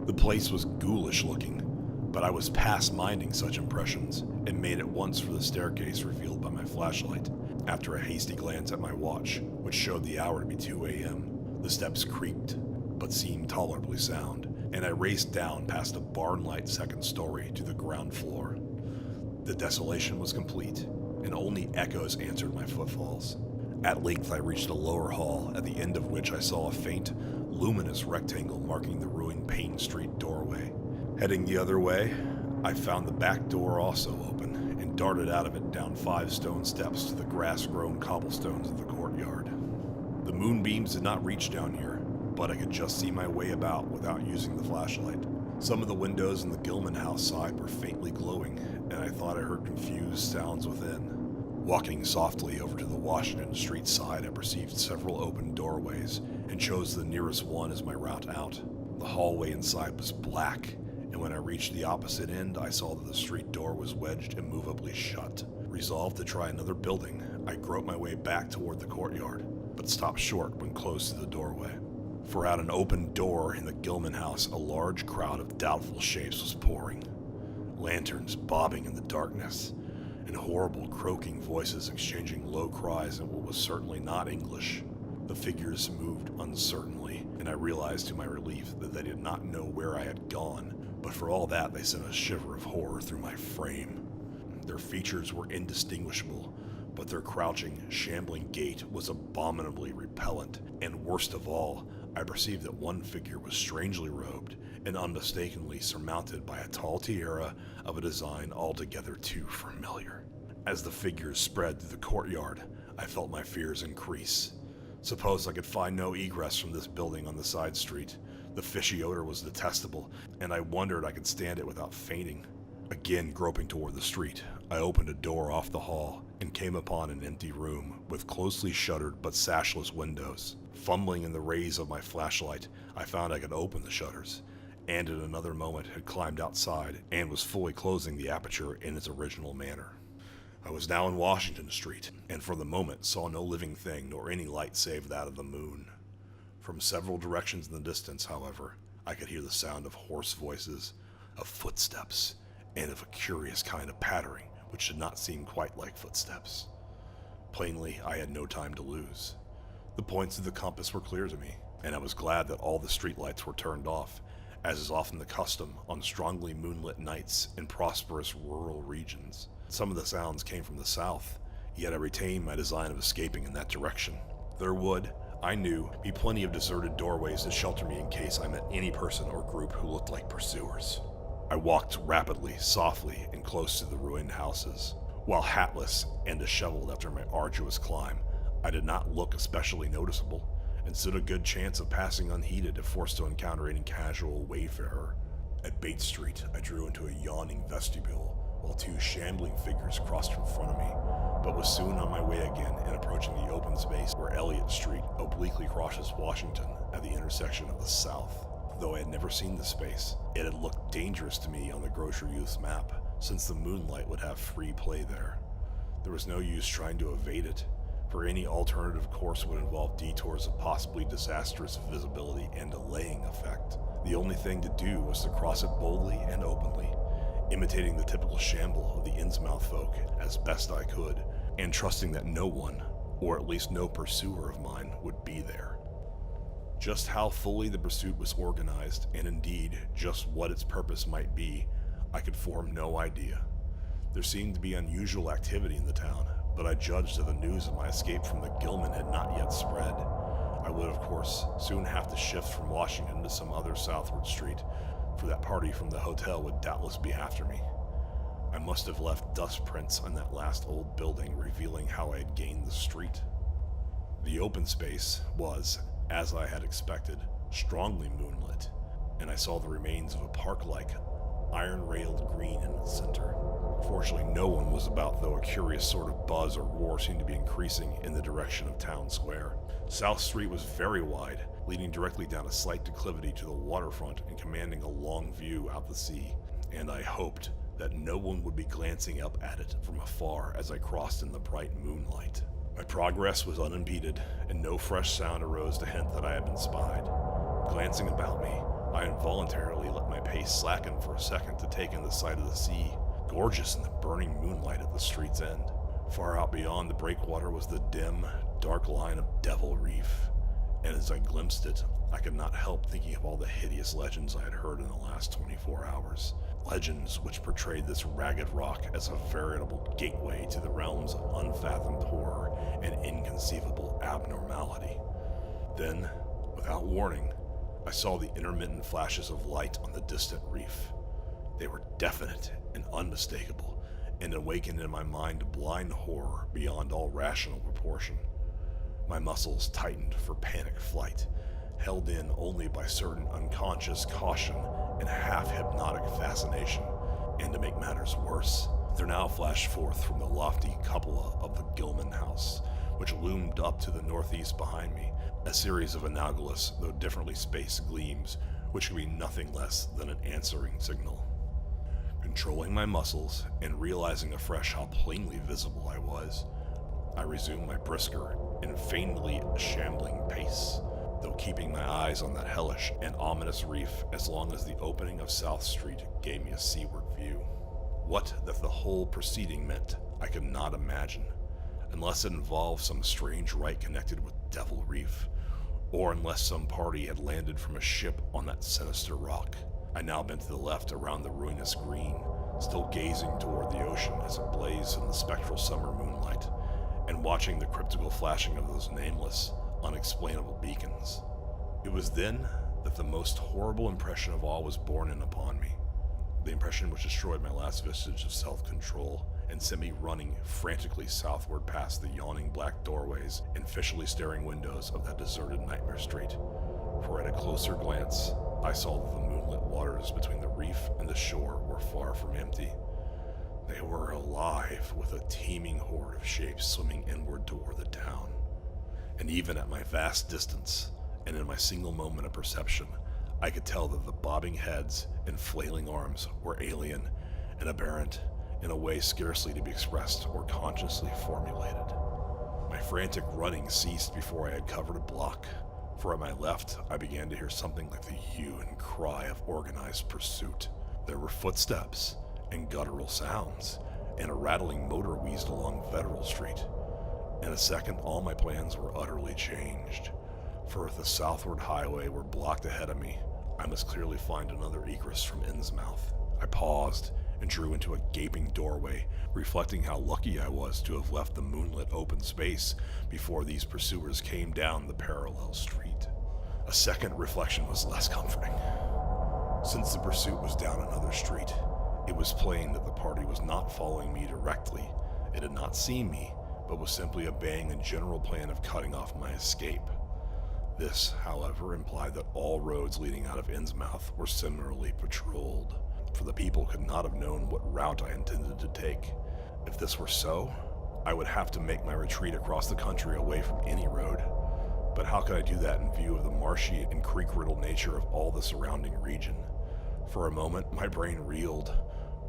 The place was ghoulish looking, but I was past minding such impressions and made at once for the staircase revealed by my flashlight. After a hasty glance at my watch, which showed the hour to be 2 a.m., the steps creaked, but seemed tolerably sound, and I raced down past a barn-like second story to the ground floor. The desolation was complete, and only echoes answered my footfalls. At length I reached a lower hall, at the end of which I saw a faint, luminous rectangle marking the ruined Payne Street doorway. Heading the other way, I found the back door also open, and darted out of it down 5 stone steps to the grass-grown cobblestones of the courtyard. The moonbeams did not reach down here, but I could just see my way about without using the flashlight. Some of the windows in the Gilman house side were faintly glowing, and I thought I heard confused sounds within. Walking softly over to the Washington Street side, I perceived several open doorways and chose the nearest one as my route out. The hallway inside was black, and when I reached the opposite end, I saw that the street door was wedged immovably shut. Resolved to try another building, I groped my way back toward the courtyard, but stopped short when close to the doorway. For out an open door in the Gilman house, a large crowd of doubtful shapes was pouring. Lanterns bobbing in the darkness, and horrible croaking voices exchanging low cries in what was certainly not English. The figures moved uncertainly, and I realized to my relief that they did not know where I had gone, but for all that they sent a shiver of horror through my frame. Their features were indistinguishable, but their crouching, shambling gait was abominably repellent, and worst of all, I perceived that one figure was strangely robed and unmistakably surmounted by a tall tiara of a design altogether too familiar. As the figures spread through the courtyard, I felt my fears increase. Suppose I could find no egress from this building on the side street. The fishy odor was detestable, and I wondered I could stand it without fainting. Again groping toward the street, I opened a door off the hall and came upon an empty room with closely shuttered but sashless windows. Fumbling in the rays of my flashlight, I found I could open the shutters, and in another moment had climbed outside and was fully closing the aperture in its original manner. I was now in Washington Street, and for the moment saw no living thing nor any light save that of the moon. From several directions in the distance, however, I could hear the sound of hoarse voices, of footsteps, and of a curious kind of pattering which did not seem quite like footsteps. Plainly, I had no time to lose. The points of the compass were clear to me, and I was glad that all the streetlights were turned off, as is often the custom on strongly moonlit nights in prosperous rural regions. Some of the sounds came from the south, yet I retained my design of escaping in that direction. There would, I knew, be plenty of deserted doorways to shelter me in case I met any person or group who looked like pursuers. I walked rapidly, softly, and close to the ruined houses. While hatless and disheveled after my arduous climb, I did not look especially noticeable, and stood a good chance of passing unheeded if forced to encounter any casual wayfarer. At Bates Street, I drew into a yawning vestibule, while 2 shambling figures crossed in front of me, but was soon on my way again and approaching the open space where Elliott Street obliquely crosses Washington at the intersection of the South. Though I had never seen the space, it had looked dangerous to me on the Grocer Youth's map, since the moonlight would have free play there. There was no use trying to evade it, for any alternative course would involve detours of possibly disastrous visibility and delaying effect. The only thing to do was to cross it boldly and openly, imitating the typical shamble of the Innsmouth folk as best I could, and trusting that no one, or at least no pursuer of mine, would be there. Just how fully the pursuit was organized, and indeed just what its purpose might be, I could form no idea. There seemed to be unusual activity in the town, but I judged that the news of my escape from the Gilman had not yet spread. I would, of course, soon have to shift from Washington to some other southward street, for that party from the hotel would doubtless be after me. I must have left dust prints on that last old building revealing how I had gained the street. The open space was, as I had expected, strongly moonlit, and I saw the remains of a park-like, iron-railed green in its center. Fortunately, no one was about, though a curious sort of buzz or roar seemed to be increasing in the direction of Town Square. South Street was very wide, leading directly down a slight declivity to the waterfront and commanding a long view out to sea, and I hoped that no one would be glancing up at it from afar as I crossed in the bright moonlight. My progress was unimpeded, and no fresh sound arose to hint that I had been spied. Glancing about me, I involuntarily let my pace slacken for a second to take in the sight of the sea, gorgeous in the burning moonlight at the street's end. Far out beyond the breakwater was the dim, dark line of Devil Reef, and as I glimpsed it, I could not help thinking of all the hideous legends I had heard in the last 24 hours. Legends which portrayed this ragged rock as a veritable gateway to the realms of unfathomed horror and inconceivable inconceivable abnormality. Then, without warning, I saw the intermittent flashes of light on the distant reef. They were definite and unmistakable, and awakened in my mind blind horror beyond all rational proportion. My muscles tightened for panic flight, held in only by certain unconscious caution and half-hypnotic fascination. And to make matters worse, there now flashed forth from the lofty cupola of the Gilman house, which loomed up to the northeast behind me, a series of analogous, though differently spaced gleams, which could be nothing less than an answering signal. Controlling my muscles and realizing afresh how plainly visible I was, I resumed my brisker and feignedly shambling pace, though keeping my eyes on that hellish and ominous reef as long as the opening of South Street gave me a seaward view. What that the whole proceeding meant, I could not imagine, unless it involved some strange rite connected with Devil Reef, or unless some party had landed from a ship on that sinister rock. I now bent to the left around the ruinous green, still gazing toward the ocean as it blazed in the spectral summer moonlight, and watching the cryptical flashing of those nameless, unexplainable beacons. It was then that the most horrible impression of all was borne in upon me, the impression which destroyed my last vestige of self-control and sent me running frantically southward past the yawning black doorways and fishily staring windows of that deserted nightmare street. For at a closer glance, I saw that the moonlit waters between the reef and the shore were far from empty. They were alive with a teeming horde of shapes swimming inward toward the town. And even at my vast distance, and in my single moment of perception, I could tell that the bobbing heads and flailing arms were alien and aberrant in a way scarcely to be expressed or consciously formulated. My frantic running ceased before I had covered a block, for at my left I began to hear something like the hue and cry of organized pursuit. There were footsteps and guttural sounds, and a rattling motor wheezed along Federal Street. In a second, all my plans were utterly changed, for if the southward highway were blocked ahead of me, I must clearly find another egress from Innsmouth. I paused and drew into a gaping doorway, reflecting how lucky I was to have left the moonlit open space before these pursuers came down the parallel street. A second reflection was less comforting. Since the pursuit was down another street, it was plain that the party was not following me directly. It had not seen me, but was simply obeying a general plan of cutting off my escape. This, however, implied that all roads leading out of Innsmouth were similarly patrolled, for the people could not have known what route I intended to take. If this were so, I would have to make my retreat across the country away from any road. But how could I do that in view of the marshy and creek-riddled nature of all the surrounding region? For a moment, my brain reeled,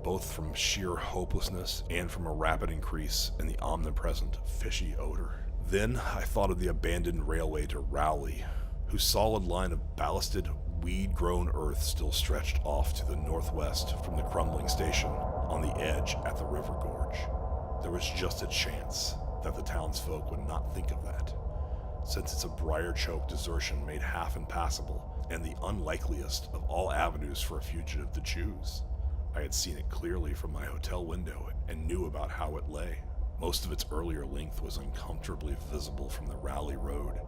both from sheer hopelessness and from a rapid increase in the omnipresent fishy odor. Then I thought of the abandoned railway to Rowley, whose solid line of ballasted, weed-grown earth still stretched off to the northwest from the crumbling station on the edge at the river gorge. There was just a chance that the townsfolk would not think of that, since it's a briar-choked desertion made half impassable and the unlikeliest of all avenues for a fugitive to choose. I had seen it clearly from my hotel window and knew about how it lay. Most of its earlier length was uncomfortably visible from the Rowley Road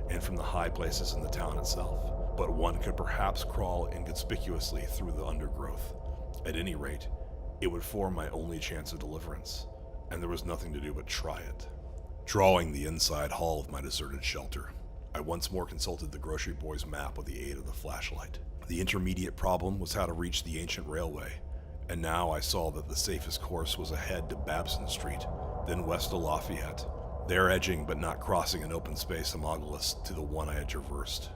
and from the high places in the town itself, but one could perhaps crawl inconspicuously through the undergrowth. At any rate, it would form my only chance of deliverance, and there was nothing to do but try it. Drawing the inside hall of my deserted shelter, I once more consulted the grocery boy's map with the aid of the flashlight. The intermediate problem was how to reach the ancient railway, and now I saw that the safest course was ahead to Babson Street, then west to Lafayette, there edging but not crossing an open space homologous to the one I had traversed,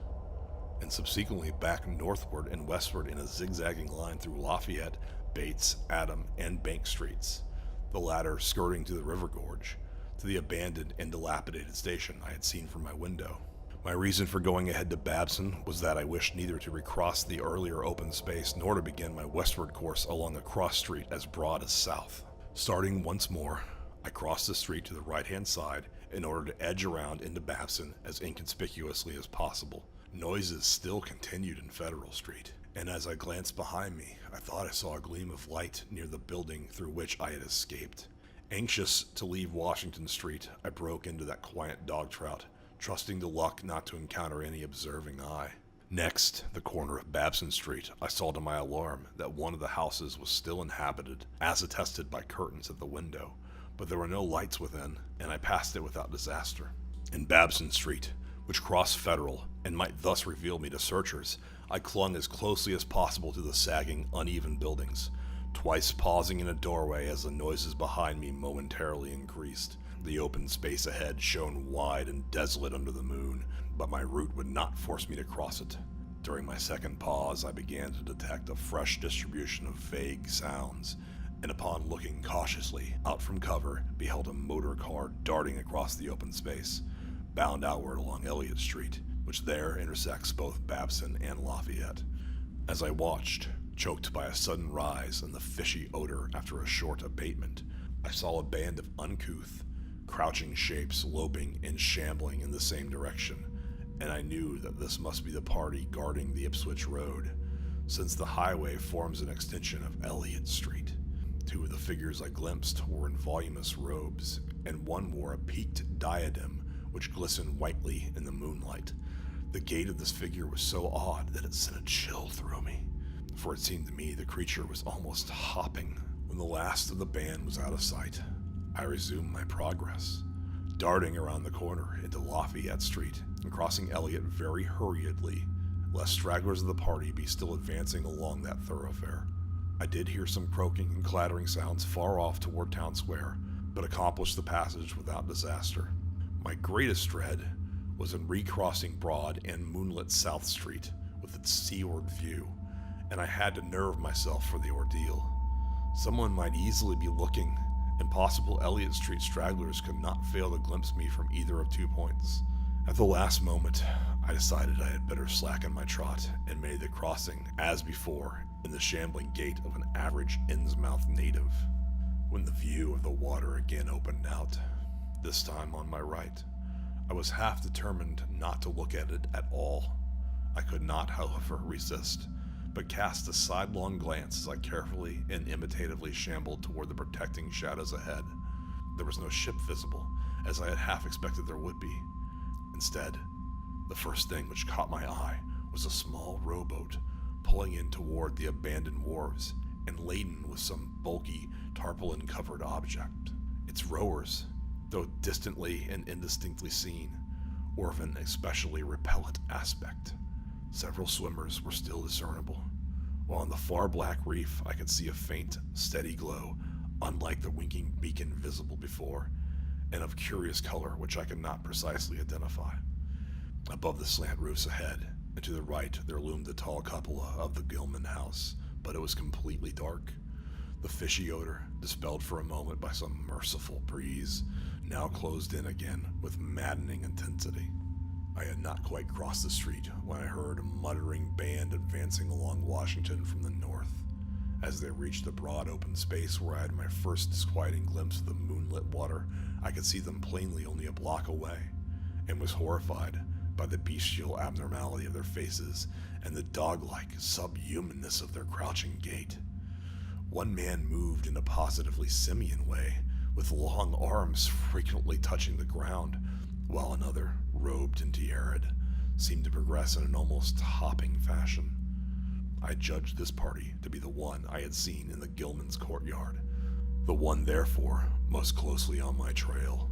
and subsequently back northward and westward in a zigzagging line through Lafayette, Bates, Adam, and Bank Streets, the latter skirting to the river gorge, to the abandoned and dilapidated station I had seen from my window. My reason for going ahead to Babson was that I wished neither to recross the earlier open space nor to begin my westward course along a cross street as broad as south. Starting once more, I crossed the street to the right-hand side in order to edge around into Babson as inconspicuously as possible. Noises still continued in Federal Street, and as I glanced behind me, I thought I saw a gleam of light near the building through which I had escaped, Anxious to leave Washington Street, I broke into that quiet dog trout, trusting to luck not to encounter any observing eye. Next, the corner of Babson Street, I saw to my alarm that one of the houses was still inhabited, as attested by curtains at the window, but there were no lights within, and I passed it without disaster. In Babson Street, which crossed Federal and might thus reveal me to searchers, I clung as closely as possible to the sagging, uneven buildings, twice pausing in a doorway as the noises behind me momentarily increased. The open space ahead shone wide and desolate under the moon, but my route would not force me to cross it. During my second pause, I began to detect a fresh distribution of vague sounds, and upon looking cautiously out from cover, beheld a motor car darting across the open space, bound outward along Elliott Street, which there intersects both Babson and Lafayette. As I watched, choked by a sudden rise in the fishy odor after a short abatement, I saw a band of uncouth, crouching shapes loping and shambling in the same direction, and I knew that this must be the party guarding the Ipswich Road, since the highway forms an extension of Elliott Street. Two of the figures I glimpsed were in voluminous robes, and one wore a peaked diadem which glistened whitely in the moonlight. The gait of this figure was so odd that it sent a chill through me, for it seemed to me the creature was almost hopping. When the last of the band was out of sight, I resumed my progress, darting around the corner into Lafayette Street and crossing Elliott very hurriedly, lest stragglers of the party be still advancing along that thoroughfare. I did hear some croaking and clattering sounds far off toward Town Square, but accomplished the passage without disaster. My greatest dread was in recrossing Broad and moonlit South Street with its seaward view, and I had to nerve myself for the ordeal. Someone might easily be looking, and possible Elliott Street stragglers could not fail to glimpse me from either of 2 points. At the last moment, I decided I had better slacken my trot and made the crossing, as before, in the shambling gait of an average Innsmouth native. When the view of the water again opened out, this time on my right, I was half determined not to look at it at all. I could not, however, resist, but cast a sidelong glance as I carefully and imitatively shambled toward the protecting shadows ahead. There was no ship visible, as I had half expected there would be. Instead, the first thing which caught my eye was a small rowboat pulling in toward the abandoned wharves and laden with some bulky, tarpaulin-covered object. Its rowers, though distantly and indistinctly seen, were of an especially repellent aspect. Several swimmers were still discernible, while on the far black reef I could see a faint, steady glow, unlike the winking beacon visible before, and of curious color which I could not precisely identify. Above the slant roofs ahead, and to the right, there loomed the tall cupola of the Gilman house, but it was completely dark. The fishy odor, dispelled for a moment by some merciful breeze, now closed in again with maddening intensity. I had not quite crossed the street when I heard a muttering band advancing along Washington from the north. As they reached the broad open space where I had my first disquieting glimpse of the moonlit water, I could see them plainly only a block away, and was horrified by the bestial abnormality of their faces and the dog-like subhumanness of their crouching gait. One man moved in a positively simian way, with long arms frequently touching the ground, while another, robed and tiaraed, seemed to progress in an almost hopping fashion. I judged this party to be the one I had seen in the Gilman's courtyard, the one, therefore, most closely on my trail.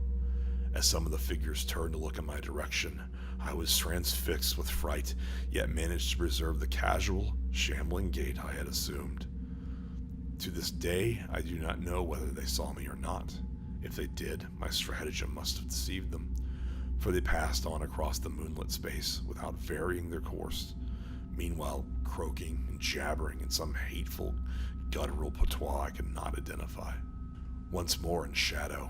As some of the figures turned to look in my direction, I was transfixed with fright, yet managed to preserve the casual, shambling gait I had assumed. To this day, I do not know whether they saw me or not. If they did, my stratagem must have deceived them, for they passed on across the moonlit space without varying their course, meanwhile croaking and jabbering in some hateful, guttural patois I could not identify. Once more in shadow,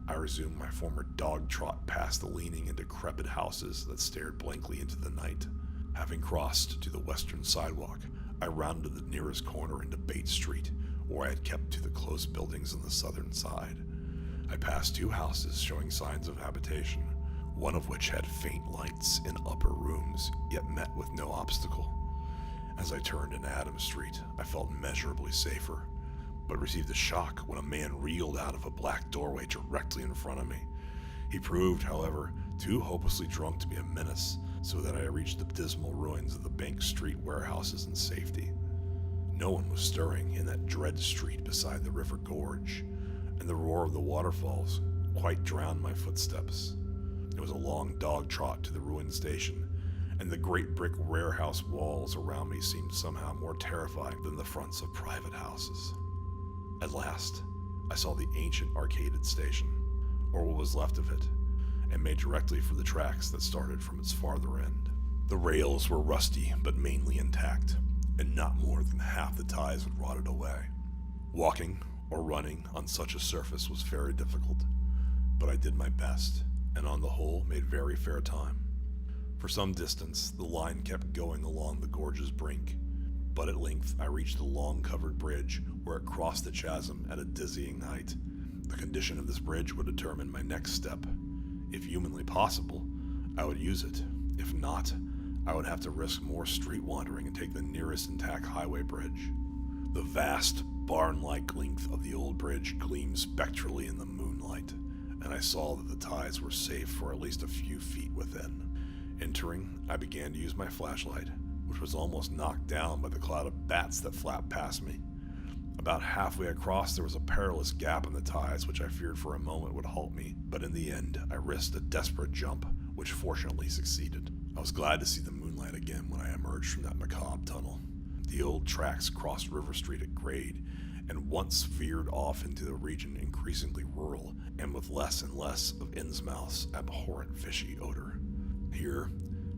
I resumed my former dog trot past the leaning and decrepit houses that stared blankly into the night. Having crossed to the western sidewalk, I rounded the nearest corner into Bates Street, where I had kept to the close buildings on the southern side. I passed 2 houses showing signs of habitation, one of which had faint lights in upper rooms, yet met with no obstacle. As I turned into Adams Street, I felt measurably safer, but received a shock when a man reeled out of a black doorway directly in front of me. He proved, however, too hopelessly drunk to be a menace, so that I reached the dismal ruins of the Bank Street warehouses in safety. No one was stirring in that dread street beside the river gorge, and the roar of the waterfalls quite drowned my footsteps. It was a long dog trot to the ruined station, and the great brick warehouse walls around me seemed somehow more terrifying than the fronts of private houses. At last, I saw the ancient arcaded station, or what was left of it, and made directly for the tracks that started from its farther end. The rails were rusty but mainly intact, and not more than half the ties had rotted away. Walking or running on such a surface was very difficult, but I did my best, and on the whole made very fair time. For some distance, the line kept going along the gorge's brink, but at length I reached the long covered bridge where it crossed the chasm at a dizzying height. The condition of this bridge would determine my next step. If humanly possible, I would use it. If not, I would have to risk more street wandering and take the nearest intact highway bridge. The vast, barn-like length of the old bridge gleamed spectrally in the moonlight, and I saw that the ties were safe for at least a few feet within. Entering, I began to use my flashlight, which was almost knocked down by the cloud of bats that flapped past me. About halfway across, there was a perilous gap in the ties, which I feared for a moment would halt me, but in the end, I risked a desperate jump, which fortunately succeeded. I was glad to see the moonlight again when I emerged from that macabre tunnel. The old tracks crossed River Street at grade, and once veered off into the region increasingly rural, and with less and less of Innsmouth's abhorrent fishy odor. Here,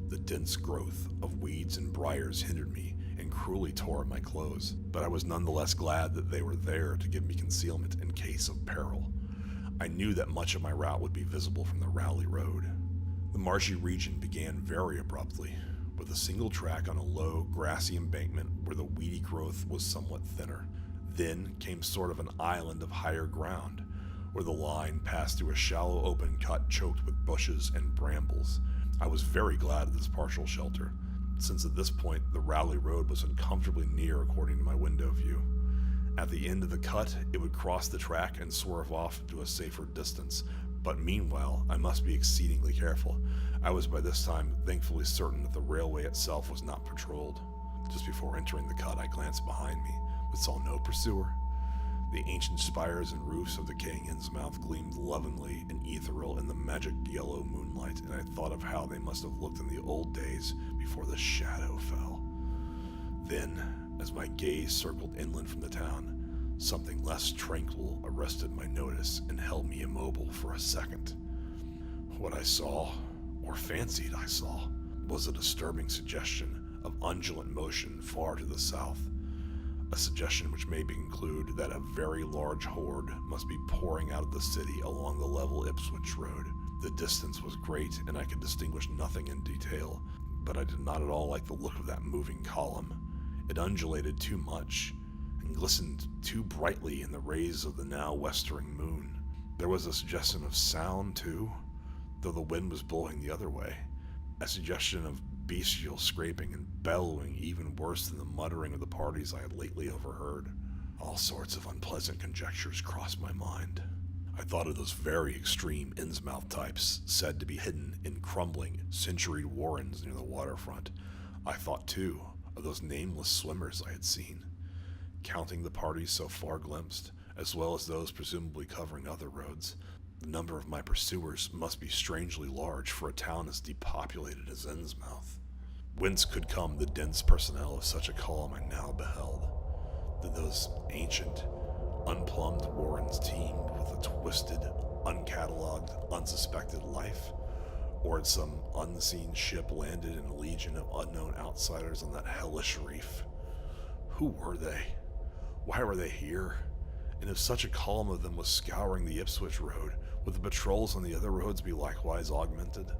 the dense growth of weeds and briars hindered me and cruelly tore at my clothes, but I was nonetheless glad that they were there to give me concealment in case of peril. I knew that much of my route would be visible from the Rowley Road. The marshy region began very abruptly, with a single track on a low, grassy embankment where the weedy growth was somewhat thinner. Then came sort of an island of higher ground, where the line passed through a shallow open cut choked with bushes and brambles. I was very glad of this partial shelter, since at this point the Rowley Road was uncomfortably near according to my window view. At the end of the cut, it would cross the track and swerve off to a safer distance, but meanwhile I must be exceedingly careful. I was by this time thankfully certain that the railway itself was not patrolled. Just before entering the cut, I glanced behind me, but saw no pursuer. The ancient spires and roofs of decaying Innsmouth gleamed lovingly and ethereal in the magic yellow moonlight, and I thought of how they must have looked in the old days before the shadow fell. Then, as my gaze circled inland from the town, something less tranquil arrested my notice and held me immobile for a second. What I saw, or fancied I saw, was a disturbing suggestion of undulant motion far to the south. A suggestion which made me conclude that a very large horde must be pouring out of the city along the level Ipswich Road. The distance was great, and I could distinguish nothing in detail, but I did not at all like the look of that moving column. It undulated too much, and glistened too brightly in the rays of the now westering moon. There was a suggestion of sound, too, though the wind was blowing the other way. A suggestion of bestial scraping and bellowing even worse than the muttering of the parties I had lately overheard. All sorts of unpleasant conjectures crossed my mind. I thought of those very extreme Innsmouth types said to be hidden in crumbling, centuried warrens near the waterfront. I thought, too, of those nameless swimmers I had seen. Counting the parties so far glimpsed, as well as those presumably covering other roads, the number of my pursuers must be strangely large for a town as depopulated as Innsmouth. Whence could come the dense personnel of such a column I now beheld? Did those ancient, unplumbed warrens teemed with a twisted, uncatalogued, unsuspected life? Or had some unseen ship landed in a legion of unknown outsiders on that hellish reef? Who were they? Why were they here? And if such a column of them was scouring the Ipswich Road, would the patrols on the other roads be likewise augmented?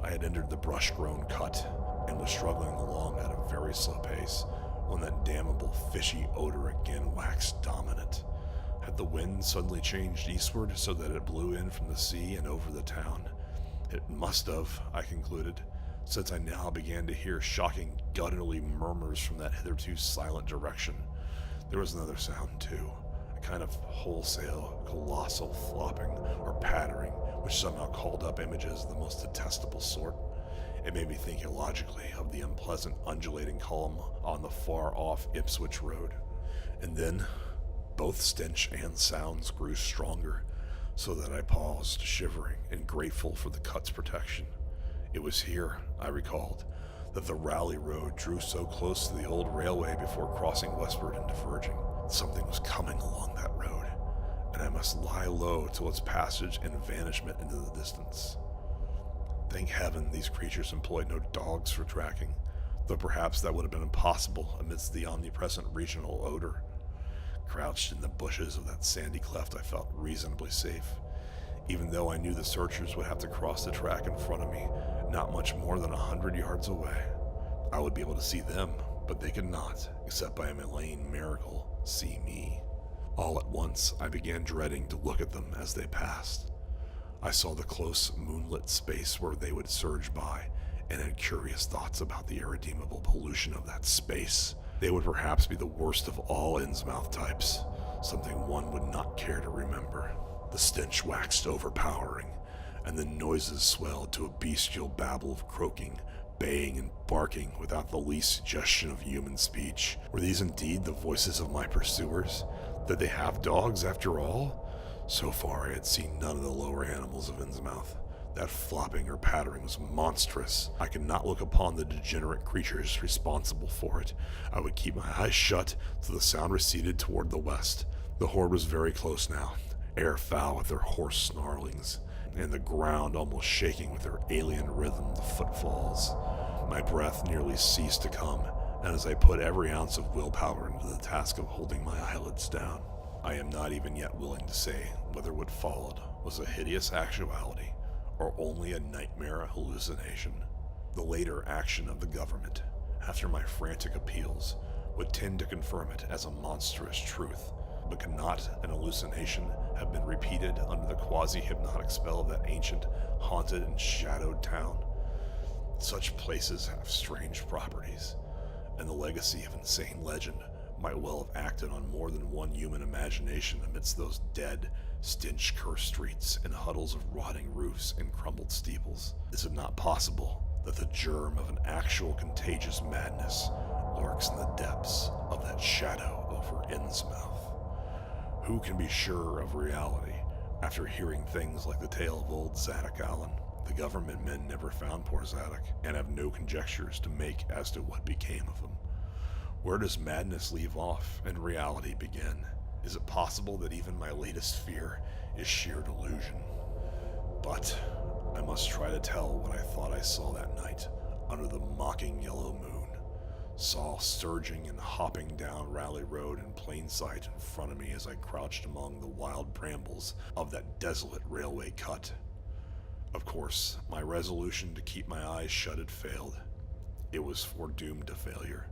I had entered the brush-grown cut and was struggling along at a very slow pace when that damnable fishy odor again waxed dominant. Had the wind suddenly changed eastward so that it blew in from the sea and over the town? It must have, I concluded, since I now began to hear shocking, gutturally murmurs from that hitherto silent direction. There was another sound too, a kind of wholesale, colossal flopping or pattering, which somehow called up images of the most detestable sort. It made me think illogically of the unpleasant undulating column on the far-off Ipswich road. And then, both stench and sounds grew stronger, so that I paused, shivering and grateful for the cut's protection. It was here, I recalled, that the Raleigh Road drew so close to the old railway before crossing westward and diverging. Something was coming along that road, and I must lie low till its passage and vanishment into the distance. Thank heaven these creatures employed no dogs for tracking, though perhaps that would have been impossible amidst the omnipresent regional odor. Crouched in the bushes of that sandy cleft, I felt reasonably safe, even though I knew the searchers would have to cross the track in front of me, not much more than 100 yards away. I would be able to see them, but they could not, except by a malign miracle, see me. All at once, I began dreading to look at them as they passed. I saw the close, moonlit space where they would surge by, and had curious thoughts about the irredeemable pollution of that space. They would perhaps be the worst of all Innsmouth types, something one would not care to remember. The stench waxed overpowering, and the noises swelled to a bestial babble of croaking, baying, and barking without the least suggestion of human speech. Were these indeed the voices of my pursuers? Did they have dogs after all? So far I had seen none of the lower animals of Innsmouth. That flopping or pattering was monstrous. I could not look upon the degenerate creatures responsible for it. I would keep my eyes shut till the sound receded toward the west. The horde was very close now, air foul with their hoarse snarlings, and the ground almost shaking with their alien rhythm of footfalls. My breath nearly ceased to come, and as I put every ounce of willpower into the task of holding my eyelids down, I am not even yet willing to say whether what followed was a hideous actuality or only a nightmare hallucination. The later action of the government, after my frantic appeals, would tend to confirm it as a monstrous truth, but could not an hallucination have been repeated under the quasi-hypnotic spell of that ancient, haunted and shadowed town? Such places have strange properties, and the legacy of insane legend might well have acted on more than one human imagination amidst those dead, stench-cursed streets and huddles of rotting roofs and crumbled steeples. Is it not possible that the germ of an actual contagious madness lurks in the depths of that shadow over Innsmouth? Who can be sure of reality after hearing things like the tale of old Zadok Allen? The government men never found poor Zadok, and have no conjectures to make as to what became of him. Where does madness leave off and reality begin? Is it possible that even my latest fear is sheer delusion? But I must try to tell what I thought I saw that night under the mocking yellow moon. Saw surging and hopping down Raleigh Road in plain sight in front of me as I crouched among the wild brambles of that desolate railway cut. Of course, my resolution to keep my eyes shut had failed. It was foredoomed to failure.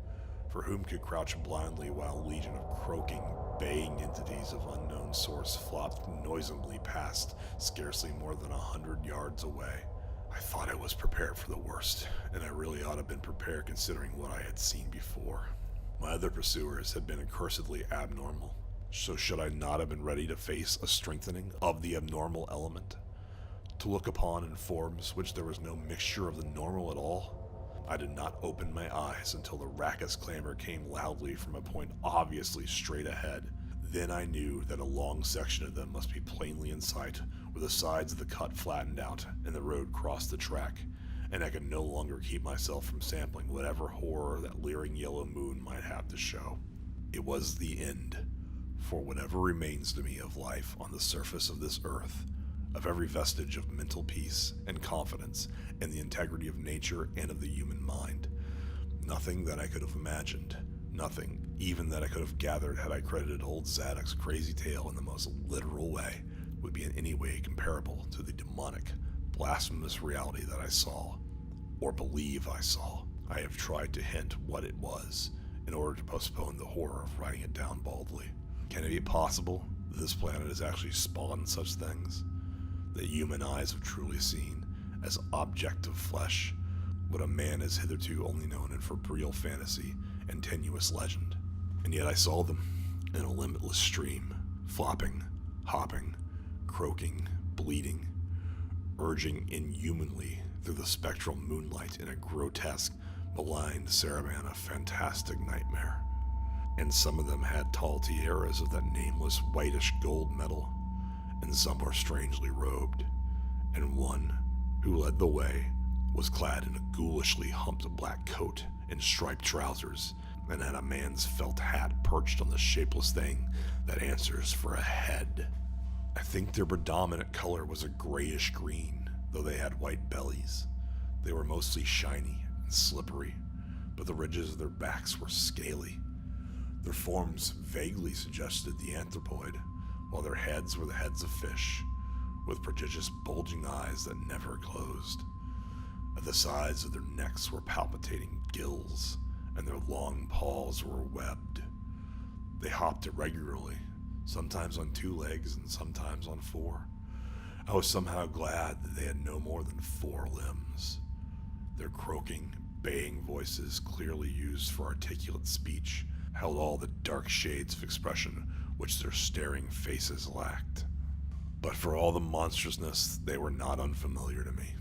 For whom could crouch blindly while a legion of croaking, baying entities of unknown source flopped noisomely past, scarcely more than 100 yards away? I thought I was prepared for the worst, and I really ought to have been prepared considering what I had seen before. My other pursuers had been accursedly abnormal, so should I not have been ready to face a strengthening of the abnormal element? To look upon in forms which there was no mixture of the normal at all? I did not open my eyes until the raucous clamor came loudly from a point obviously straight ahead. Then I knew that a long section of them must be plainly in sight, where the sides of the cut flattened out and the road crossed the track, and I could no longer keep myself from sampling whatever horror that leering yellow moon might have to show. It was the end, for whatever remains to me of life on the surface of this earth, of every vestige of mental peace and confidence in the integrity of nature and of the human mind. Nothing that I could have imagined, nothing even that I could have gathered had I credited old Zadok's crazy tale in the most literal way, would be in any way comparable to the demonic, blasphemous reality that I saw, or believe I saw. I have tried to hint what it was, in order to postpone the horror of writing it down baldly. Can it be possible that this planet has actually spawned such things? That human eyes have truly seen, as object of flesh, what a man has hitherto only known in febrile fantasy and tenuous legend. And yet I saw them, in a limitless stream, flopping, hopping, croaking, bleeding, urging inhumanly through the spectral moonlight in a grotesque, malign saraband of fantastic nightmare. And some of them had tall tiaras of that nameless whitish gold metal, and some were strangely robed, and one, who led the way, was clad in a ghoulishly humped black coat and striped trousers, and had a man's felt hat perched on the shapeless thing that answers for a head. I think their predominant color was a grayish green, though they had white bellies. They were mostly shiny and slippery, but the ridges of their backs were scaly. Their forms vaguely suggested the anthropoid, while their heads were the heads of fish, with prodigious bulging eyes that never closed. At the sides of their necks were palpitating gills, and their long paws were webbed. They hopped irregularly, sometimes on 2 legs and sometimes on 4. I was somehow glad that they had no more than 4 limbs. Their croaking, baying voices, clearly used for articulate speech, held all the dark shades of expression which their staring faces lacked. But for all the monstrousness, they were not unfamiliar to me.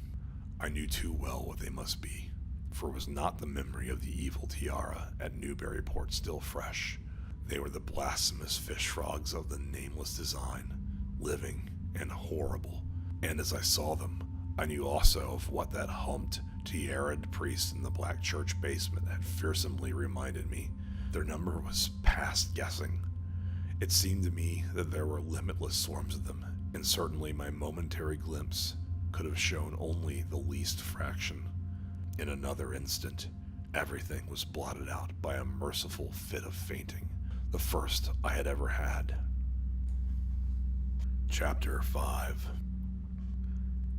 I knew too well what they must be, for it was not the memory of the evil tiara at Newburyport still fresh. They were the blasphemous fish frogs of the nameless design, living and horrible. And as I saw them, I knew also of what that humped, tiaraed priest in the black church basement had fearsomely reminded me. Their number was past guessing. It seemed to me that there were limitless swarms of them, and certainly my momentary glimpse could have shown only the least fraction. In another instant, everything was blotted out by a merciful fit of fainting, the first I had ever had. Chapter 5.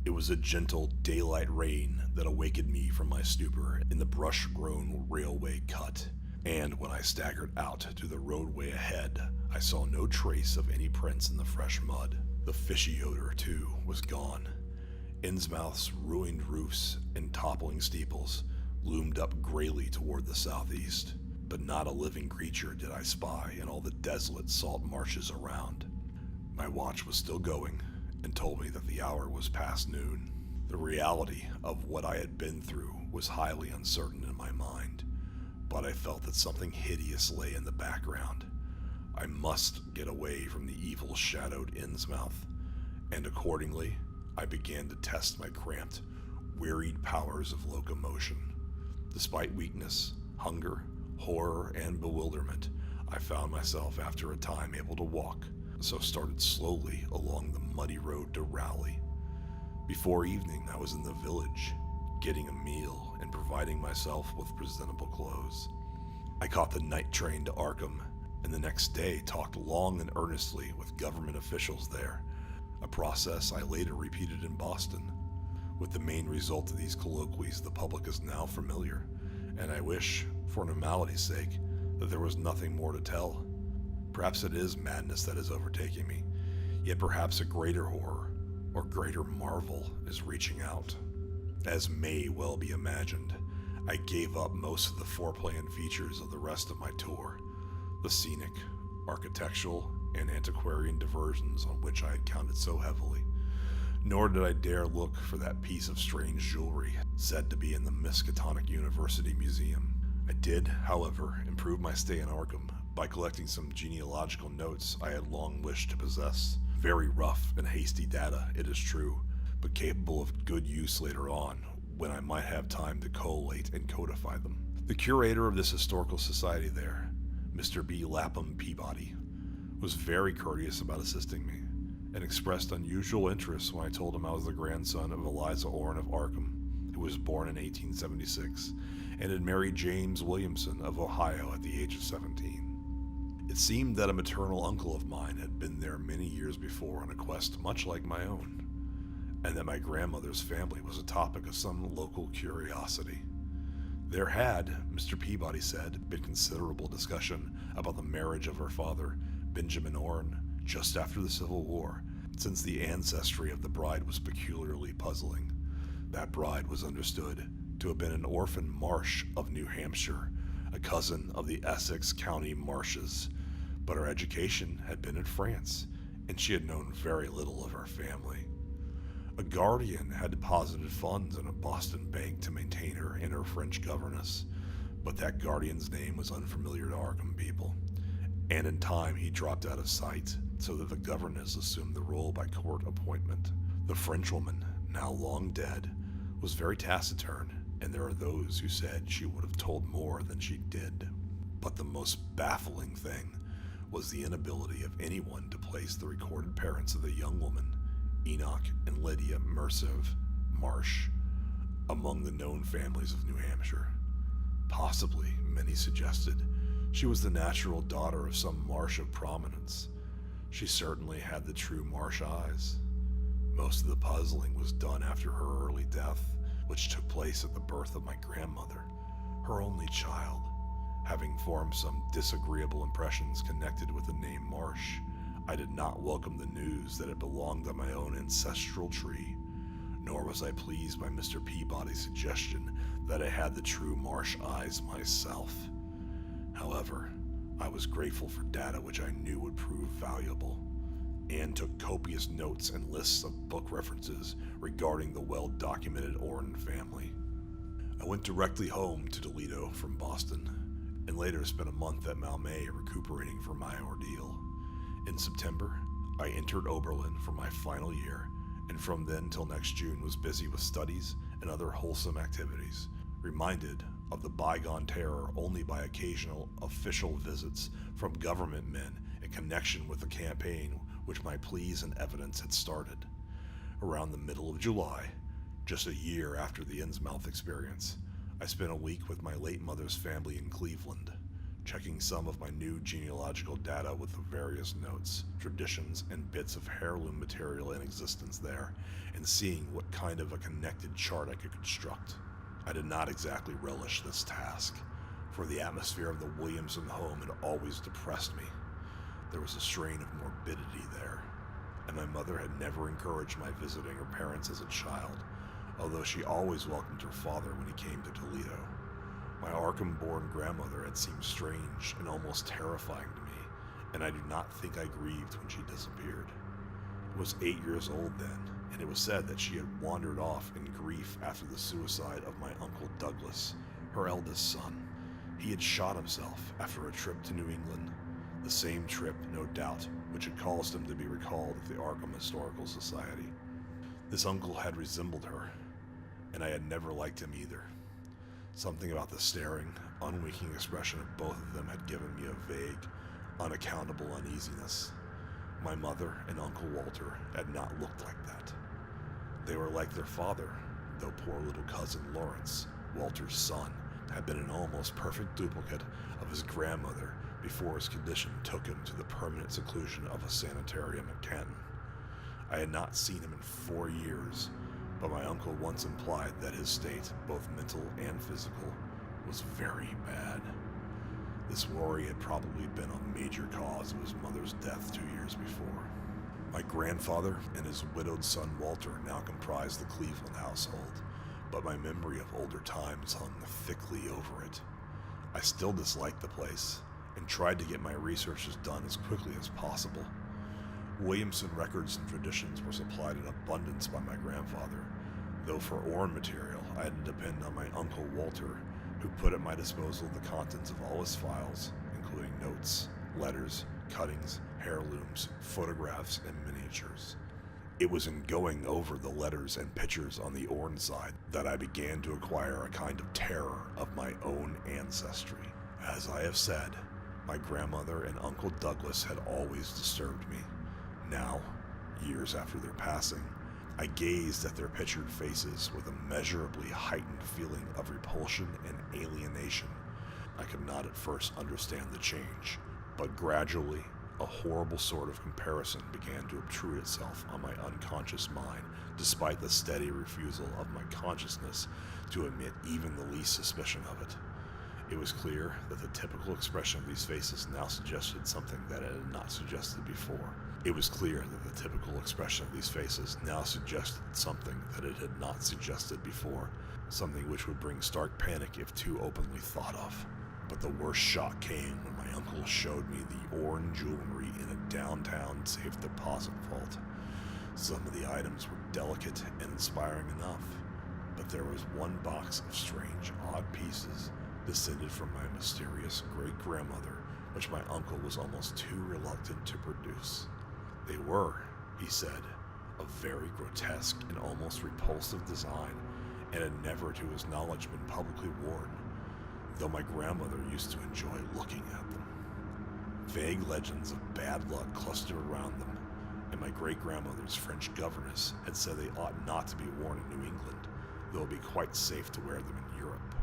It was a gentle daylight rain that awakened me from my stupor in the brush-grown railway cut, and when I staggered out to the roadway ahead, I saw no trace of any prints in the fresh mud. The fishy odor, too, was gone. Innsmouth's ruined roofs and toppling steeples loomed up grayly toward the southeast, but not a living creature did I spy in all the desolate salt marshes around. My watch was still going, and told me that the hour was past noon. The reality of what I had been through was highly uncertain in my mind, but I felt that something hideous lay in the background. I must get away from the evil-shadowed Innsmouth, and accordingly, I began to test my cramped, wearied powers of locomotion. Despite weakness, hunger, horror, and bewilderment, I found myself after a time able to walk, so started slowly along the muddy road to Rowley. Before evening, I was in the village, getting a meal and providing myself with presentable clothes. I caught the night train to Arkham, and the next day talked long and earnestly with government officials there, a process I later repeated in Boston. With the main result of these colloquies, the public is now familiar, and I wish, for normality's sake, that there was nothing more to tell. Perhaps it is madness that is overtaking me, yet perhaps a greater horror, or greater marvel, is reaching out. As may well be imagined, I gave up most of the foreplanned features of the rest of my tour, the scenic, architectural, and antiquarian diversions on which I had counted so heavily. Nor did I dare look for that piece of strange jewelry said to be in the Miskatonic University Museum. I did, however, improve my stay in Arkham by collecting some genealogical notes I had long wished to possess. Very rough and hasty data, it is true, but capable of good use later on, when I might have time to collate and codify them. The curator of this historical society there, Mr. B. Lapham Peabody, was very courteous about assisting me, and expressed unusual interest when I told him I was the grandson of Eliza Orrin of Arkham, who was born in 1876, and had married James Williamson of Ohio at the age of 17. It seemed that a maternal uncle of mine had been there many years before on a quest much like my own, and that my grandmother's family was a topic of some local curiosity. There had, Mr. Peabody said, been considerable discussion about the marriage of her father, Benjamin Orrin, just after the Civil War, since the ancestry of the bride was peculiarly puzzling. That bride was understood to have been an orphan Marsh of New Hampshire, a cousin of the Essex County Marshes, but her education had been in France, and she had known very little of her family. A guardian had deposited funds in a Boston bank to maintain her and her French governess, but that guardian's name was unfamiliar to Arkham people, and in time he dropped out of sight, so that the governess assumed the role by court appointment. The Frenchwoman, now long dead, was very taciturn, and there are those who said she would have told more than she did. But the most baffling thing was the inability of anyone to place the recorded parents of the young woman, Enoch and Lydia Mercive Marsh, among the known families of New Hampshire. Possibly, many suggested, she was the natural daughter of some Marsh of prominence. She certainly had the true Marsh eyes. Most of the puzzling was done after her early death, which took place at the birth of my grandmother, her only child. Having formed some disagreeable impressions connected with the name Marsh, I did not welcome the news that it belonged on my own ancestral tree, nor was I pleased by Mr. Peabody's suggestion that I had the true Marsh eyes myself. However, I was grateful for data which I knew would prove valuable, and took copious notes and lists of book references regarding the well-documented Orton family. I went directly home to Toledo from Boston, and later spent a month at Malmay recuperating from my ordeal. In September, I entered Oberlin for my final year, and from then till next June was busy with studies and other wholesome activities, reminded of the bygone terror only by occasional official visits from government men in connection with the campaign which my pleas and evidence had started. Around the middle of July, just a year after the Innsmouth experience, I spent a week with my late mother's family in Cleveland, checking some of my new genealogical data with the various notes, traditions, and bits of heirloom material in existence there, and seeing what kind of a connected chart I could construct. I did not exactly relish this task, for the atmosphere of the Williamson home had always depressed me. There was a strain of morbidity there, and my mother had never encouraged my visiting her parents as a child, although she always welcomed her father when he came to Toledo. My Arkham-born grandmother had seemed strange and almost terrifying to me, and I do not think I grieved when she disappeared. I was 8 years old then, and it was said that she had wandered off in grief after the suicide of my Uncle Douglas, her eldest son. He had shot himself after a trip to New England, the same trip, no doubt, which had caused him to be recalled at the Arkham Historical Society. This uncle had resembled her, and I had never liked him either. Something about the staring, unwinking expression of both of them had given me a vague, unaccountable uneasiness. My mother and Uncle Walter had not looked like that. They were like their father, though poor little cousin Lawrence, Walter's son, had been an almost perfect duplicate of his grandmother before his condition took him to the permanent seclusion of a sanitarium at Canton. I had not seen him in 4 years, but my uncle once implied that his state, both mental and physical, was very bad. This worry had probably been a major cause of his mother's death 2 years before. My grandfather and his widowed son Walter now comprised the Cleveland household, but my memory of older times hung thickly over it. I still disliked the place, and tried to get my researches done as quickly as possible. Williamson records and traditions were supplied in abundance by my grandfather, though for Orne material I had to depend on my Uncle Walter, who put at my disposal the contents of all his files, including notes, letters, cuttings, heirlooms, photographs, and miniatures. It was in going over the letters and pictures on the Orne side that I began to acquire a kind of terror of my own ancestry. As I have said, my grandmother and Uncle Douglas had always disturbed me. Now, years after their passing, I gazed at their pictured faces with a measurably heightened feeling of repulsion and alienation. I could not at first understand the change, but gradually, a horrible sort of comparison began to obtrude itself on my unconscious mind, despite the steady refusal of my consciousness to admit even the least suspicion of it. It was clear that the typical expression of these faces now suggested something that it had not suggested before. It was clear that the typical expression of these faces now suggested something that it had not suggested before, something which would bring stark panic if too openly thought of. But the worst shock came when my uncle showed me the orange jewelry in a downtown safe deposit vault. Some of the items were delicate and inspiring enough, but there was one box of strange, odd pieces descended from my mysterious great-grandmother, which my uncle was almost too reluctant to produce. They were, he said, of very grotesque and almost repulsive design, and had never to his knowledge been publicly worn, though my grandmother used to enjoy looking at them. Vague legends of bad luck clustered around them, and my great-grandmother's French governess had said they ought not to be worn in New England, though it would be quite safe to wear them in Europe.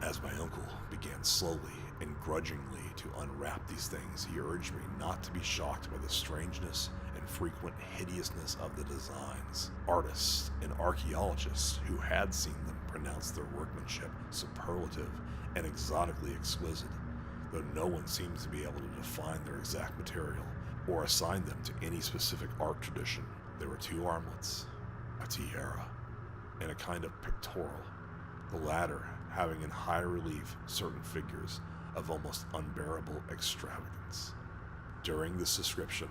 As my uncle began slowly and grudgingly to unwrap these things, he urged me not to be shocked by the strangeness and frequent hideousness of the designs. Artists and archaeologists who had seen them pronounced their workmanship superlative and exotically exquisite, though no one seems to be able to define their exact material or assign them to any specific art tradition. There were 2 armlets, a tiara, and a kind of pictorial, the latter having in high relief certain figures of almost unbearable extravagance. During this description,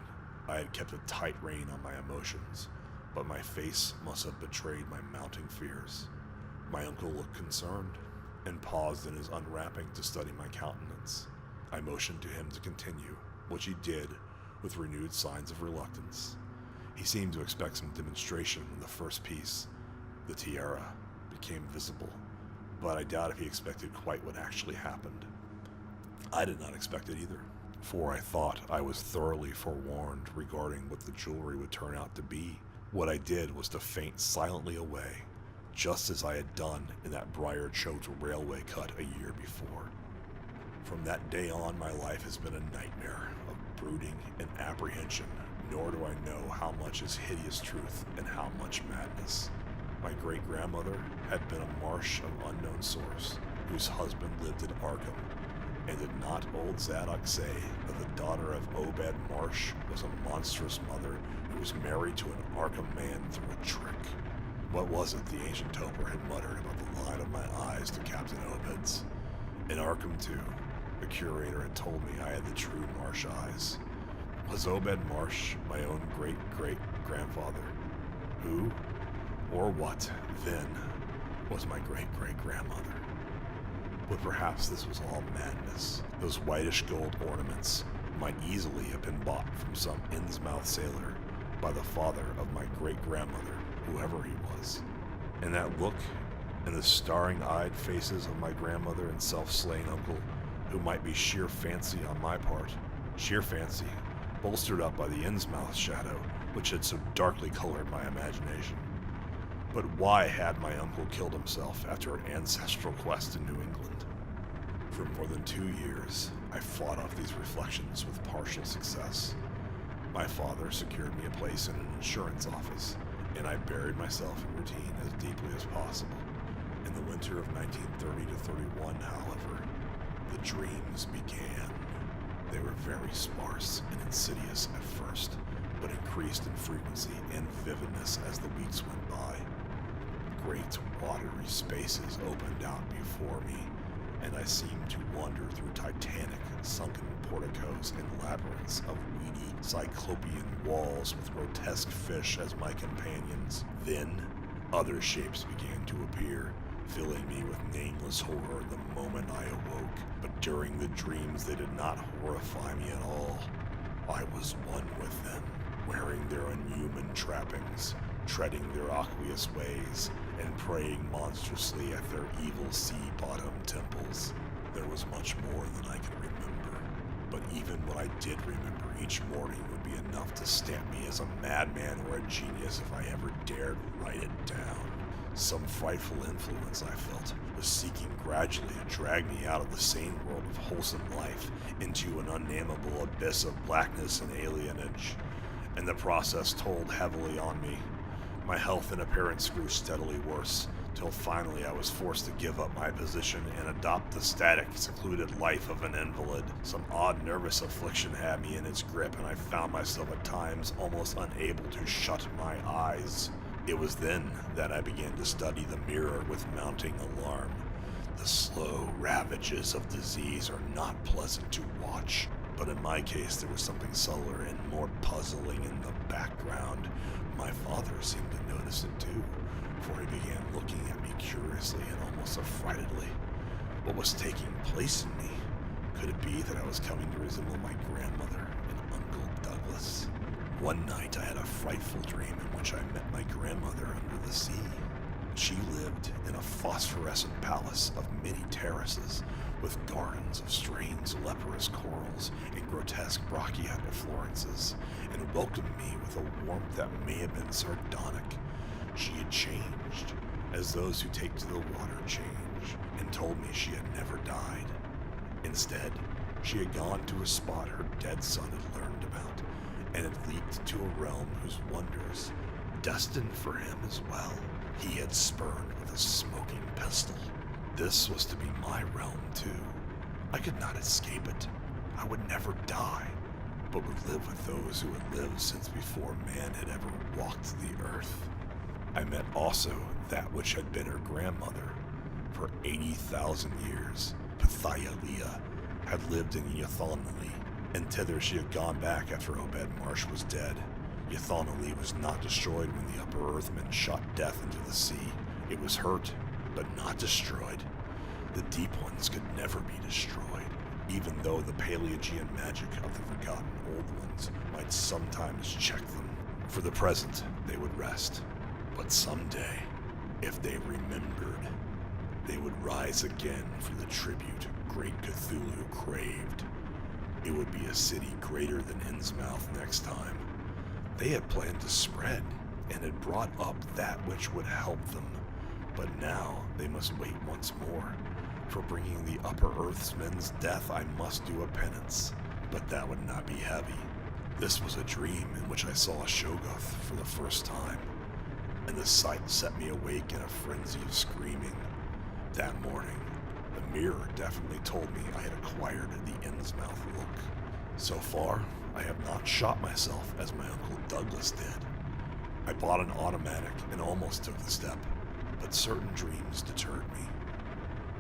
I had kept a tight rein on my emotions, but my face must have betrayed my mounting fears. My uncle looked concerned, and paused in his unwrapping to study my countenance. I motioned to him to continue, which he did with renewed signs of reluctance. He seemed to expect some demonstration when the first piece, the tiara, became visible, but I doubt if he expected quite what actually happened. I did not expect it either, for I thought I was thoroughly forewarned regarding what the jewelry would turn out to be. What I did was to faint silently away, just as I had done in that briar-choked railway cut a year before. From that day on, my life has been a nightmare of brooding and apprehension, nor do I know how much is hideous truth and how much madness. My great-grandmother had been a marsh of unknown source, whose husband lived in Arkham, and did not old Zadok say that the daughter of Obed Marsh was a monstrous mother who was married to an Arkham man through a trick? What was it the ancient toper had muttered about the line of my eyes to Captain Obed's? In Arkham, too, the curator had told me I had the true Marsh eyes. Was Obed Marsh my own great-great-grandfather? Who, or what, then, was my great-great-grandmother? But perhaps this was all madness. Those whitish gold ornaments might easily have been bought from some Innsmouth sailor by the father of my great-grandmother, whoever he was. And that look in the starring-eyed faces of my grandmother and self-slain uncle, who might be sheer fancy on my part, sheer fancy, bolstered up by the Innsmouth shadow, which had so darkly colored my imagination. But why had my uncle killed himself after an ancestral quest in New England? For more than 2 years, I fought off these reflections with partial success. My father secured me a place in an insurance office, and I buried myself in routine as deeply as possible. In the winter of 1930 to 31, however, the dreams began. They were very sparse and insidious at first, but increased in frequency and vividness as the weeks went by. Great watery spaces opened out before me, and I seemed to wander through titanic, sunken porticos and labyrinths of weedy, cyclopean walls with grotesque fish as my companions. Then, other shapes began to appear, filling me with nameless horror the moment I awoke. But during the dreams, they did not horrify me at all. I was one with them, wearing their inhuman trappings, treading their aqueous ways, and praying monstrously at their evil sea-bottom temples. There was much more than I could remember, but even what I did remember each morning would be enough to stamp me as a madman or a genius if I ever dared write it down. Some frightful influence, I felt, was seeking gradually to drag me out of the sane world of wholesome life into an unnameable abyss of blackness and alienage, and the process told heavily on me. My health and appearance grew steadily worse, till finally I was forced to give up my position and adopt the static, secluded life of an invalid. Some odd nervous affliction had me in its grip, and I found myself at times almost unable to shut my eyes. It was then that I began to study the mirror with mounting alarm. The slow ravages of disease are not pleasant to watch, but in my case there was something subtler and more puzzling in the background. My father seemed to notice it too, for he began looking at me curiously and almost affrightedly. What was taking place in me? Could it be that I was coming to resemble my grandmother and Uncle Douglas? One night I had a frightful dream in which I met my grandmother under the sea. She lived in a phosphorescent palace of many terraces with gardens of strange leprous corals and grotesque brachiate Florences, and welcomed me with a warmth that may have been sardonic. She had changed, as those who take to the water change, and told me she had never died. Instead, she had gone to a spot her dead son had learned about, and had leaped to a realm whose wonders, destined for him as well, he had spurned with a smoking pistol. This was to be my realm too. I could not escape it. I would never die, but would live with those who had lived since before man had ever walked the earth. I met also that which had been her grandmother. For 80,000 years, Pythialia had lived in Ythonali, and thither she had gone back after Obed Marsh was dead. Ythonali was not destroyed when the Upper Earthmen shot death into the sea. It was hurt, but not destroyed. The Deep Ones could never be destroyed, even though the Paleogean magic of the Forgotten Old Ones might sometimes check them. For the present, they would rest. But someday, if they remembered, they would rise again for the tribute great Cthulhu craved. It would be a city greater than Innsmouth next time. They had planned to spread, and had brought up that which would help them. But now they must wait once more. For bringing the Upper Earthsmen's death, I must do a penance, but that would not be heavy. This was a dream in which I saw a Shoggoth for the first time, and the sight set me awake in a frenzy of screaming. That morning, the mirror definitely told me I had acquired the Innsmouth look. So far, I have not shot myself as my Uncle Douglas did. I bought an automatic and almost took the step, but certain dreams deterred me.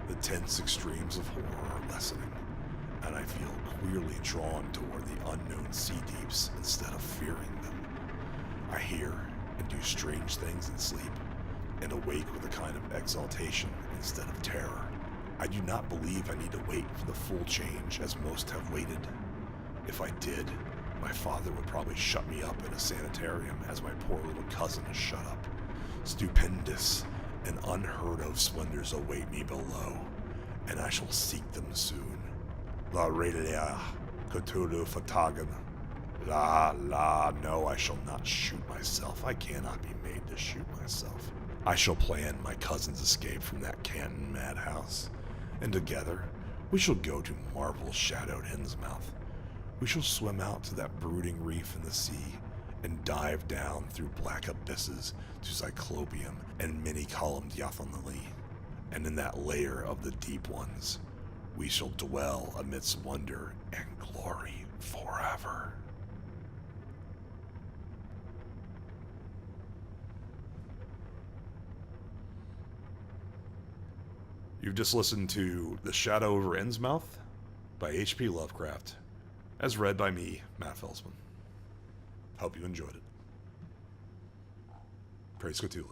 The tense extremes of horror are lessening, and I feel queerly drawn toward the unknown sea deeps instead of fearing them. I hear and do strange things in sleep, and awake with a kind of exaltation instead of terror. I do not believe I need to wait for the full change as most have waited. If I did, my father would probably shut me up in a sanitarium as my poor little cousin is shut up. Stupendous and unheard of splendors await me below, and I shall seek them soon. La Relia, Cthulhu Fatagan. No, I shall not shoot myself. I cannot be made to shoot myself. I shall plan my cousin's escape from that Canton madhouse, and together we shall go to marble-shadowed Innsmouth. We shall swim out to that brooding reef in the sea, and dive down through black abysses to Cyclopeum and many-columned Ythonali. And in that lair of the Deep Ones, we shall dwell amidst wonder and glory forever. You've just listened to The Shadow over Innsmouth by H.P. Lovecraft, as read by me, Matt Felcman. Hope you enjoyed it. Praise Cthulhu.